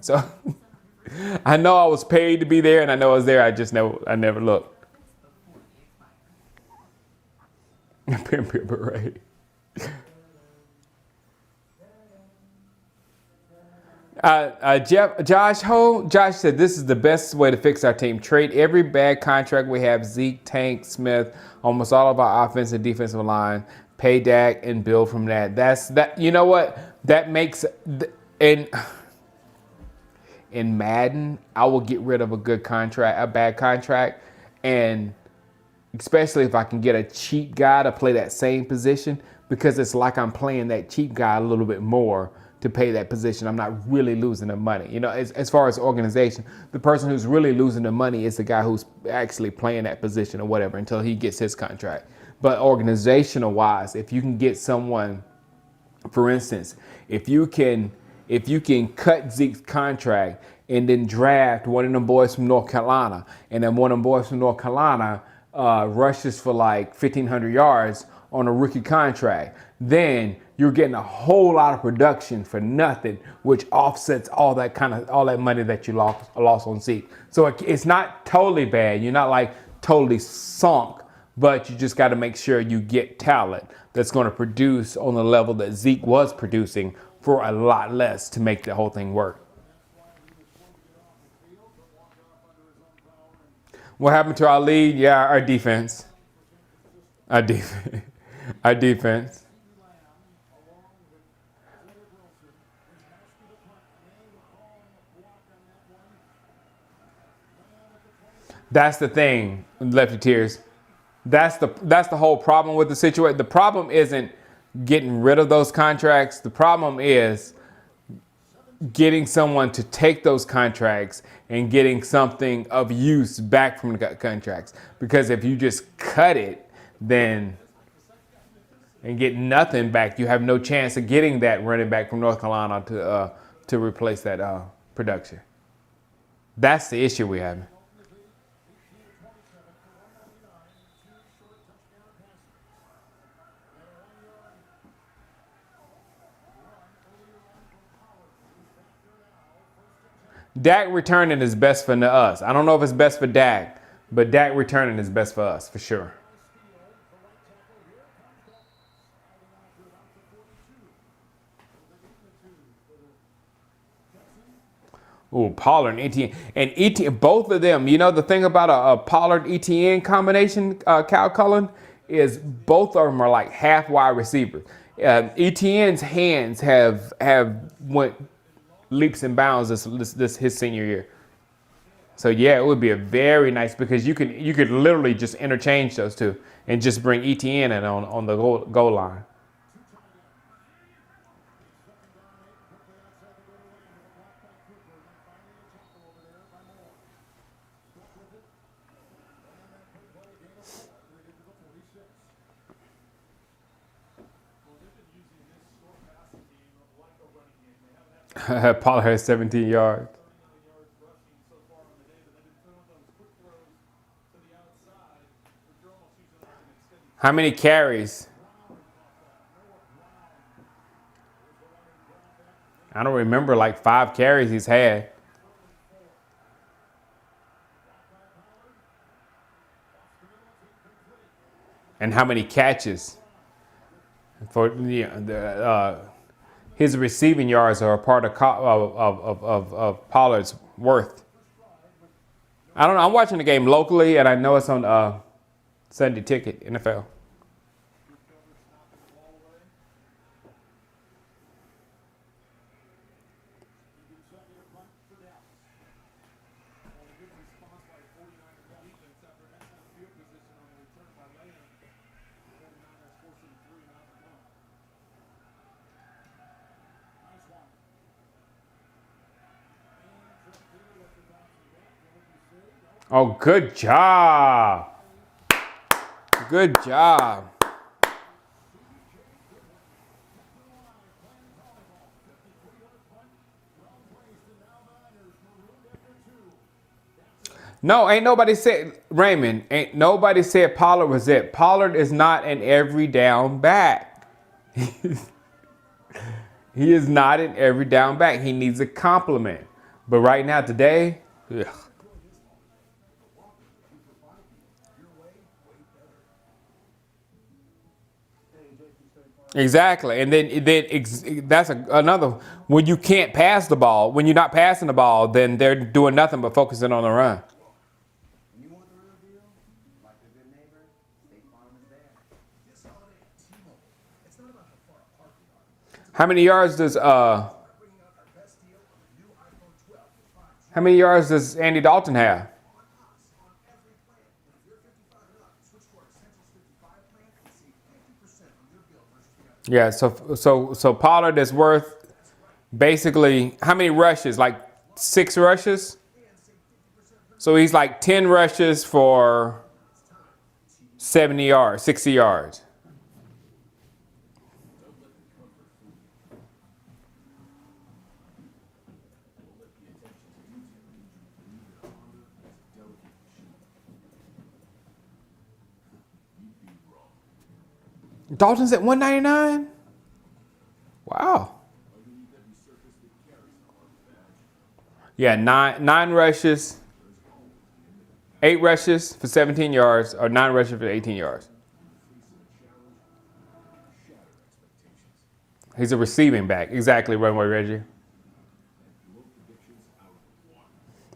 Speaker 1: So I know I was paid to be there and I know I was there. I never looked. Right. Josh said this is the best way to fix our team. Trade every bad contract we have. Zeke, Tank, Smith, almost all of our offensive and defensive line. Pay Dak and build from that. That's that. You know what? That makes in Madden, I will get rid of a bad contract, and especially if I can get a cheap guy to play that same position, because it's like I'm playing that cheap guy a little bit more to pay that position. I'm not really losing the money. You know, as far as organization, the person who's really losing the money is the guy who's actually playing that position or whatever until he gets his contract. But organizational wise, if you can get someone, for instance, if you can cut Zeke's contract and then draft one of them boys from North Carolina, and then one of them boys from North Carolina rushes for like 1,500 yards on a rookie contract, then you're getting a whole lot of production for nothing, which offsets all that money that you lost on Zeke. So it's not totally bad. You're not like totally sunk, but you just got to make sure you get talent that's going to produce on the level that Zeke was producing for a lot less to make the whole thing work. What happened to our lead? Yeah, our defense. Our defense. Our defense. That's the thing, Lefty Tears. That's the whole problem with the situation. The problem isn't getting rid of those contracts. The problem is getting someone to take those contracts and getting something of use back from the contracts. Because if you just cut it, then and get nothing back, you have no chance of getting that running back from North Carolina to replace that production. That's the issue we have. Dak returning is best for us. I don't know if it's best for Dak, but Dak returning is best for us, for sure. Ooh, Pollard and ETN. And ETN, both of them, you know, the thing about a Pollard ETN combination, Cal Cullen, is both of them are like half wide receivers. ETN's hands have went leaps and bounds this his senior year. So yeah, it would be a very nice, because you could literally just interchange those two and just bring ETN in on the goal line. Pollard has 17 yards. How many carries? I don't remember, like 5 carries he's had. And how many catches? For his receiving yards are a part of Pollard's worth. I don't know. I'm watching the game locally, and I know it's on Sunday Ticket, NFL. Oh, good job. Good job. No, ain't nobody said, Raymond, ain't nobody said Pollard was it. Pollard is not an every down back. He is not an every down back. He needs a compliment. But right now, today, ugh. Exactly, and then that's another. When you can't pass the ball, when you're not passing the ball, then they're doing nothing but focusing on the run.
Speaker 4: You want the real deal? Like a good neighbor, State Farm is there.
Speaker 2: This holiday at T-Mobile, it's not about how far apart we are.
Speaker 1: How many yards does
Speaker 2: Bringing out our best deal on the new iPhone 12 with 5G
Speaker 1: How many yards does Andy Dalton have?
Speaker 2: on us on every plan. And if you're 55 and up, switch to our Essentials 55 plan and save 50% on your bill versus the other.
Speaker 1: Yeah, so Pollard is worth basically how many rushes? Like 6 rushes? So he's like 10 rushes for 70 yards, 60 yards. Dalton's at 199? Wow. Yeah, nine rushes, 8 rushes for 17 yards, or 9 rushes for 18 yards. He's a receiving back. Exactly, Runway Reggie.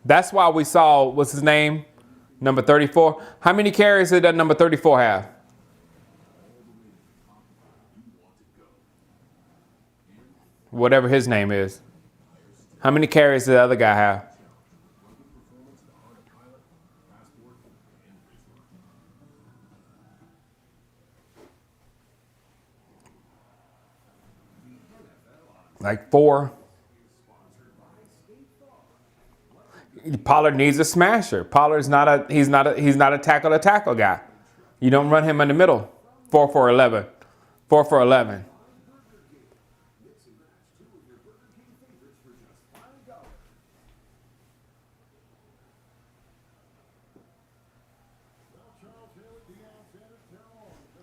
Speaker 1: That's why we saw, what's his name? Number 34. How many carries did that number 34 have? Whatever his name is. How many carries did the other guy have? Like 4. Pollard needs a smasher. Pollard's not a tackle to tackle guy. You don't run him in the middle. 4 for 11. 4 for 11.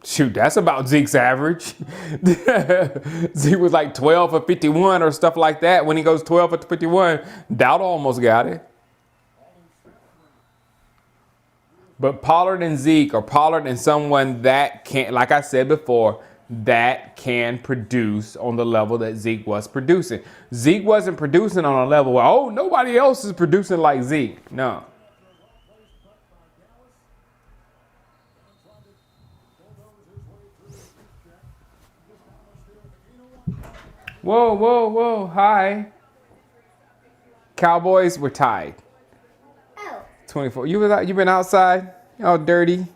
Speaker 1: Shoot, that's about Zeke's average. Zeke was like 12 for 51 or stuff like that. When he goes 12 for 51, Dowd almost got it. But Pollard and Zeke, or Pollard and someone that can, like I said before, that can produce on the level that Zeke was producing. Zeke wasn't producing on a level where, oh, nobody else is producing like Zeke. No. Whoa, whoa, whoa, hi. Cowboys were tied.
Speaker 7: Oh,
Speaker 1: 24. You been outside? All dirty.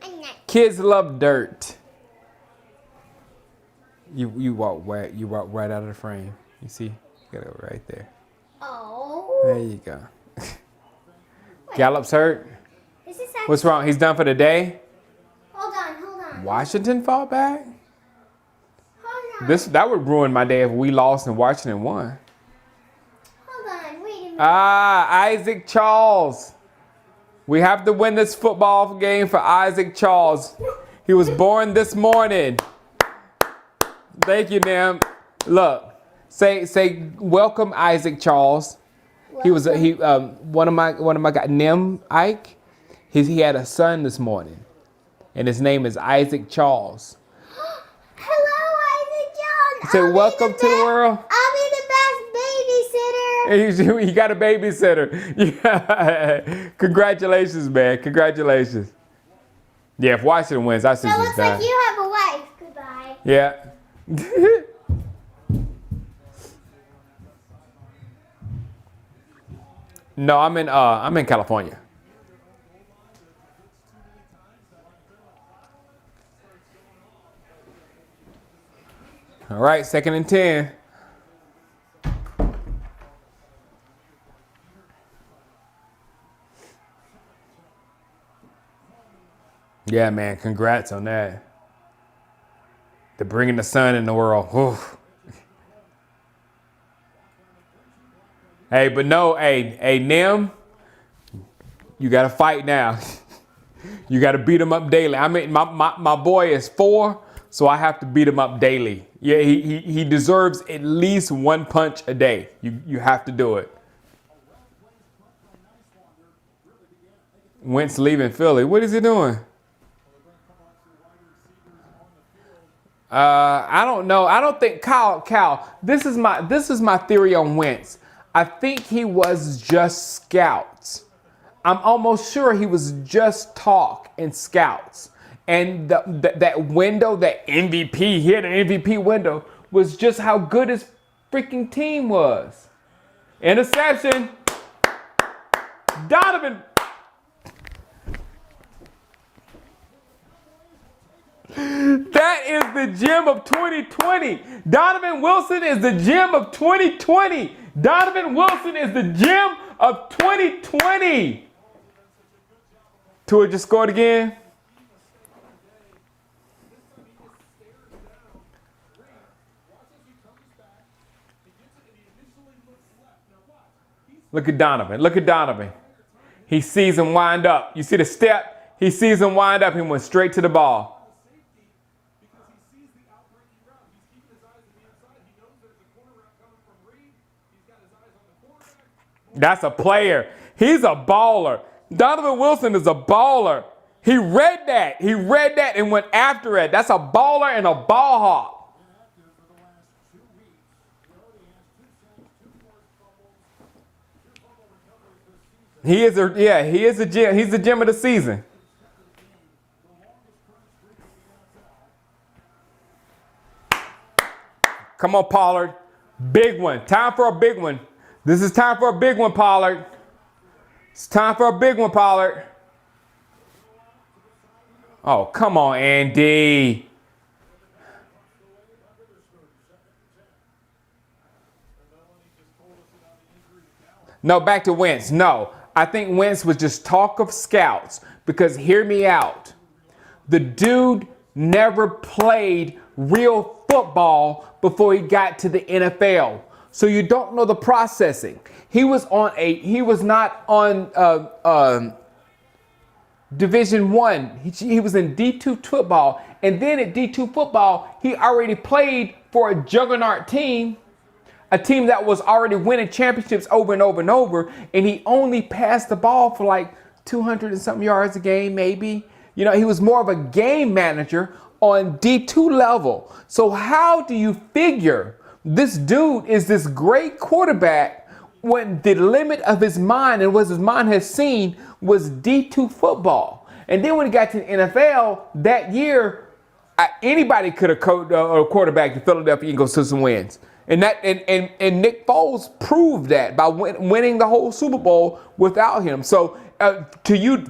Speaker 7: I'm not.
Speaker 1: Kids love dirt. You walk right out of the frame. You see? You gotta go right there.
Speaker 7: Oh.
Speaker 1: There you go. Gallup's hurt.
Speaker 7: Is this
Speaker 1: What's wrong? He's done for the day?
Speaker 7: Hold on.
Speaker 1: Washington fall back?
Speaker 7: Hold on.
Speaker 1: That would ruin my day if we lost and Washington won.
Speaker 7: Hold on. Wait a minute.
Speaker 1: Isaac Charles. We have to win this football game for Isaac Charles. He was born this morning. Thank you, Nim. Look, say welcome, Isaac Charles. He was one of my guys, Nim Ike. He had a son this morning, and his name is Isaac Charles.
Speaker 7: Hello, Isaac John.
Speaker 1: Say welcome to the world.
Speaker 7: I'll be the best babysitter.
Speaker 1: He got a babysitter. Yeah. Congratulations, man. Congratulations. Yeah, if Washington wins, our
Speaker 7: So it
Speaker 1: season's
Speaker 7: looks
Speaker 1: done.
Speaker 7: like you have a wife. Goodbye.
Speaker 1: Yeah. No, I'm in California. All right, 2nd and 10. Yeah, man, congrats on that. They're bringing the sun in the world. Oof. Hey, but no, hey, Nim, you got to fight now. You got to beat him up daily. I mean, my boy is 4, so I have to beat him up daily. Yeah, he deserves at least 1 punch a day. You have to do it. Wentz leaving Philly. What is he doing? I don't know. I don't think Cal. This is my theory on Wentz. I think he was just scouts. I'm almost sure he was just talk and scouts. And that window, that MVP, he had an MVP window, was just how good his freaking team was. Interception. Donovan. That is the gem of 2020. Donovan Wilson is the gem of 2020. Donovan Wilson is the gem of 2020. Tua just scored again. Look at Donovan. Look at Donovan. He sees him wind up. You see the step? He sees him wind up. He went straight to the ball. That's a player. He's a baller. Donovan Wilson is a baller. He read that. He read that and went after it. That's a baller and a ball hawk. He is a gem. He's the gem of the season. Come on, Pollard. Big one. Time for a big one. This is time for a big one, Pollard. It's time for a big one, Pollard. Oh, come on, Andy. No, back to Wentz. No, I think Wentz was just talk of scouts because hear me out. The dude never played real football before he got to the NFL. So you don't know the processing. He was not on Division One. He was in D2 football. And then at D2 football, he already played for a juggernaut team. A team that was already winning championships over and over and over, and he only passed the ball for like 200 and something yards a game, maybe. You know, he was more of a game manager on D2 level. So how do you figure this dude is this great quarterback when the limit of his mind and what his mind has seen was D2 football? And then when he got to the NFL that year, anybody could have coached a quarterback the Philadelphia Eagles to some wins. And Nick Foles proved that by winning the whole Super Bowl without him. So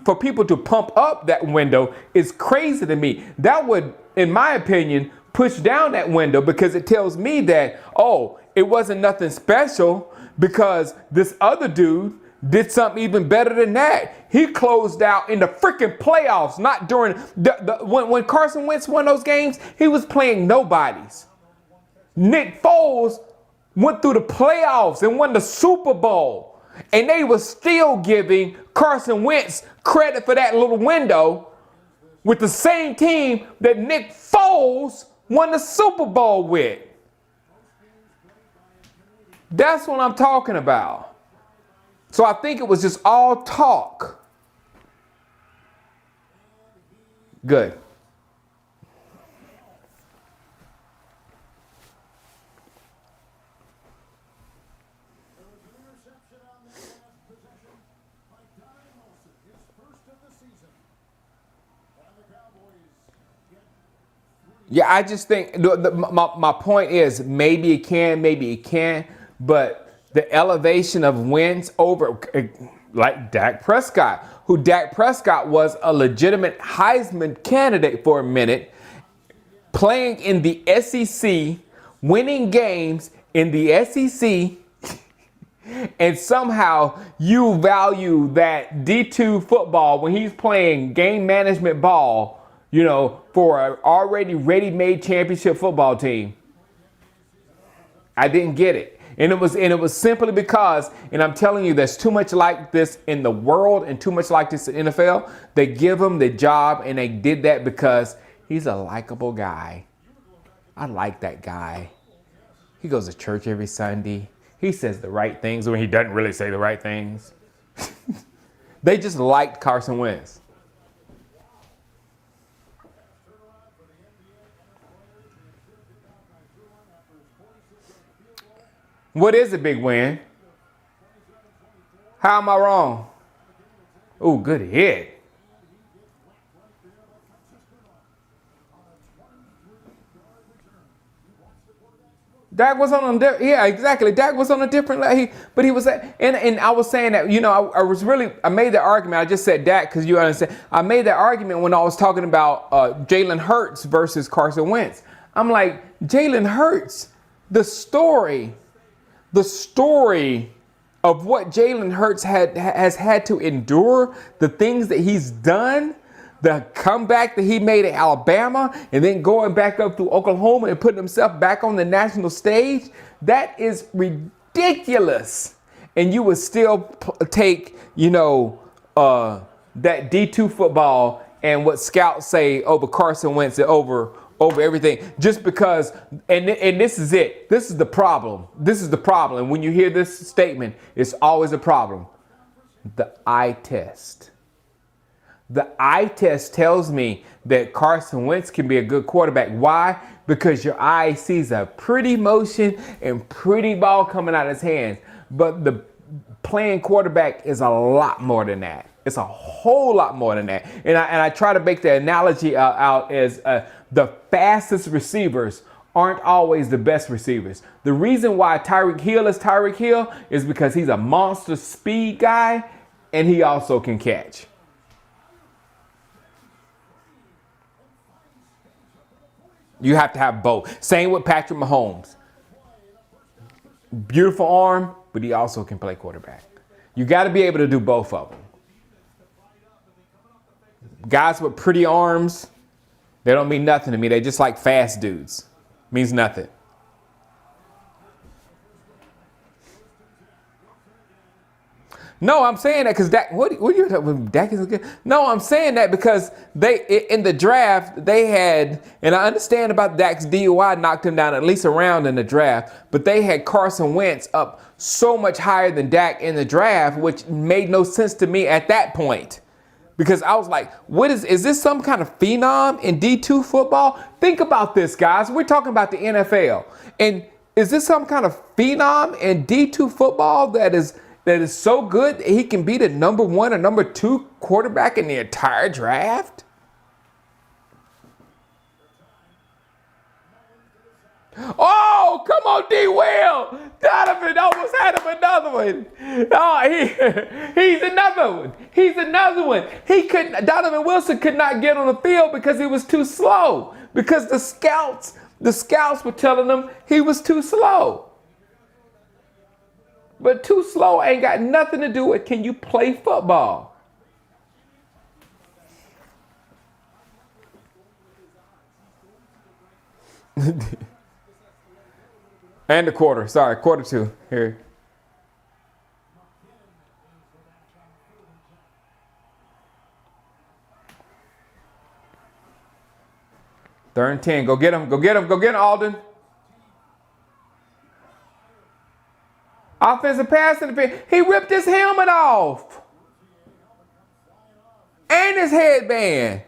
Speaker 1: for people to pump up that window is crazy to me. That would, in my opinion, push down that window because it tells me that, oh, it wasn't nothing special because this other dude did something even better than that. He closed out in the freaking playoffs, not during when Carson Wentz won those games, he was playing nobodies. Nick Foles went through the playoffs and won the Super Bowl. And they were still giving Carson Wentz credit for that little window with the same team that Nick Foles won the Super Bowl with. That's what I'm talking about. So I think it was just all talk. Good. Yeah, I just think my point is maybe it can, maybe it can't, but the elevation of wins over like Dak Prescott, who Dak Prescott was a legitimate Heisman candidate for a minute, playing in the SEC, winning games in the SEC, and somehow you value that D2 football when he's playing game management ball, you know, for an already ready-made championship football team. I didn't get it. And it was simply because, and I'm telling you, there's too much like this in the world and too much like this in the NFL. They give him the job, and they did that because he's a likable guy. I like that guy. He goes to church every Sunday. He says the right things when he doesn't really say the right things. They just liked Carson Wentz. What is a big win? How am I wrong? Oh, good hit. Dak was on a yeah, exactly. Dak was on a different level, but he was and I was saying that, you know, I made the argument. I just said Dak because you understand. I made that argument when I was talking about Jalen Hurts versus Carson Wentz. I'm like, Jalen Hurts, the story of what Jalen Hurts has had to endure, the things that he's done, the comeback that he made at Alabama, and then going back up to Oklahoma and putting himself back on the national stage, that is ridiculous. And you would still take, you know, that D2 football and what scouts say over Carson Wentz and over over everything just because, and this is it. This is the problem. This is the problem. When you hear this statement, it's always a problem. The eye test. The eye test tells me that Carson Wentz can be a good quarterback. Why? Because your eye sees a pretty motion and pretty ball coming out of his hands. But the playing quarterback is a lot more than that. It's a whole lot more than that. And I try to make the analogy out as the fastest receivers aren't always the best receivers. The reason why Tyreek Hill is Tyreek Hill is because he's a monster speed guy and he also can catch. You have to have both. Same with Patrick Mahomes. Beautiful arm, but he also can play quarterback. You got to be able to do both of them. Guys with pretty arms, they don't mean nothing to me. They just like fast dudes. Means nothing. No, I'm saying that because Dak. What are you talking about? Dak is good. No, I'm saying that because they in the draft they had, and I understand about Dak's DUI knocked him down at least a round in the draft, but they had Carson Wentz up so much higher than Dak in the draft, which made no sense to me at that point. Because I was like, what is this some kind of phenom in D2 football? Think about this, guys. We're talking about the NFL. And is this some kind of phenom in D2 football that is so good that he can be the number 1 or number 2 quarterback in the entire draft? Oh, come on, D. Will. Donovan almost had him another one. Oh, he's another one. He's another one. Donovan Wilson could not get on the field because he was too slow. Because the scouts were telling him he was too slow. But too slow ain't got nothing to do with can you play football. And the quarter. Sorry, quarter 2. Here. Third and 10. Go get him. Go get him. Go get him, Alden. Offensive pass interference. He ripped his helmet off. And his headband.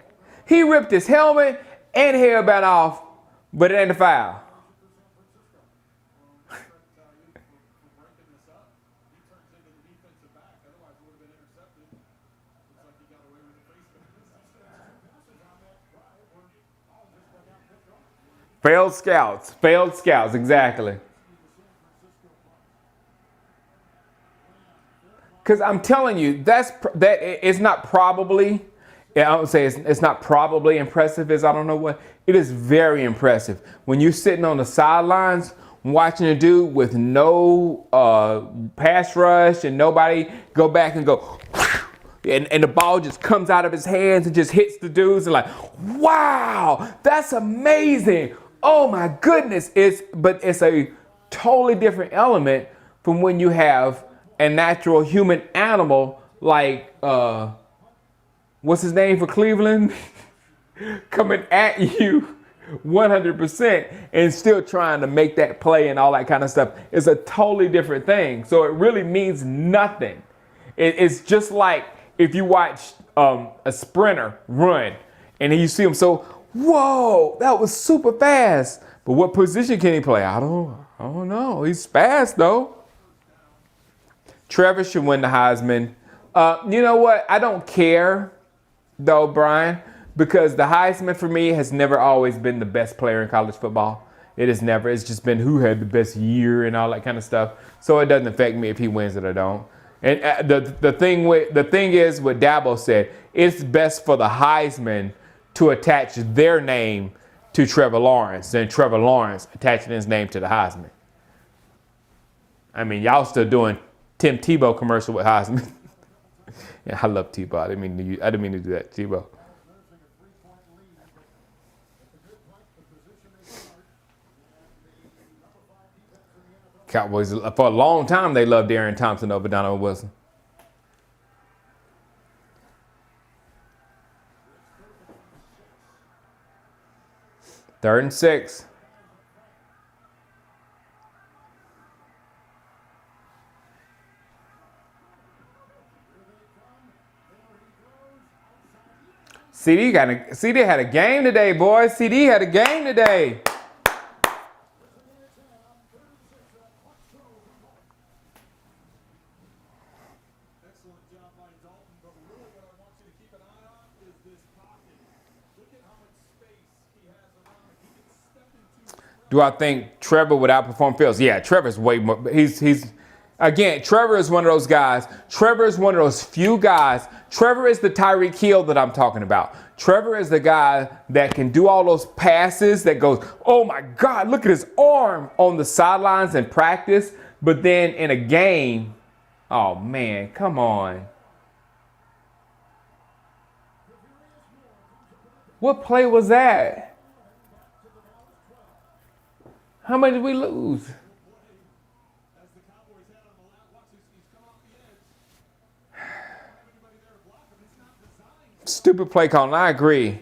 Speaker 1: He ripped his helmet and headband off, but it ain't a foul. Failed scouts, exactly. Because I'm telling you, that it's not probably, I would say it's not probably impressive as I don't know what. It is very impressive. When you're sitting on the sidelines watching a dude with no pass rush and nobody go back and go, and the ball just comes out of his hands and just hits the dudes and like, wow, that's amazing. Oh my goodness. But it's a totally different element from when you have a natural human animal like, what's his name for Cleveland? Coming at you 100% and still trying to make that play and all that kind of stuff. It's a totally different thing. So it really means nothing. It's just like if you watch a sprinter run and you see him so, whoa, that was super fast. But what position can he play? I don't know. He's fast though. Trevor should win the Heisman. You know what? I don't care though, Brian, because the Heisman for me has never always been the best player in college football. It has never. It's just been who had the best year and all that kind of stuff. So it doesn't affect me if he wins it or don't. And the thing is what Dabo said. It's best for the Heisman to attach their name to Trevor Lawrence than Trevor Lawrence attaching his name to the Heisman. I mean, y'all still doing Tim Tebow commercial with Heisman. Yeah, I love Tebow. I didn't mean to do that, Tebow. Cowboys, for a long time, they loved Darren Thompson over Donovan Wilson. 3rd and 6. CD had a game today, boys. CD had a game today.
Speaker 2: Excellent job by Dalton, but really what I want you to keep an eye on is this pocket. Look at how much space he has around it. He can step into.
Speaker 1: Do I think Trevor would outperform Fields? Yeah, Trevor's way more. Again, Trevor is one of those guys. Trevor is one of those few guys. Trevor is the Tyreek Hill that I'm talking about. Trevor is the guy that can do all those passes that goes, oh my God, look at his arm on the sidelines in practice. But then in a game, oh man, come on. What play was that? How much did we lose?
Speaker 2: As the Cowboys had on the lap, watch this. He's come off the edge. Don't have anybody there to block him. It's not designed.
Speaker 1: Stupid play calling. I agree.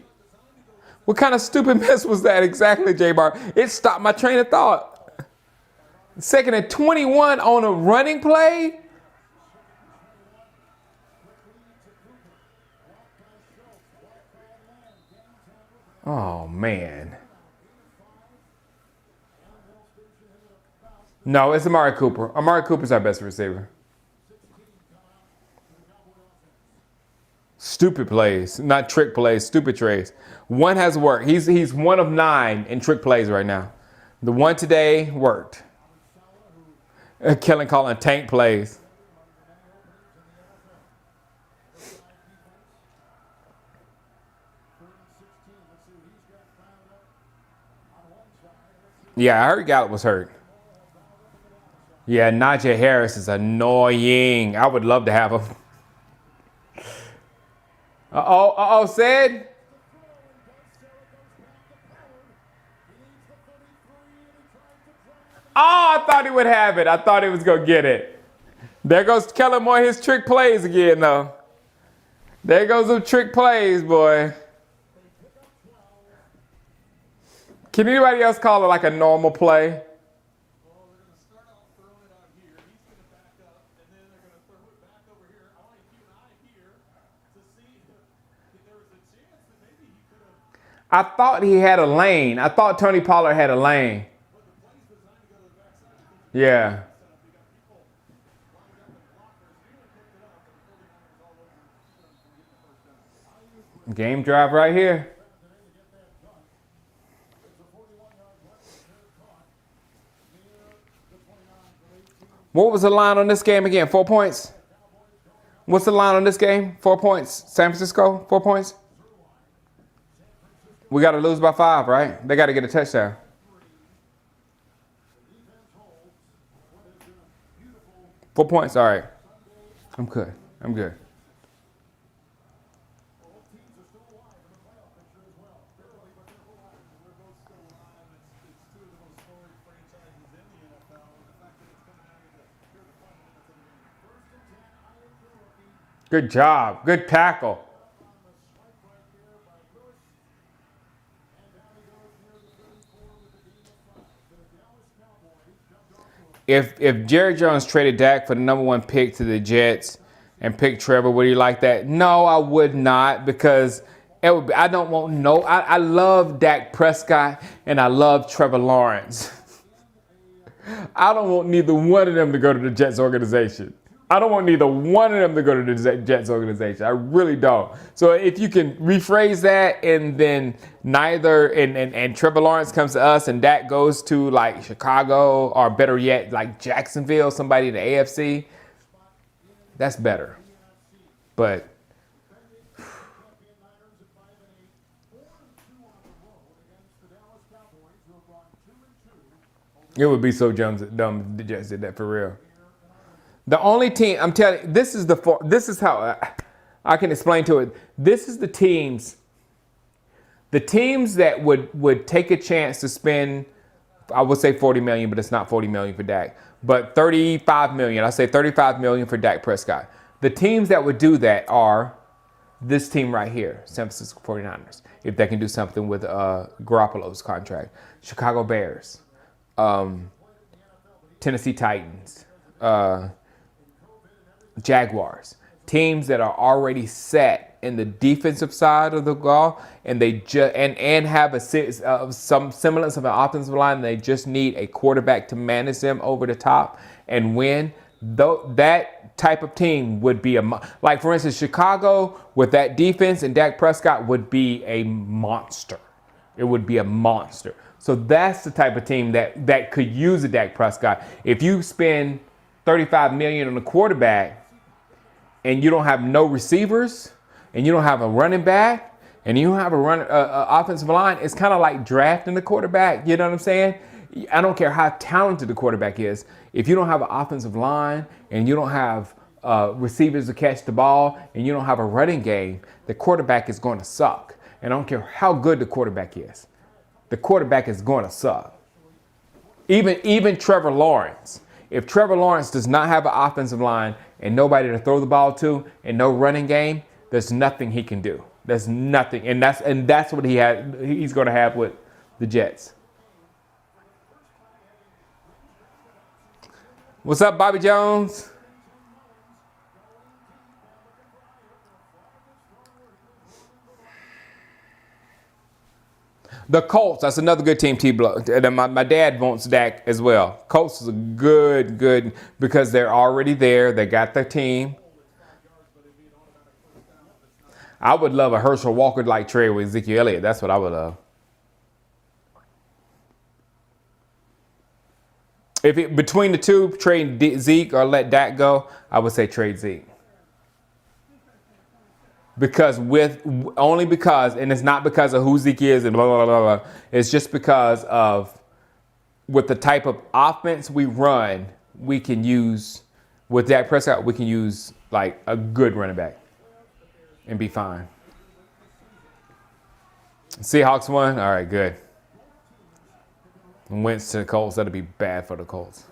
Speaker 1: What kind of stupid mess was that exactly, J-Bar? It stopped my train of thought. 2nd and 21 on a running play? Oh, man. No, it's Amari Cooper. Amari Cooper's our best receiver. Stupid plays, not trick plays, stupid trades. One has worked. He's 1 of 9 in trick plays right now. The one today worked. Kellen calling tank plays. Yeah, I heard Gallup was hurt. Yeah, Najee Harris is annoying. I would love to have him. Said. Oh, I thought he would have it. I thought he was going to get it. There goes Kellen Moore, his trick plays again, though. There goes some trick plays, boy. Can anybody else call it like a normal play?
Speaker 2: Well, they're going to start off throwing it out here. He's going to back up, and then they're going to throw it back over here. I want you to keep an eye here to see if there was a chance that maybe he could have.
Speaker 1: I thought he had a lane. I thought Tony Pollard had a lane.
Speaker 2: But the play's designed to go to the backside.
Speaker 1: Yeah.
Speaker 2: You got people lined up and blockers. He only picked it up, but the 49ers all over him to keep him from getting the first down.
Speaker 1: Game drive right here. What was the line on this game again? 4 points? What's the line on this game? 4 points. San Francisco, 4 points? We got to lose by 5, right? They got to get a touchdown. Four points, all right. I'm good. I'm good. Good job. Good tackle. If Jerry Jones traded Dak for the number 1 pick to the Jets and picked Trevor, would you like that? No, I would not, because it would be, I don't want no. I love Dak Prescott and I love Trevor Lawrence. I don't want neither one of them to go to the Jets organization. I don't want neither one of them to go to the Jets organization. I really don't. So if you can rephrase that, and then neither and Trevor Lawrence comes to us and Dak goes to like Chicago, or better yet, like Jacksonville, somebody in the AFC, that's better. But it would be so dumb if the Jets did that for real. The only team, I'm telling you, this is how I can explain to it. This is the teams that would take a chance to spend, I would say $40 million, but it's not $40 million for Dak, but $35 million. I say $35 million for Dak Prescott. The teams that would do that are this team right here, San Francisco 49ers, if they can do something with Garoppolo's contract. Chicago Bears, Tennessee Titans, Jaguars, teams that are already set in the defensive side of the ball, and they just and have some semblance of an offensive line. They just need a quarterback to manage them over the top and win. Though that type of team would be like, for instance, Chicago with that defense and Dak Prescott would be a monster. It would be a monster. So that's the type of team that could use a Dak Prescott. If you spend $35 million on a quarterback and you don't have no receivers and you don't have a running back and you don't have a offensive line, it's kind of like drafting the quarterback. You know what I'm saying? I don't care how talented the quarterback is. If you don't have an offensive line and you don't have receivers to catch the ball and you don't have a running game, the quarterback is going to suck. And I don't care how good the quarterback is. The quarterback is going to suck. Even Trevor Lawrence. If Trevor Lawrence does not have an offensive line and nobody to throw the ball to and no running game, there's nothing he can do. There's nothing. And that's what he's going to have with the Jets. What's up, Bobby Jones? The Colts, that's another good team, T-Blow. My dad wants Dak as well. Colts is a good, because they're already there. They got their team. I would love a Herschel Walker like trade with Ezekiel Elliott. That's what I would love. Between the two, trade Zeke or let Dak go, I would say trade Zeke. Only because, and it's not because of who Zeke is and blah, blah, blah, blah. It's just because of with the type of offense we run, we can use, with Dak Prescott, we can use like a good running back and be fine. Seahawks won? All right, good. Wentz to the Colts, that'll be bad for the Colts.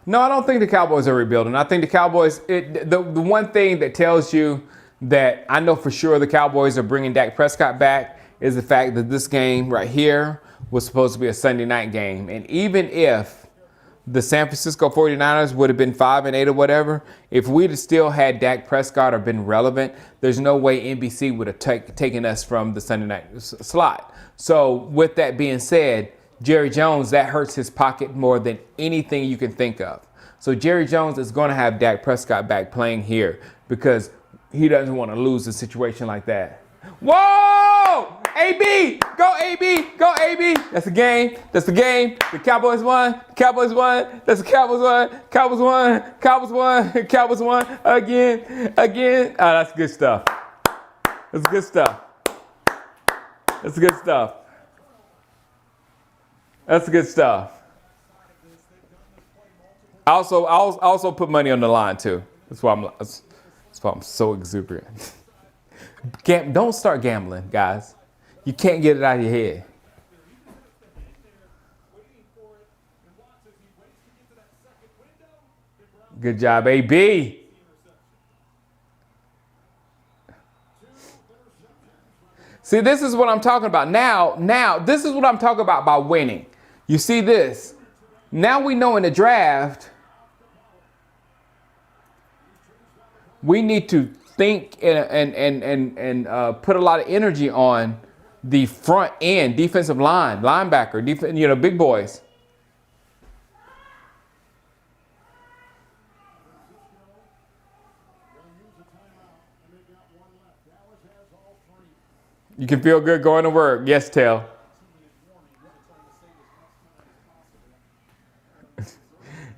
Speaker 1: No, I don't think the Cowboys are rebuilding. I think the Cowboys, the one thing that tells you that I know for sure the Cowboys are bringing Dak Prescott back is the fact that this game right here was supposed to be a Sunday night game. And even if the San Francisco 49ers would have been 5-8 or whatever, if we'd have still had Dak Prescott or been relevant, there's no way NBC would have taken us from the Sunday night slot. So with that being said, Jerry Jones, that hurts his pocket more than anything you can think of. So Jerry Jones is going to have Dak Prescott back playing here because he doesn't want to lose a situation like that. Whoa! AB! Go AB! Go AB! That's the game. That's the game. The Cowboys won. Cowboys won. That's the Cowboys won. Cowboys won. Cowboys won. Cowboys won. Again. Oh, that's good stuff. That's good stuff. That's good stuff. That's good stuff. I also put money on the line too. That's why I'm so exuberant. Don't start gambling, guys. You can't get it out of your head. Good job, AB. See, this is what I'm talking about. Now, this is what I'm talking about by winning. You see this? Now we know in the draft, we need to think and put a lot of energy on the front end, defensive line, linebacker, big boys. You can feel good going to work. Yes, Tell.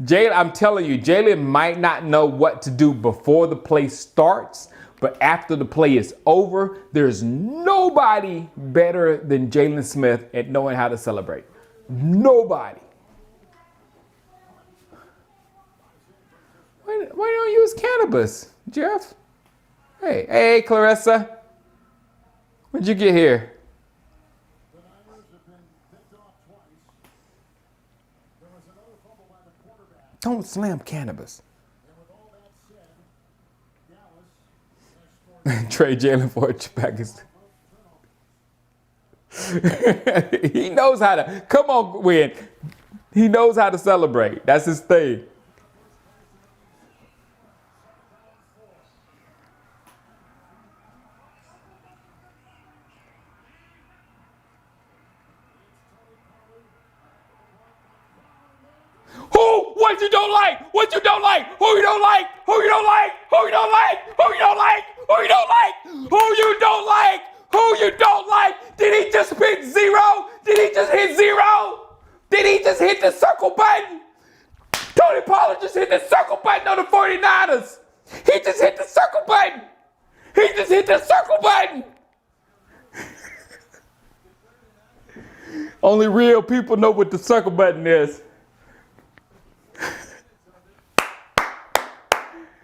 Speaker 1: Jalen, I'm telling you, Jalen might not know what to do before the play starts, but after the play is over, there's nobody better than Jalen Smith at knowing how to celebrate. Nobody. Why don't you use cannabis, Jeff? Hey, Clarissa. When'd you get here?
Speaker 2: The Niners have been picked off twice.
Speaker 1: Don't slam cannabis. Trade Jalen for a Pakistan. He knows how to, come on, win. He knows how to celebrate. That's his thing. Who? What you don't like? What you don't like? Who you don't like? Who you don't like? Who you don't like? Who you don't like? Who you don't like? Who you don't like? Who you don't like? Did he just hit 0? Did he just hit 0? Did he just hit the circle button? Tony Pollard just hit the circle button on the 49ers. He just hit the circle button. He just hit the circle button. Only real people know what the circle button is.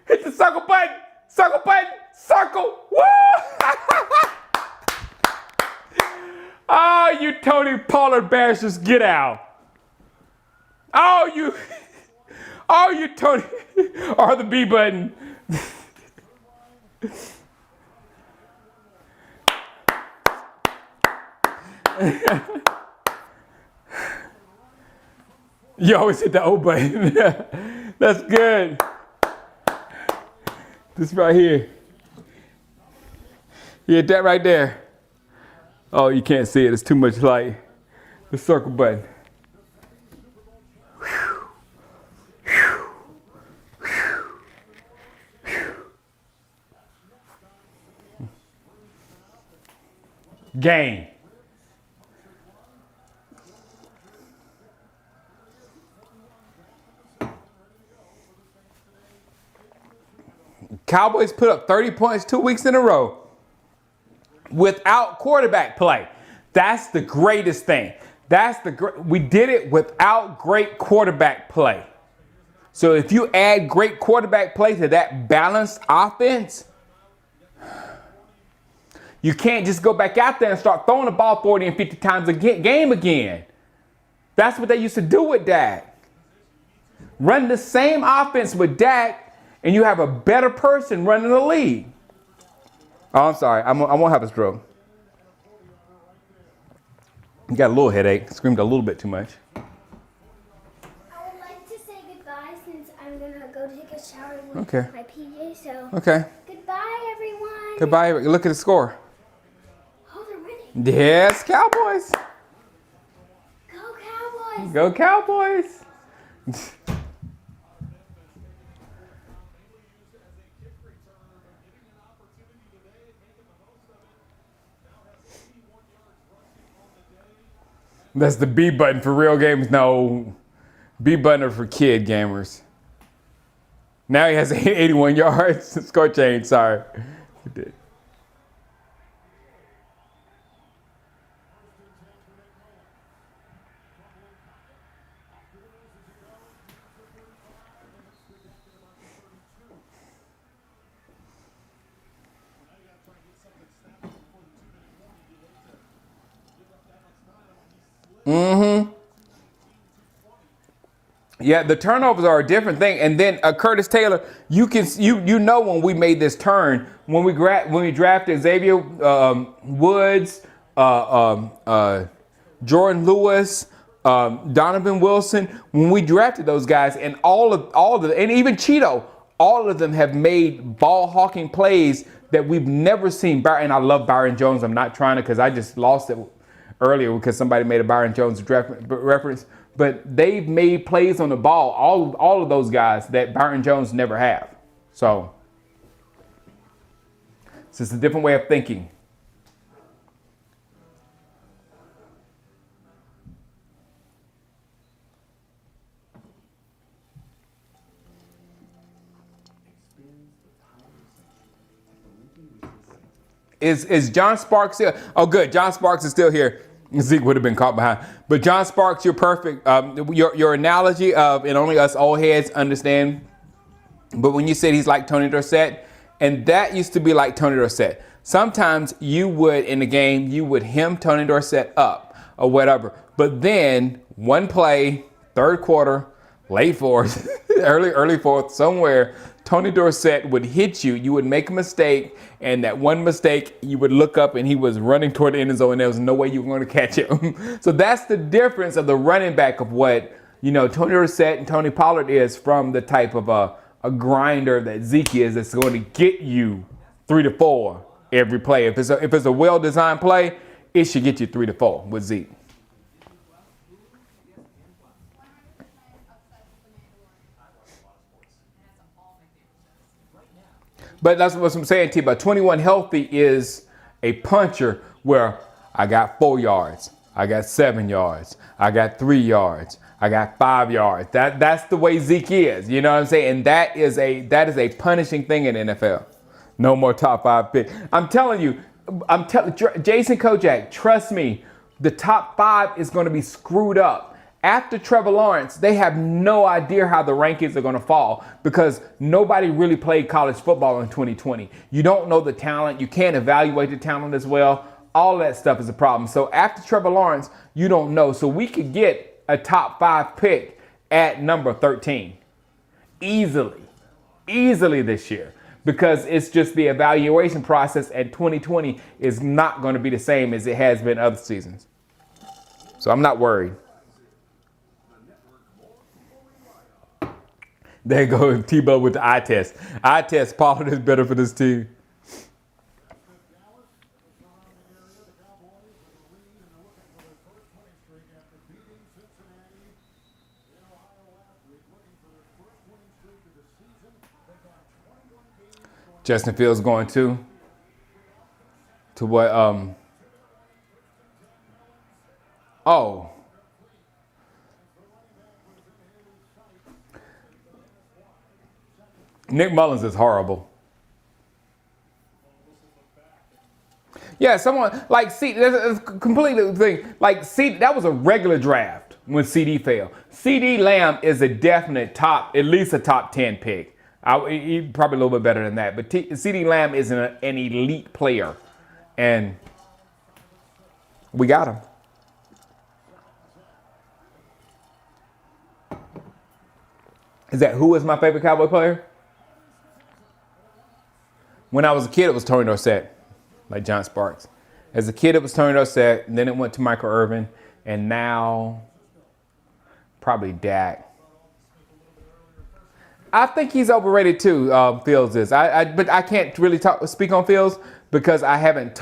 Speaker 1: Hit the circle button, circle. Woo! Oh, you Tony Pollard bashers, get out. Oh, you Tony, or the B button. You always hit the O button. That's good. This right here. You hit that right there. Oh, you can't see it. It's too much light. The circle button. Game. Cowboys put up 30 points 2 weeks in a row without quarterback play. That's the greatest thing. We did it without great quarterback play. So if you add great quarterback play to that balanced offense, you can't just go back out there and start throwing the ball 40 and 50 times a game again. That's what they used to do with Dak. Run the same offense with Dak, and you have a better person running the league. Oh, I'm sorry. I won't have a stroke. You got a little headache. Screamed a little bit too much.
Speaker 9: I would like to say goodbye since I'm going to go take a shower with my PJ. So
Speaker 1: Okay.
Speaker 9: Goodbye, everyone.
Speaker 1: Goodbye. Look at the score.
Speaker 9: Oh, they're winning.
Speaker 1: Yes, Cowboys.
Speaker 9: Go Cowboys.
Speaker 1: Go Cowboys. That's the B button for real games. No, B button are for kid gamers. Now he has 81 yards. Score change. Sorry. He did. Mm-hmm. Yeah, the turnovers are a different thing. And then Curtis Taylor, you know when we made this turn, when we drafted Xavier Woods, Jordan Lewis, Donovan Wilson, when we drafted those guys, and all of them, and even Cheeto, all of them have made ball hawking plays that we've never seen. And I love Byron Jones. I'm not trying to, because I just lost it earlier because somebody made a Byron Jones draft reference. But they've made plays on the ball, all of those guys that Byron Jones never have. So it's just a different way of thinking. Is John Sparks here? Oh, good. John Sparks is still here. Zeke would have been caught behind. But John Sparks, you're perfect. Your analogy of, and only us old heads understand, but when you said he's like Tony Dorsett, and that used to be like Tony Dorsett. Sometimes you would, in the game, you would hem Tony Dorsett up or whatever. But then one play, third quarter, late fourth, early fourth, somewhere, Tony Dorsett would hit you. You would make a mistake, and that one mistake, you would look up and he was running toward the end zone, and there was no way you were going to catch him. So that's the difference of the running back of what, Tony Dorsett and Tony Pollard is from the type of a grinder that Zeke is, that's going to get you 3 to 4 every play. If it's a well-designed play, it should get you 3 to 4 with Zeke. But that's what I'm saying to you. But 21 healthy is a puncher where I got 4 yards, I got 7 yards, I got 3 yards, I got 5 yards. That's the way Zeke is. You know what I'm saying? And that is a punishing thing in the NFL. No more top 5 pick. I'm telling you, Jason Kojak, trust me, the top 5 is going to be screwed up. After Trevor Lawrence, they have no idea how the rankings are going to fall because nobody really played college football in 2020. You don't know the talent. You can't evaluate the talent as well. All that stuff is a problem. So after Trevor Lawrence, you don't know. So we could get a top 5 pick at number 13 easily this year because it's just the evaluation process at 2020 is not going to be the same as it has been other seasons. So I'm not worried. There goes Tebow with the eye test. Eye test, Pollard is better for this team. Justin Fields going to what? Oh. Nick Mullins is horrible. Yeah, someone like there's a completely thing. Like that was a regular draft when CD fell. CD Lamb is a definite at least a top 10 pick. He probably a little bit better than that. But CD Lamb is an elite player, and we got him. Who is my favorite Cowboy player? When I was a kid, it was Tony Dorsett, like John Sparks. As a kid, it was Tony Dorsett, and then it went to Michael Irvin, and now probably Dak. I think he's overrated too, Fields is. But I can't really speak on Fields because I haven't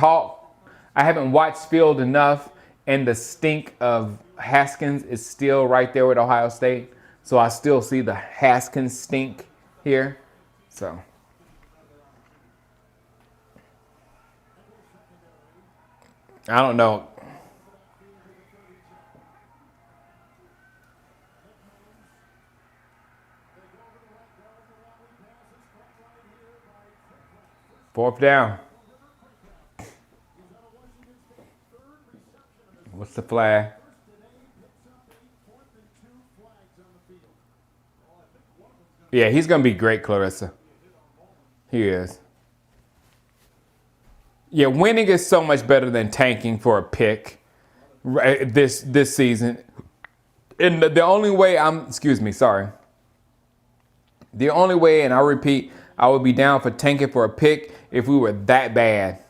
Speaker 1: watched Fields enough, and the stink of Haskins is still right there with Ohio State. So I still see the Haskins stink here. So. I don't know. Fourth down. What's the flag? Yeah, he's going to be great, Clarissa. He is. Yeah, winning is so much better than tanking for a pick this season. And the only way The only way, and I repeat, I would be down for tanking for a pick if we were that bad.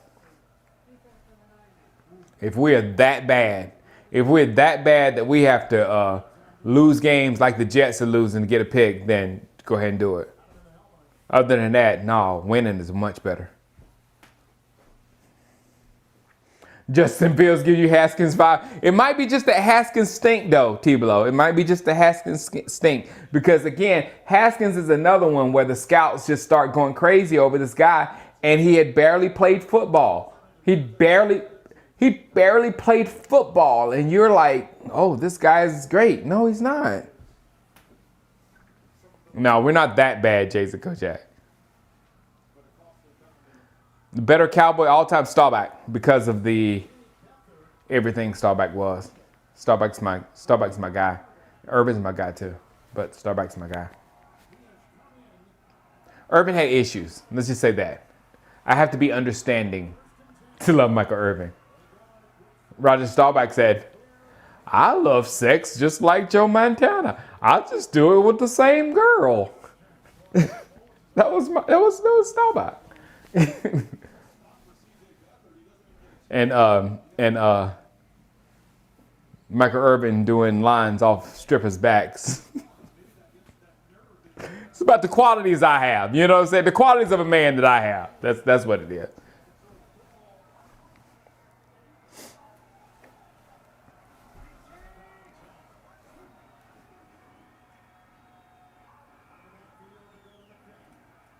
Speaker 1: If we're that bad that we have to lose games like the Jets are losing to get a pick, then go ahead and do it. Other than that, no, winning is much better. Justin Fields give you Haskins 5. It might be just that Haskins stink, though, T-Blow. It might be just the Haskins stink. Because, again, Haskins is another one where the scouts just start going crazy over this guy, and he had barely played football. He barely played football, and you're like, oh, this guy is great. No, he's not. No, we're not that bad, Jason Kojak. The better Cowboy all-time Staubach because of the everything Staubach was. Staubach's my guy. Urban's my guy too, but Staubach's my guy. Urban had issues. Let's just say that. I have to be understanding to love Michael Irvin. Roger Staubach said, I love sex just like Joe Montana. I just do it with the same girl. that was Staubach. and Michael Irvin doing lines off strippers' backs. It's about the qualities I have. You know what I'm saying? The qualities of a man that I have. That's what it is.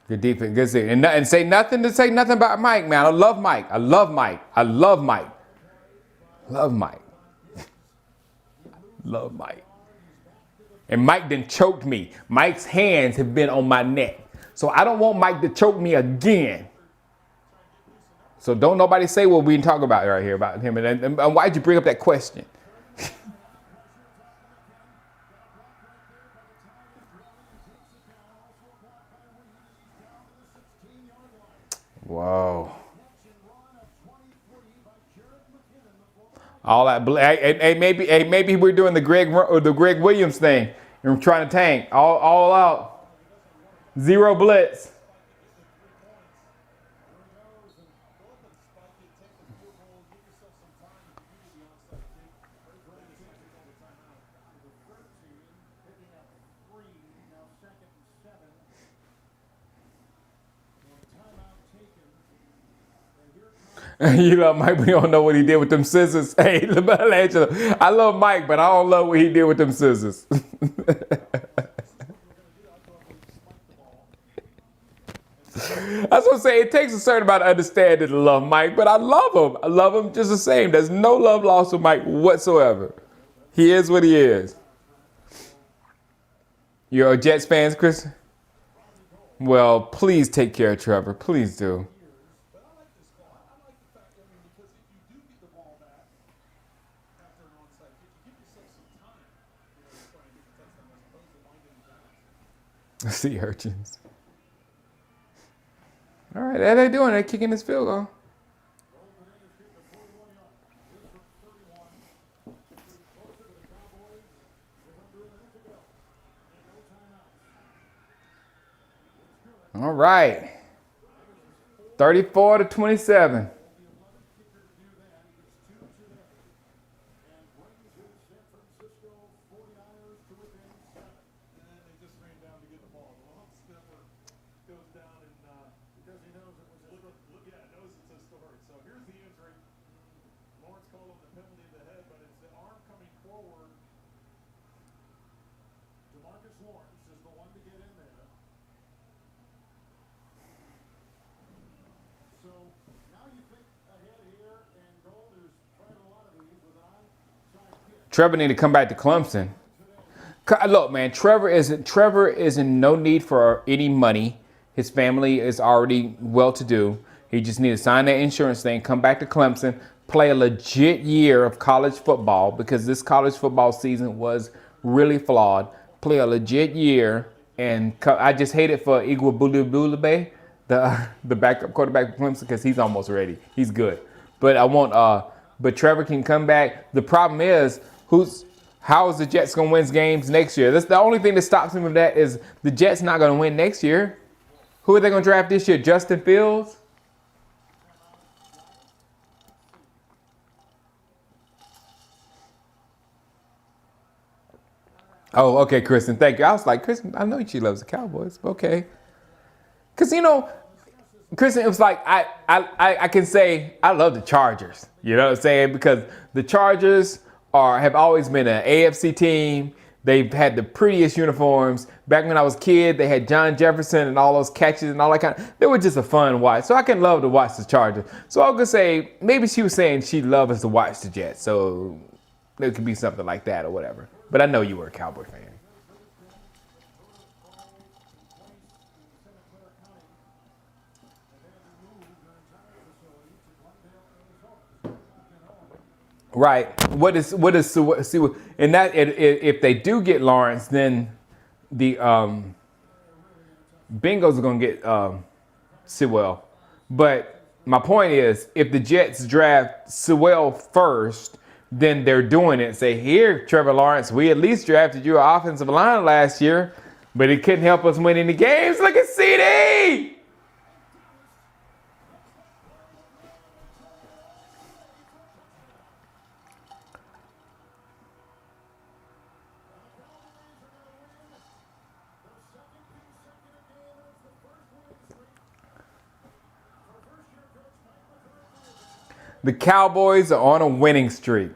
Speaker 1: Good defense, good see. And say nothing about Mike, man. I love Mike. Love Mike. Love Mike. And Mike done choked me. Mike's hands have been on my neck. So I don't want Mike to choke me again. So don't nobody say what we talk about right here about him. And why'd you bring up that question? Whoa. All that. Maybe we're doing the Greg Williams thing and trying to tank all out. Zero blitz. You love Mike, but you don't know what he did with them scissors. Hey, I love Mike, but I don't love what he did with them scissors. That's what I'm saying. It takes a certain amount of understanding to love Mike, but I love him. I love him just the same. There's no love lost with Mike whatsoever. He is what he is. You're a Jets fans, Chris? Well, please take care of Trevor. Please do. Sea urchins. All right, how they doing? They're kicking this field goal. All right. 34-27. Trevor need to come back to Clemson. Look, man, Trevor is in no need for any money. His family is already well-to-do. He just need to sign that insurance thing, come back to Clemson, play a legit year of college football because this college football season was really flawed. Play a legit year, and I just hate it for Igwe the backup quarterback for Clemson because he's almost ready. He's good, but Trevor can come back. The problem is, how is the Jets going to win games next year? That's the only thing that stops him from that is the Jets not going to win next year. Who are they going to draft this year? Justin Fields? Oh, okay, Kristen. Thank you. I was like, Kristen, I know she loves the Cowboys. Okay. Because, Kristen, it was like I can say I love the Chargers. You know what I'm saying? Because the Chargers have always been an AFC team. They've had the prettiest uniforms. Back when I was a kid, they had John Jefferson and all those catches and all that kind of. They were just a fun watch. So I can love to watch the Chargers. So I was gonna say maybe she was saying she loves to watch the Jets. So it could be something like that or whatever. But I know you were a Cowboy fan. Right. What is see and that if they do get Lawrence, then the Bengals are gonna get Sewell. But my point is, if the Jets draft Sewell first, then they're doing it. Say, here, Trevor Lawrence, we at least drafted you an offensive line last year, but it couldn't help us win any games. Look at CD. The Cowboys are on a winning streak.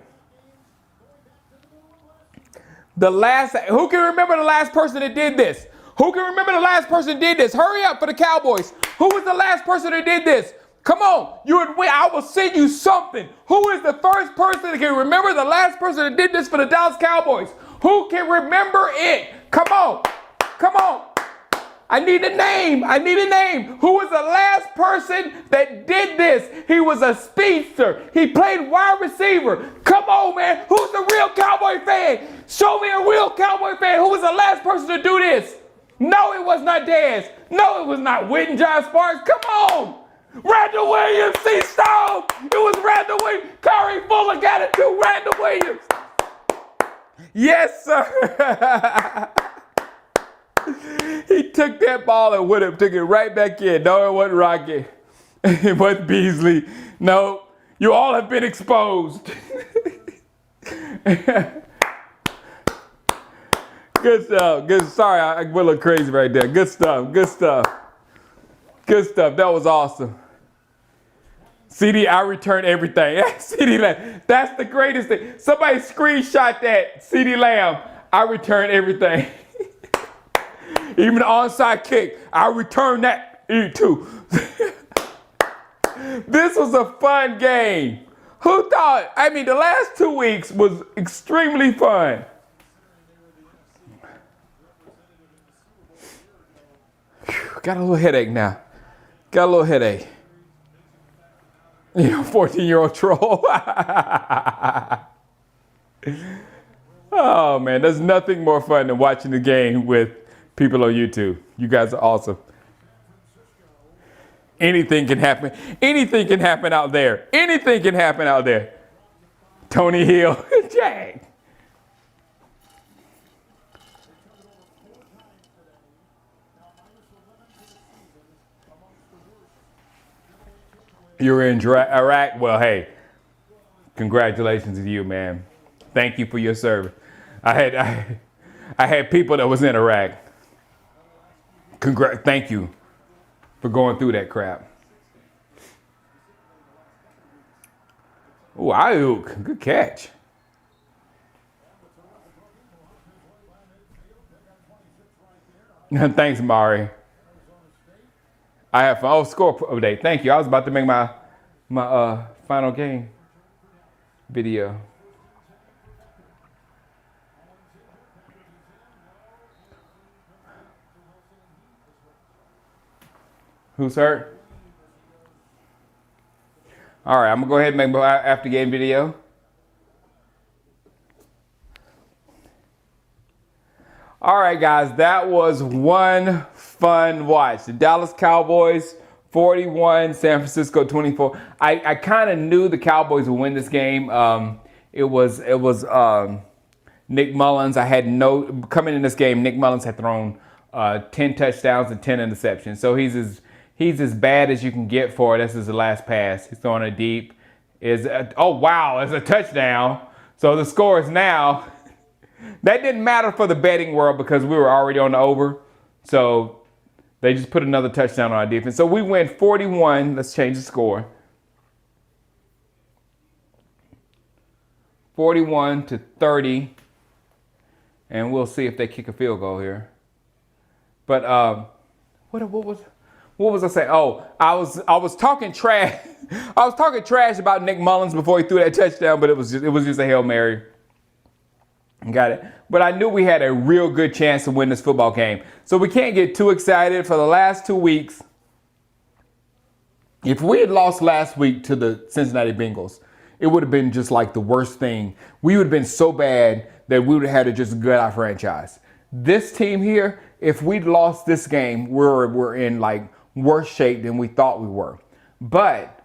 Speaker 1: Who can remember the last person that did this? Who can remember the last person that did this? Hurry up for the Cowboys. Who was the last person that did this? Come on, you would win. I will send you something. Who is the first person that can remember the last person that did this for the Dallas Cowboys? Who can remember it? Come on, come on. I need a name. I need a name. Who was the last person that did this? He was a speedster. He played wide receiver. Come on, man. Who's the real Cowboy fan? Show me a real Cowboy fan. Who was the last person to do this? No, it was not Dez. No, it was not Whit and John Sparks. Come on. Randall Williams, C-Stone. It was Randall Williams. Curry Fuller got it too. Randall Williams. Yes, sir. He took that ball and would have took it right back in. No, it wasn't Rocky. It wasn't Beasley. No, you all have been exposed. Good stuff. Good. Sorry, I went a little crazy right there. Good stuff. Good stuff. Good stuff. That was awesome. CD, I returned everything. CD Lamb. That's the greatest thing. Somebody screenshot that. CD Lamb. I returned everything. Even the onside kick, I returned that too. This was a fun game. Who thought? I mean, the last 2 weeks was extremely fun. Whew, got a little headache now. Got a little headache. You know, 14-year-old troll. Oh, man, there's nothing more fun than watching the game with people on YouTube. You guys are awesome. Anything can happen. Anything can happen out there. Anything can happen out there. Tony Hill. Jag. You're in Iraq? Well, hey, congratulations to you, man. Thank you for your service. I had people that was in Iraq. Thank you for going through that crap. Ooh, Ayuk, good catch. Thanks, Mari. I have fun. Oh, score update. Thank you. I was about to make my final game video. Who's hurt? All right, I'm going to go ahead and make my after game video. All right, guys, that was one fun watch. The Dallas Cowboys 41, San Francisco 24. I kind of knew the Cowboys would win this game. It was Nick Mullins. Coming in this game, Nick Mullins had thrown 10 touchdowns and 10 interceptions. So he's as bad as you can get for it. This is the last pass. He's throwing it deep. Oh, wow, it's a touchdown. So the score is now. That didn't matter for the betting world because we were already on the over. So they just put another touchdown on our defense. So we win 41. Let's change the score. 41-30. And we'll see if they kick a field goal here. But what was I saying? Oh, I was talking trash. I was talking trash about Nick Mullins before he threw that touchdown, but it was just a Hail Mary. Got it. But I knew we had a real good chance to win this football game. So we can't get too excited for the last 2 weeks. If we had lost last week to the Cincinnati Bengals, it would have been just like the worst thing. We would have been so bad that we would have had to just gut our franchise. This team here, if we'd lost this game, we're in like worse shape than we thought we were. But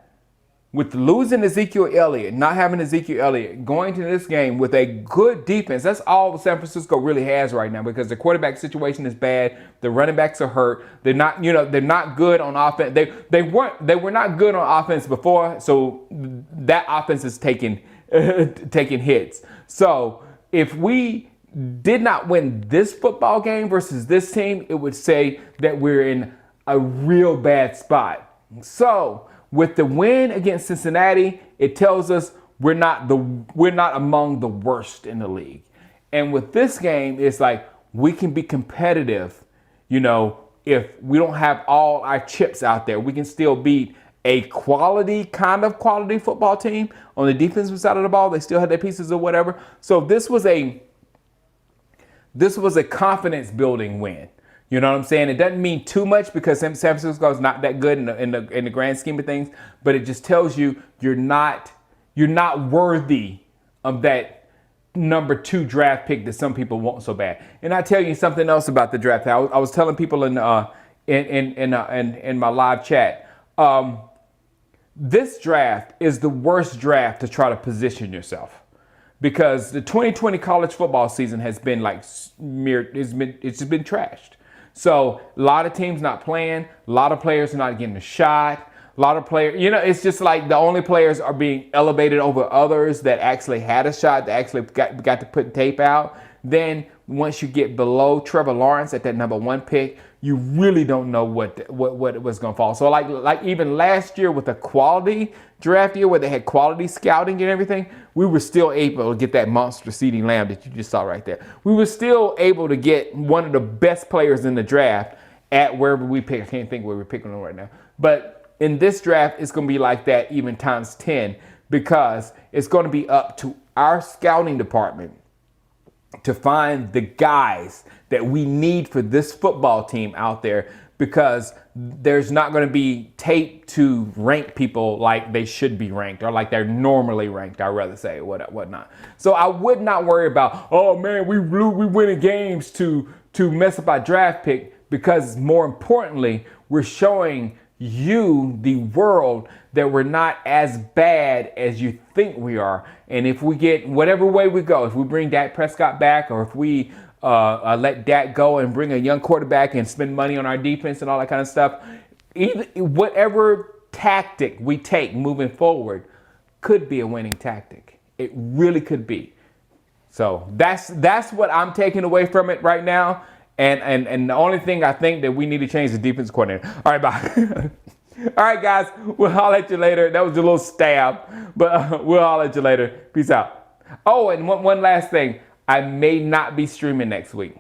Speaker 1: with losing Ezekiel Elliott, not having Ezekiel Elliott, going to this game with a good defense. That's all San Francisco really has right now because the quarterback situation is bad. The running backs are hurt. They're not, they're not good on offense. They were not good on offense before, so that offense is taking hits. So if we did not win this football game versus this team, it would say that we're in a real bad spot. So with the win against Cincinnati, it tells us we're not among the worst in the league. And with this game, it's like we can be competitive, if we don't have all our chips out there. We can still beat a quality football team on the defensive side of the ball. They still had their pieces or whatever. So this was a confidence building win. You know what I'm saying? It doesn't mean too much because San Francisco is not that good in the grand scheme of things, but it just tells you you're not worthy of that number 2 draft pick that some people want so bad. And I tell you something else about the draft. I was telling people in my live chat. This draft is the worst draft to try to position yourself. Because the 2020 college football season has been it's just been trashed. So a lot of teams not playing, a lot of players are not getting a shot, a lot of players, it's just like the only players are being elevated over others that actually had a shot, that actually got to put tape out. Then once you get below Trevor Lawrence at that number 1 pick, you really don't know what was going to fall. So like even last year with a quality draft year where they had quality scouting and everything, we were still able to get that monster CeeDee Lamb that you just saw right there. We were still able to get one of the best players in the draft at wherever we pick. I can't think where we're picking them right now. But in this draft, it's going to be like that even times 10 because it's going to be up to our scouting department to find the guys that we need for this football team out there because there's not going to be tape to rank people like they should be ranked or like they're normally ranked, I'd rather say, whatnot. So I would not worry about, oh man, we winning games to mess up our draft pick because more importantly, we're showing you, the world, that we're not as bad as you think we are. And if we get whatever way we go, if we bring Dak Prescott back or if we let Dak go and bring a young quarterback and spend money on our defense and all that kind of stuff, whatever tactic we take moving forward could be a winning tactic. It really could be. So that's what I'm taking away from it right now. And the only thing I think that we need to change is the defense coordinator. All right, bye. All right, guys. We'll holler at you later. That was a little stab, but we'll holler at you later. Peace out. Oh, and one last thing. I may not be streaming next week.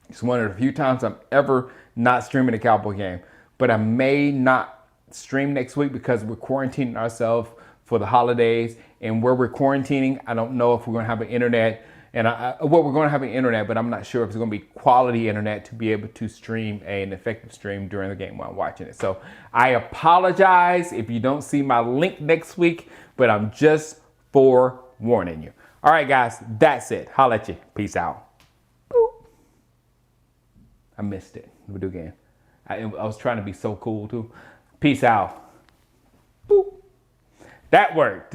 Speaker 1: It's one of the few times I'm ever not streaming a Cowboy game. But I may not stream next week because we're quarantining ourselves for the holidays. And where we're quarantining, I don't know if we're going to have an internet. And we're going to have an internet, but I'm not sure if it's going to be quality internet to be able to stream an effective stream during the game while I'm watching it. So I apologize if you don't see my link next week, but I'm just forewarning you. All right, guys, that's it. Holla at you. Peace out. Boop. I missed it. We'll do it again. I was trying to be so cool, too. Peace out. Boop. That worked.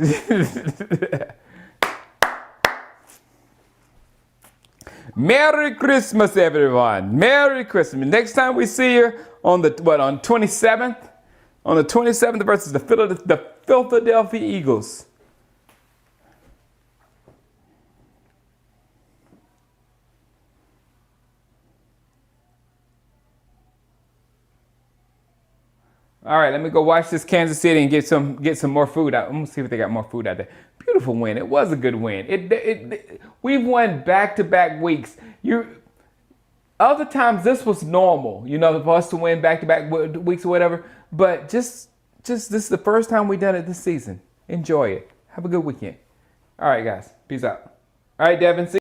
Speaker 1: Merry Christmas, everyone. Merry Christmas. Next time we see you on the 27th? On the 27th versus the Philadelphia Eagles. All right, let me go watch this Kansas City and get some more food out. I'm gonna see if they got more food out there. Beautiful win. It was a good win. We've won back-to-back weeks. Other times this was normal, for us to win back-to-back weeks or whatever. But just this is the first time we've done it this season. Enjoy it. Have a good weekend. All right, guys. Peace out. All right, Devin. See